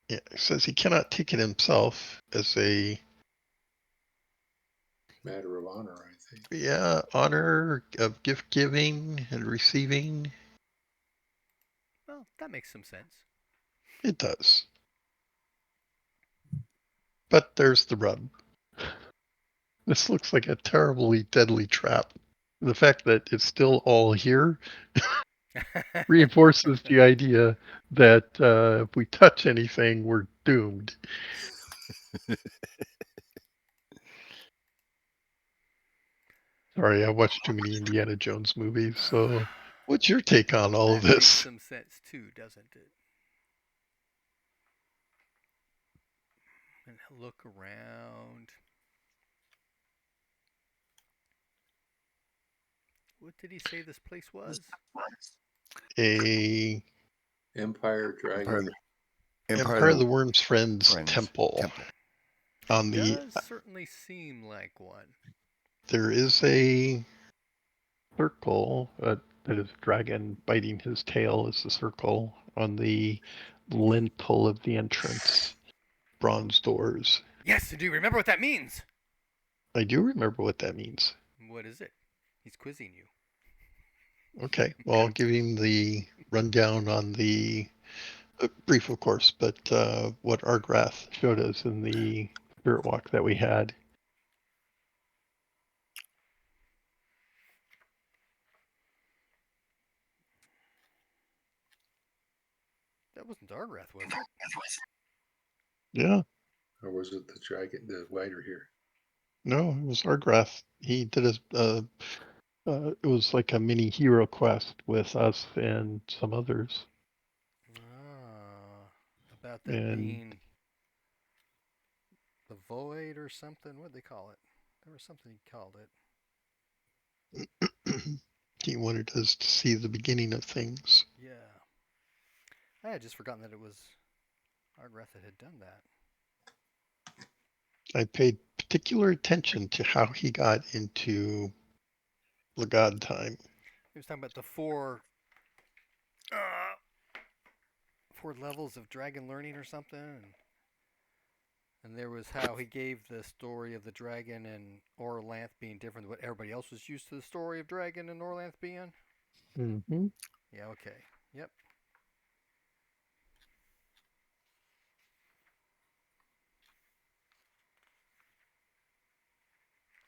Yeah, he says he cannot take it himself as a Matter of honor, I think. honor of gift giving and receiving. Well, that makes some sense. It does. But there's the rub. This looks like a terribly deadly trap. The fact that it's still all here reinforces the idea that if we touch anything, we're doomed. Sorry, I watched too many Indiana Jones movies. So, what's your take on all of That makes this? some sense too, doesn't it? And look around. What did he say this place was? A Empire Dragon. Empire of the Worm's Friends temple. On the Does certainly seem like one. there is a circle that is a dragon biting his tail is the circle on the lintel of the entrance. Bronze doors. Yes, do you remember what that means? I do remember what that means. What is it? He's quizzing you. Okay, well, I'll give him the rundown on the brief, of course, but what Argrath showed us in the spirit walk that we had. That wasn't Dargrath, was it? Yeah. Or was it the dragon, the rider here? No, it was Argrath. He did it was like a mini hero quest with us and some others. Ah, about there And being the void or something. What did they call it? There was something he called it. he wanted us to see the beginning of things. Yeah. I had just forgotten that it was Argrath that had done that. I paid particular attention to how he got into the god time. He was talking about the four levels of dragon learning or something, and there was how he gave the story of the dragon and Orlanth being different than what everybody else was used to the story of dragon and Orlanth being. Mm-hmm. Yeah. Okay. Yep.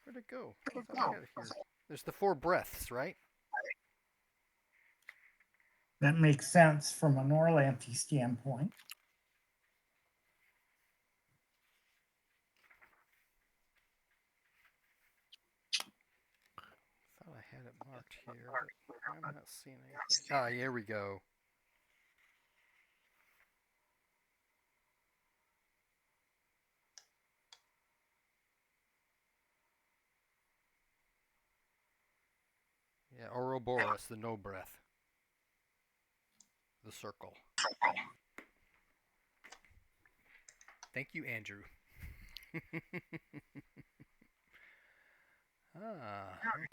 Where'd it go? I thought I had it here. There's the four breaths, right? That makes sense from an Orlanthi standpoint. Thought I had it marked here, but I'm not seeing anything. Ah, here we go. Yeah, Ouroboros, the no breath. The circle. Thank you, Andrew.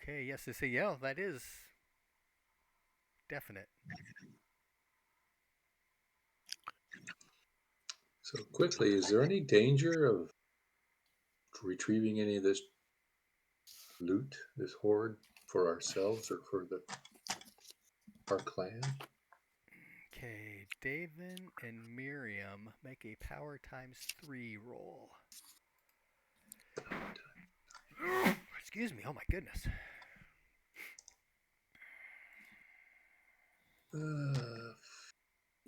Okay. Yes, they say, yeah, that is definite. So quickly, is there any danger of retrieving any of this loot, this hoard, for ourselves or for our clan? Okay, David and Miriam make a power times 3 roll. Excuse me. Oh my goodness. Uh,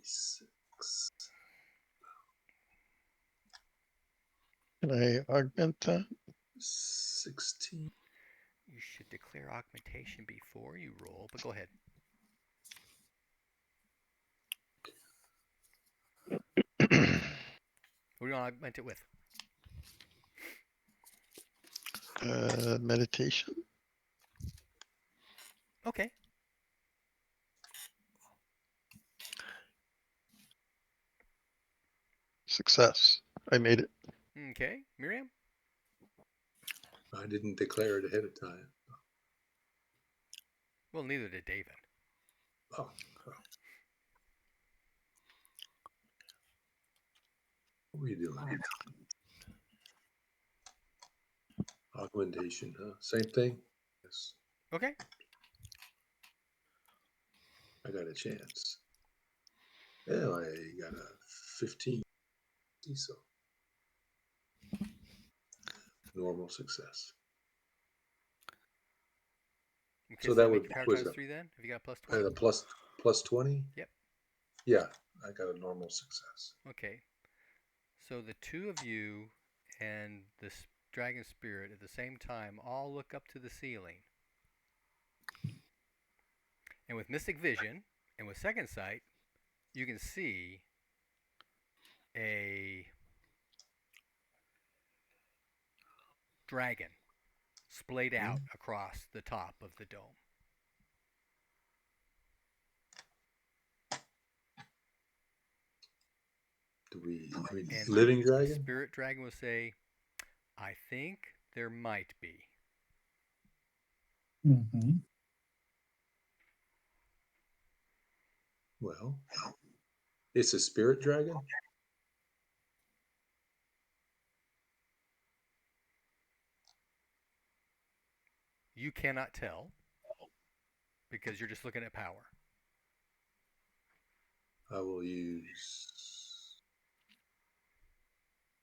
6. Can I augment that? 16. You should declare augmentation before you roll, but go ahead. What do you want to augment it with? Meditation. Okay. Success. I made it. Okay, Miriam? I didn't declare it ahead of time. Well, neither did David. Oh, what were you doing? Augmentation, huh? Same thing? Yes. Okay. I got a chance. Yeah, I got a 15. So normal success. Okay, So so that you make would your power was times a, 3 then? Have you got plus I had 20? a plus 20. Yep. Yeah, I got a normal success. Okay. So the two of you and this dragon spirit at the same time all look up to the ceiling. And with mystic vision and with second sight, you can see a dragon splayed out across the top of the dome. Do we? I mean, And living the dragon? spirit dragon will say, I think there might be. Mm-hmm. Well, it's a spirit dragon. You cannot tell because you're just looking at power. I will use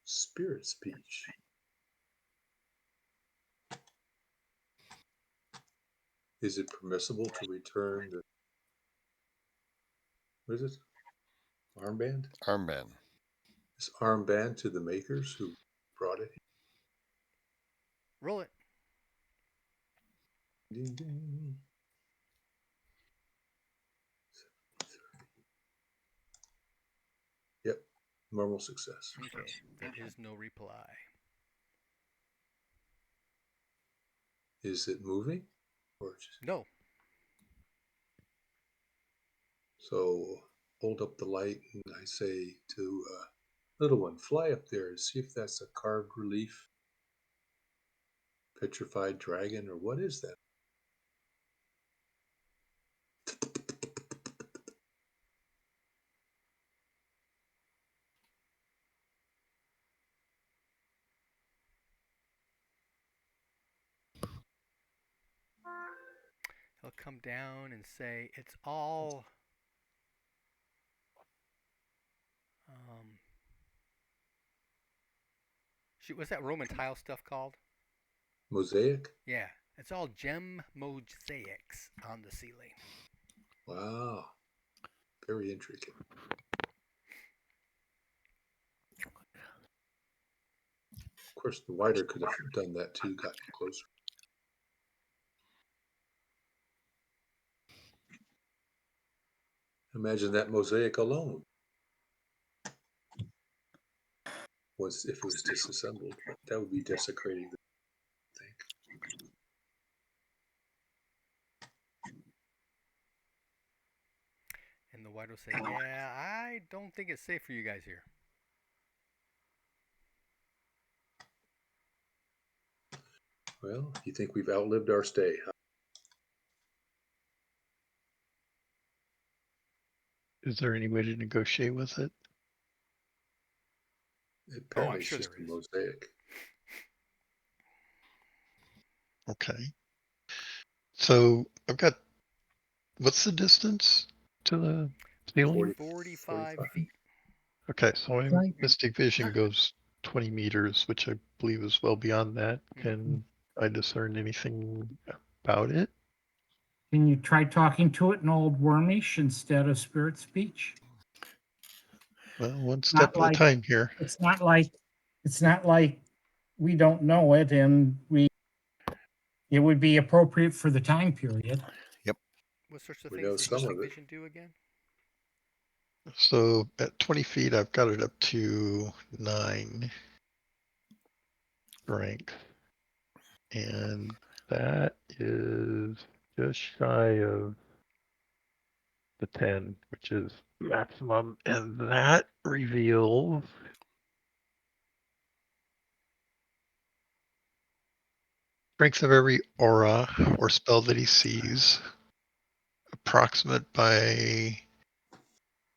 spirit speech. Is it permissible to return the what is it? Armband? Armband. this armband to the makers who brought it. Roll it. Ding, ding. Yep, normal success. Okay, there is no reply. Is it moving? Or just... No. So hold up the light and I say to little one, fly up there and see if that's a carved relief, petrified dragon, or what is that? He'll come down and say, it's all shoot, what's that Roman tile stuff called? Mosaic? Yeah, it's all gem mosaics on the ceiling. Wow, very intricate. Of course, the wider could have done that too, gotten closer. Imagine that mosaic alone. Was if it was disassembled, that would be desecrating the thing. And the white will say, yeah, I don't think it's safe for you guys here. Well, you think we've outlived our stay, huh? Is there any way to negotiate with it? Apparently, I'm it's sure just there a is. mosaic. Okay. So I've got, what's the distance to the ceiling? 45 feet. Okay, so my Right. Mystic Vision goes 20 meters, which I believe is well beyond that. Mhm. Can I discern anything about it? Can you try talking to it in Old Wormish instead of spirit speech? Well, one Not step at a like time here. it's not like we don't know it and it would be appropriate for the time period. What sorts of We things know does some Mystic of it. Vision do again? So at 20 feet, I've got it up to 9 strength. And that is just shy of the 10, which is maximum. And that reveals strength of every aura or spell that he sees, approximate by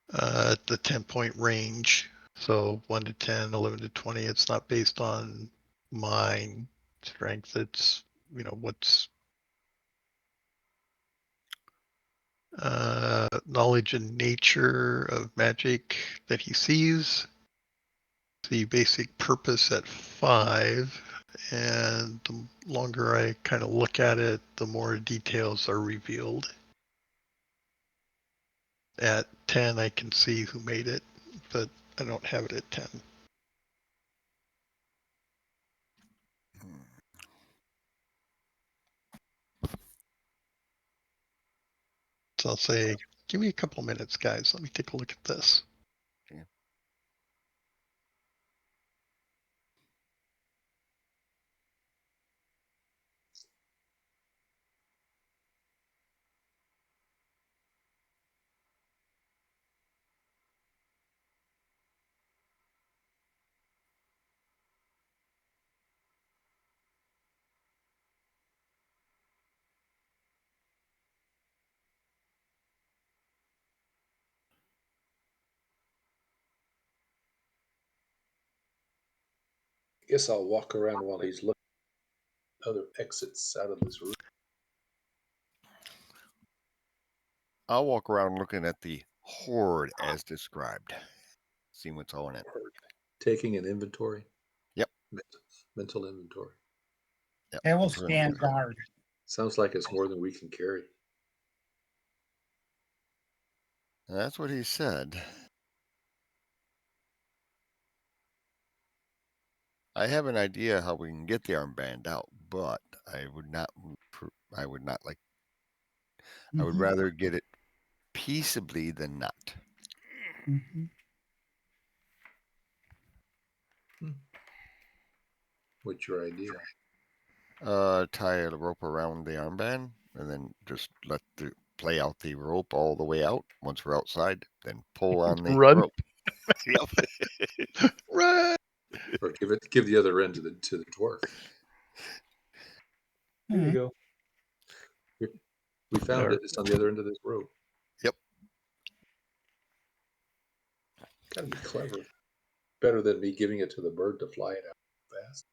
the 10-point range. So 1 to 10, 11 to 20. It's not based on mind strength. It's, what's knowledge and nature of magic that he sees. The basic purpose at 5. And the longer I kind of look at it, the more details are revealed. At 10, I can see who made it, but I don't have it at 10. So I'll say, give me a couple minutes, guys. Let me take a look at this. Okay. I guess I'll walk around while he's looking at other exits out of this room. I'll walk around looking at the hoard as described, seeing what's all in it. Taking an inventory. Yep. Mental inventory. Yep. I will mental stand inventory. guard. Sounds like it's more than we can carry. That's what he said. I have an idea how we can get the armband out, but I would not. I would not like. I would Mhm, rather get it peaceably than not. mhm. What's your idea? Tie a rope around the armband and then just play out the rope all the way out. Once we're outside, then pull on the Run. rope. Yep. Run. Or give the other end to the dwarf. Here you Mhm. go. We found it. It's on the other end of this rope. Yep. Gotta be clever. Better than me giving it to the bird to fly it out fast.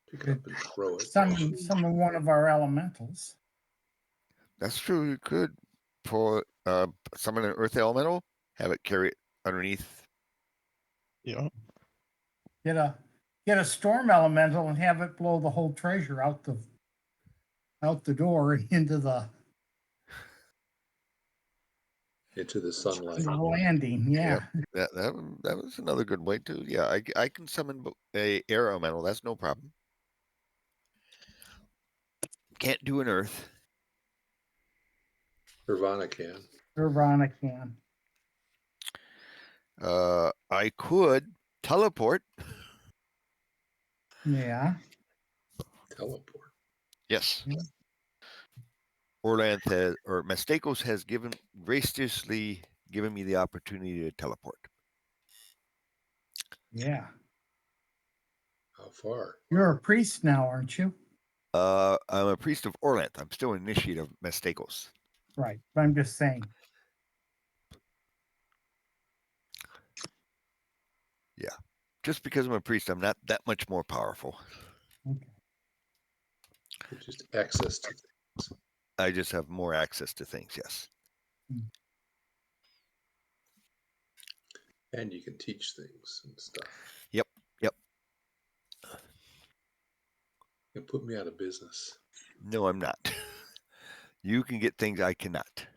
Pick it up and throw it. Summon one of our elementals. That's true. You could pull summon an earth elemental, have it carry it underneath. Yeah. Get a storm elemental and have it blow the whole treasure out the door into the sunlight. landing. Yeah. Yep. That was another good way too. Yeah, I can summon a air elemental. That's no problem. Can't do an earth. Nirvana can. Nirvana can. I could teleport. Yeah. Teleport. Yes. Yeah. Mastakos has graciously given me the opportunity to teleport. Yeah. How far? You're a priest now, aren't you? I'm a priest of Orlanth. I'm still an initiate of Mastakos. Right. But I'm just saying. Yeah. Just because I'm a priest, I'm not that much more powerful. Okay. Just access to things. I just have more access to things, yes. And you can teach things and stuff. Yep. You put me out of business. No, I'm not. You can get things I cannot.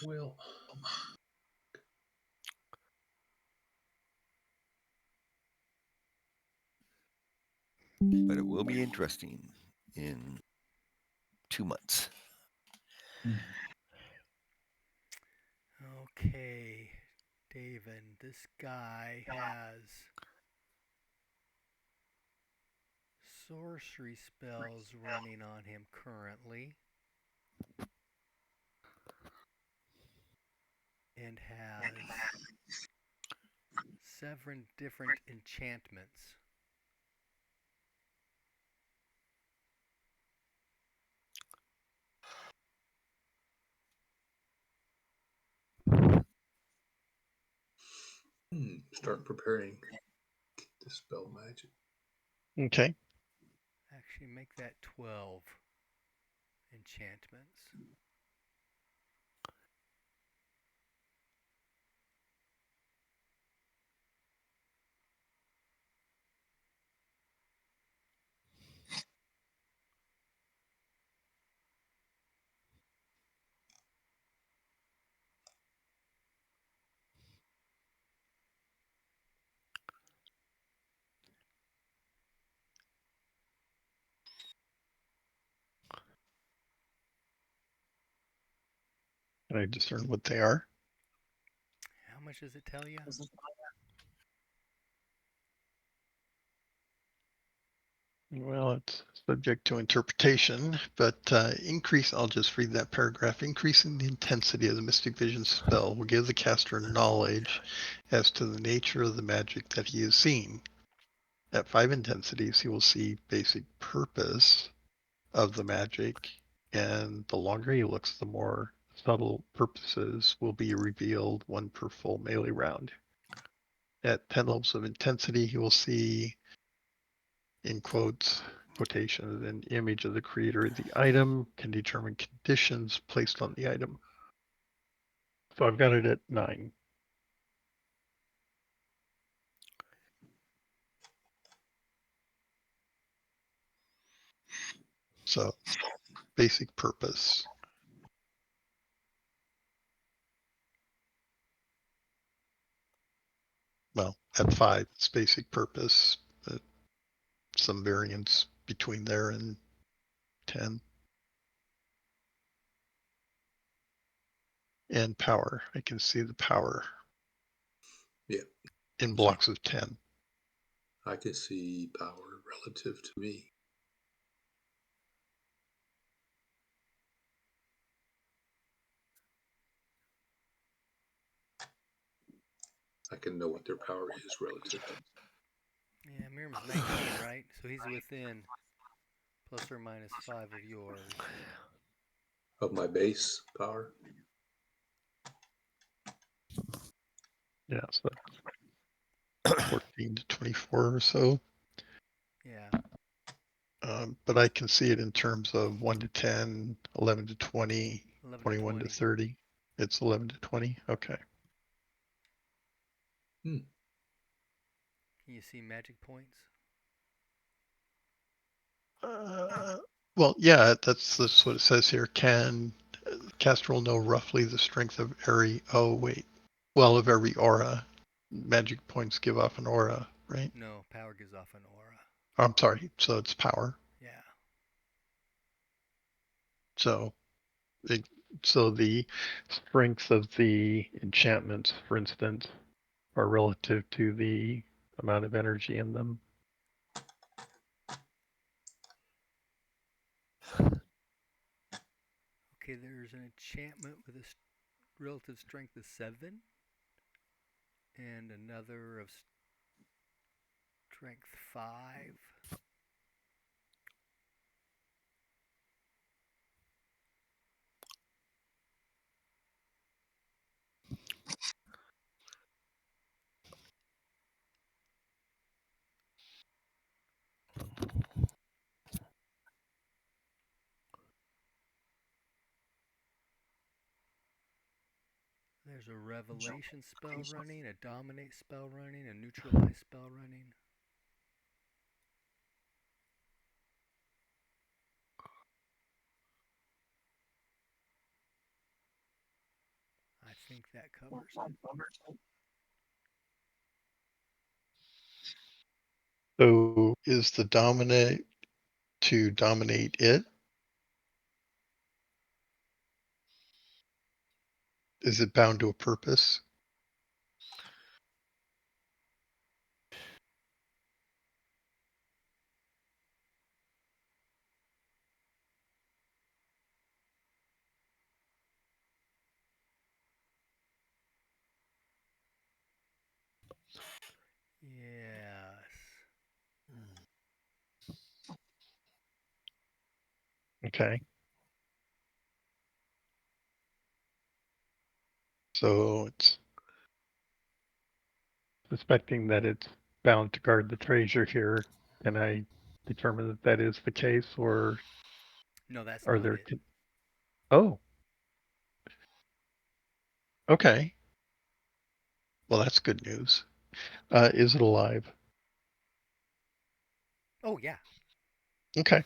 Well, But it will be interesting in 2 months. Okay, David, this guy has sorcery spells running on him currently and has 7 different enchantments. start preparing to dispel magic. Okay. Actually, make that 12 enchantments. Can I discern what they are? How much does it tell you? Well, it's subject to interpretation, but I'll just read that paragraph. Increasing the intensity of the Mystic Vision spell will give the caster knowledge as to the nature of the magic that he is seeing. At 5 intensities, he will see basic purpose of the magic, and the longer he looks, the more subtle purposes will be revealed, 1 per full melee round. At 10 levels of intensity, he will see, in quotations, an image of the creator of the item, can determine conditions placed on the item. So I've got it at 9. basic purpose. Well, at 5, it's basic purpose. Some variance between there and 10. And power. I can see the power. Yeah. In blocks of 10. I can see power relative to me. I can know what their power is relative to me. Yeah, Miriam's 19, right? So he's within plus or minus 5 of yours. Of my base power. Yeah, so 14 to 24 or so. Yeah. But I can see it in terms of 1 to 10, 11 to 20, 11 to 21 to 20. 30. It's 11 to 20. Okay. Can you see magic points? Well, yeah, that's what it says here. Can caster will know roughly the strength of every, of every aura. Magic points give off an aura, right? No, power gives off an aura. Oh, I'm sorry. So it's power. Yeah. So so the strength of the enchantments, for instance, are relative to the amount of energy in them. Okay, there's an enchantment with a relative strength of 7 and another of strength 5. There's a revelation spell running, a dominate spell running, a neutralize spell running. I think that covers it. So is the dominate to dominate it? Is it bound to a purpose? Yes. Okay. So it's suspecting that it's bound to guard the treasure here. Can I determine that that is the case, or No, that's are not there? it. Oh, okay. Well, that's good news. Is it alive? Oh, yeah. Okay.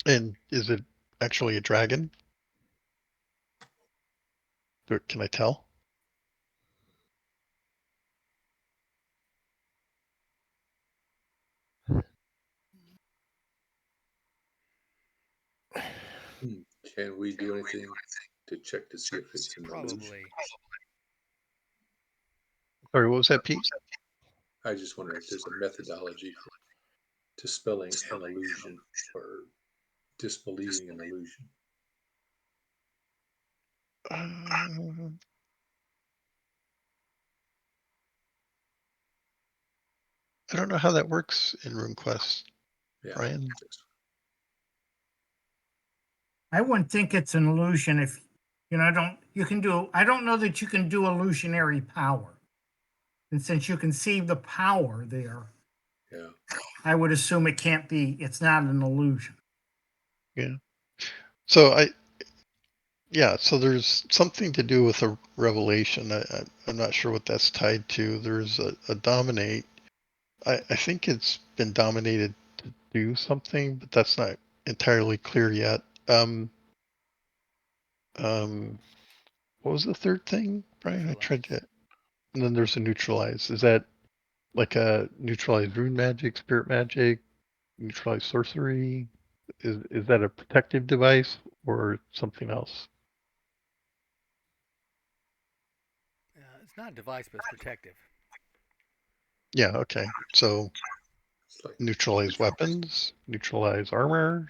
And is it actually a dragon? Can I tell? Can we do anything to check to see if it's an illusion? Probably. Sorry, what was that, Pete? I just wonder if there's a methodology for dispelling an illusion or disbelieving an illusion. I don't know how that works in RuneQuest, Yeah. Brian. I wouldn't think it's an illusion if, I don't know that you can do illusionary power. And since you can see the power there, Yeah. I would assume it's not an illusion. Yeah. So so there's something to do with a revelation. I'm not sure what that's tied to. There's a dominate. I think it's been dominated to do something, but that's not entirely clear yet. What was the third thing, Brian? I tried Neutralize. to. And then there's a neutralize. Is that like a neutralize rune magic, spirit magic, neutralize sorcery? Is that a protective device or something else? It's not a device, but it's protective. Yeah. Okay. So It's like neutralize weapons, neutralize armor.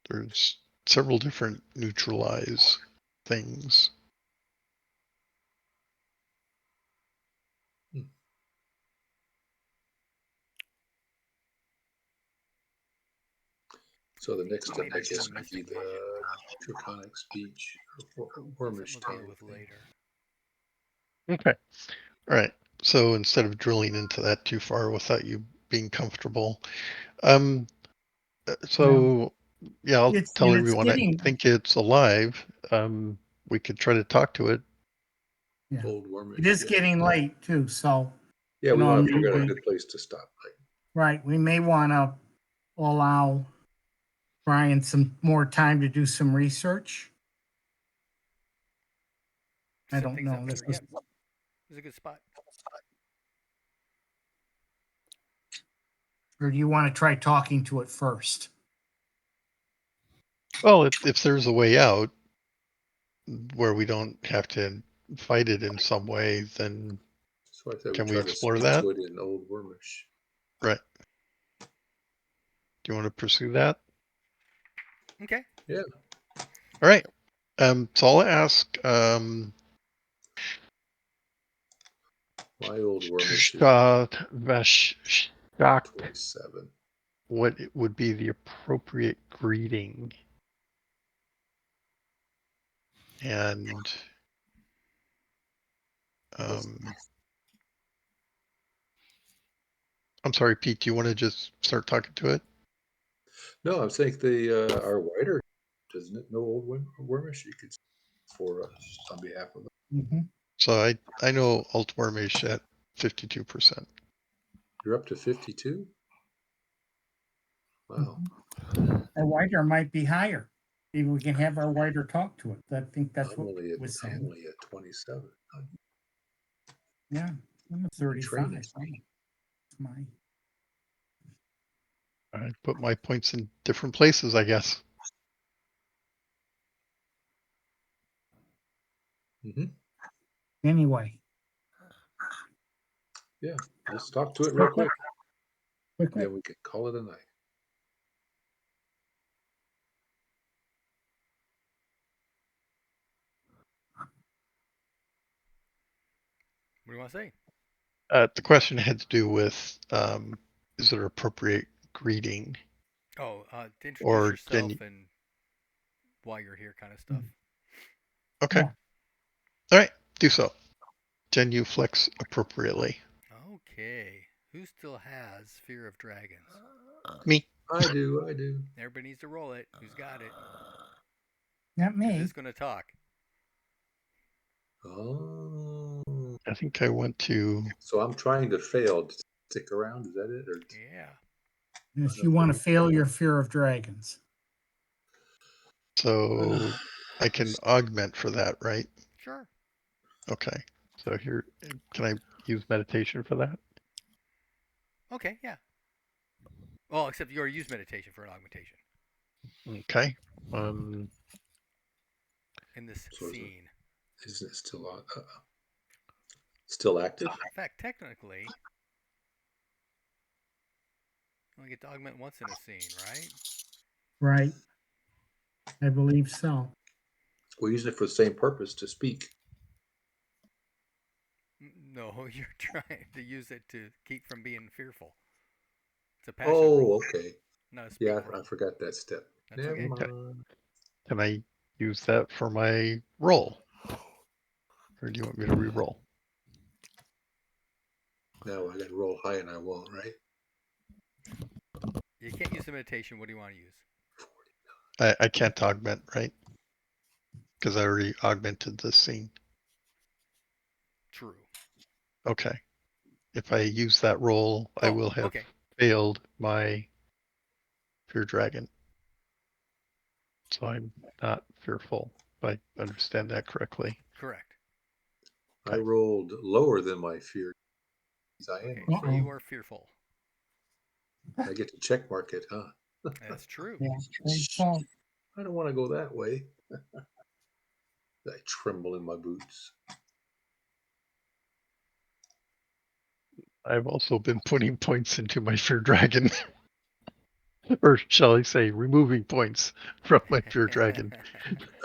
There's several different neutralize things. so. The next step, Maybe I there's guess, one would be missing. the draconic speech or Something wormish we'll deal tongue with thing. later. Okay. All right. So instead of drilling into that too far without you being comfortable, um, so yeah, I'll It's tell and it's everyone I getting think it's alive. We could try to talk to it. yeah. Old It wormish. is Yeah. getting late too, so Yeah, we I want to mean, figure out a good place to stop. right. We may want to allow Brian some more time to do some research. I Set don't things know. up This better. is, Yep. This is a good spot. or do you want to try talking to it first? Well, if there's a way out where we don't have to fight it in some way, then So I thought we can we try to explore speak that? to it in Old Wormish. Right. Do you want to pursue that? Okay. Yeah. All right. So I'll ask My Old Wormish is Vashak 27. what it would be the appropriate greeting. And I'm sorry, Pete, do you want to just start talking to it? No, I'm saying the our whiter doesn't it know Old Wormish? You could for us on behalf of them. Mm-hmm. So I know Altwormish at 52%. You're up to 52. Wow. Our whiter might be higher. Maybe we can have our whiter talk to it. I think that's what it was I'm saying. only at 27. Yeah, I'm at In training. 35. That's my I put my points in different places, I guess. Mm-hmm. anyway. Yeah. Let's talk to it real quick. Quick. Then we can call it a night. What do you want to say? The question had to do with is it an appropriate greeting? Oh, to introduce Or yourself and why you're here, kind of stuff. Okay. Yeah. All right, do so. Genuflex appropriately. Okay. Who still has Fear of Dragons? Me. I do. Everybody needs to roll it. Who's got it? Not Is me. this going to talk? Oh. I think I went to. So I'm trying to fail to stick around. Is that it? Or Yeah. If you want to fail your fear of dragons. So I can augment for that, right? Sure. Okay. So here, can I use meditation for that? Okay, yeah. Well, except you already used meditation for an augmentation Okay. in this So scene. isn't it still on? Still active? In fact, technically, you only get to augment once in a scene, right? Right. I believe so. We're using it for the same purpose to speak. No, you're trying to use it to keep from being fearful. It's a passion Oh, roll, okay. not a speak Yeah, roll. I forgot that step. That's Never okay. mind. Can I use that for my roll? Or do you want me to re-roll? No, I got to roll high and I won't, right? You can't use the meditation. What do you want to use? I can't augment, right? Because I already augmented this scene. True. Okay. if I use that roll, I Oh, will have okay. failed my fear dragon. So I'm not fearful, if I understand that correctly. Correct. I Okay. rolled lower than my fear. I am Okay, so afraid. you are fearful. I get to check mark it, huh? That's true. Yeah, so I don't want to go that way. I tremble in my boots. I've also been putting points into my fear dragon. Or shall I say, removing points from my fear dragon.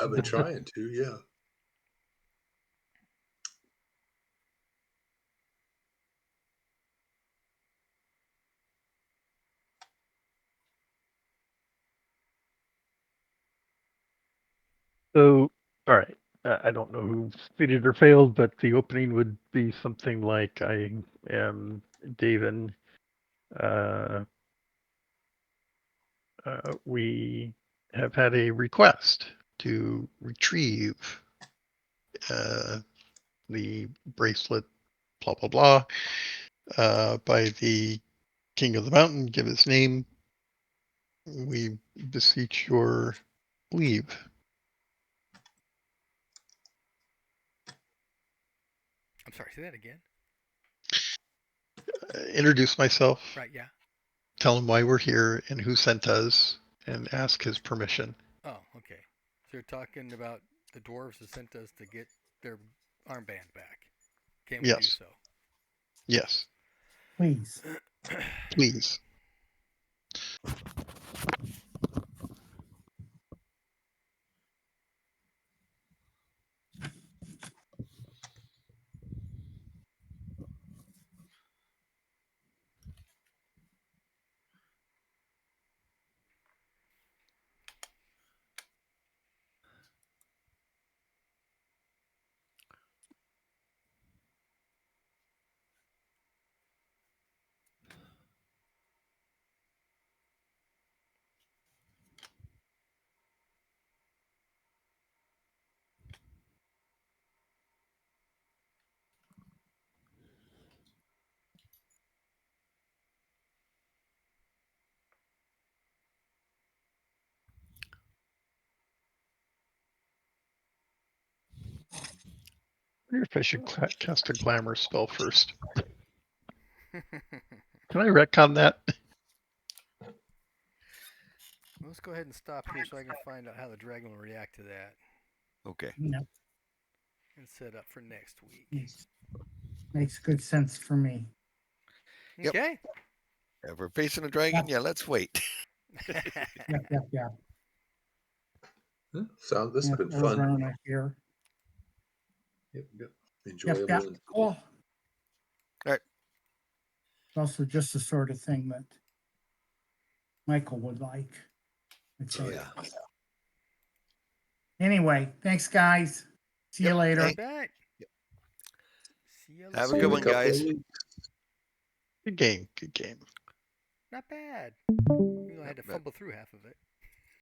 I've been trying to, yeah. So, all right. I don't know who succeeded or failed, but the opening would be something like I am David. We have had a request to retrieve the bracelet, blah, blah, blah, by the King of the Mountain. Give his name. We beseech your leave. I'm sorry, say that again. Introduce myself, Right, yeah. tell him why we're here and who sent us, and ask his permission. Oh, okay. So you're talking about the dwarves who sent us to get their armband back. Can we do Yes, so? yes, please. please. I wonder if I should cast a glamour spell first. Can I retcon that? Let's go ahead and stop here so I can find out how the dragon will react to that Okay. No, and set up for next week. makes good sense for me. Yep. Okay. If we're facing a dragon, yeah, let's wait. Yep. This has been Over fun. on here. Yep. Enjoyable. Yep. Cool. All right. It's also just the sort of thing that Michael would like. I'd say. Yeah. Anyway, thanks, guys. See you Yep, later. thank- Bet. See you Have a later. good In a one, couple of guys. weeks. Good game. Good game. Not bad. Even though I had to But- fumble through half of it.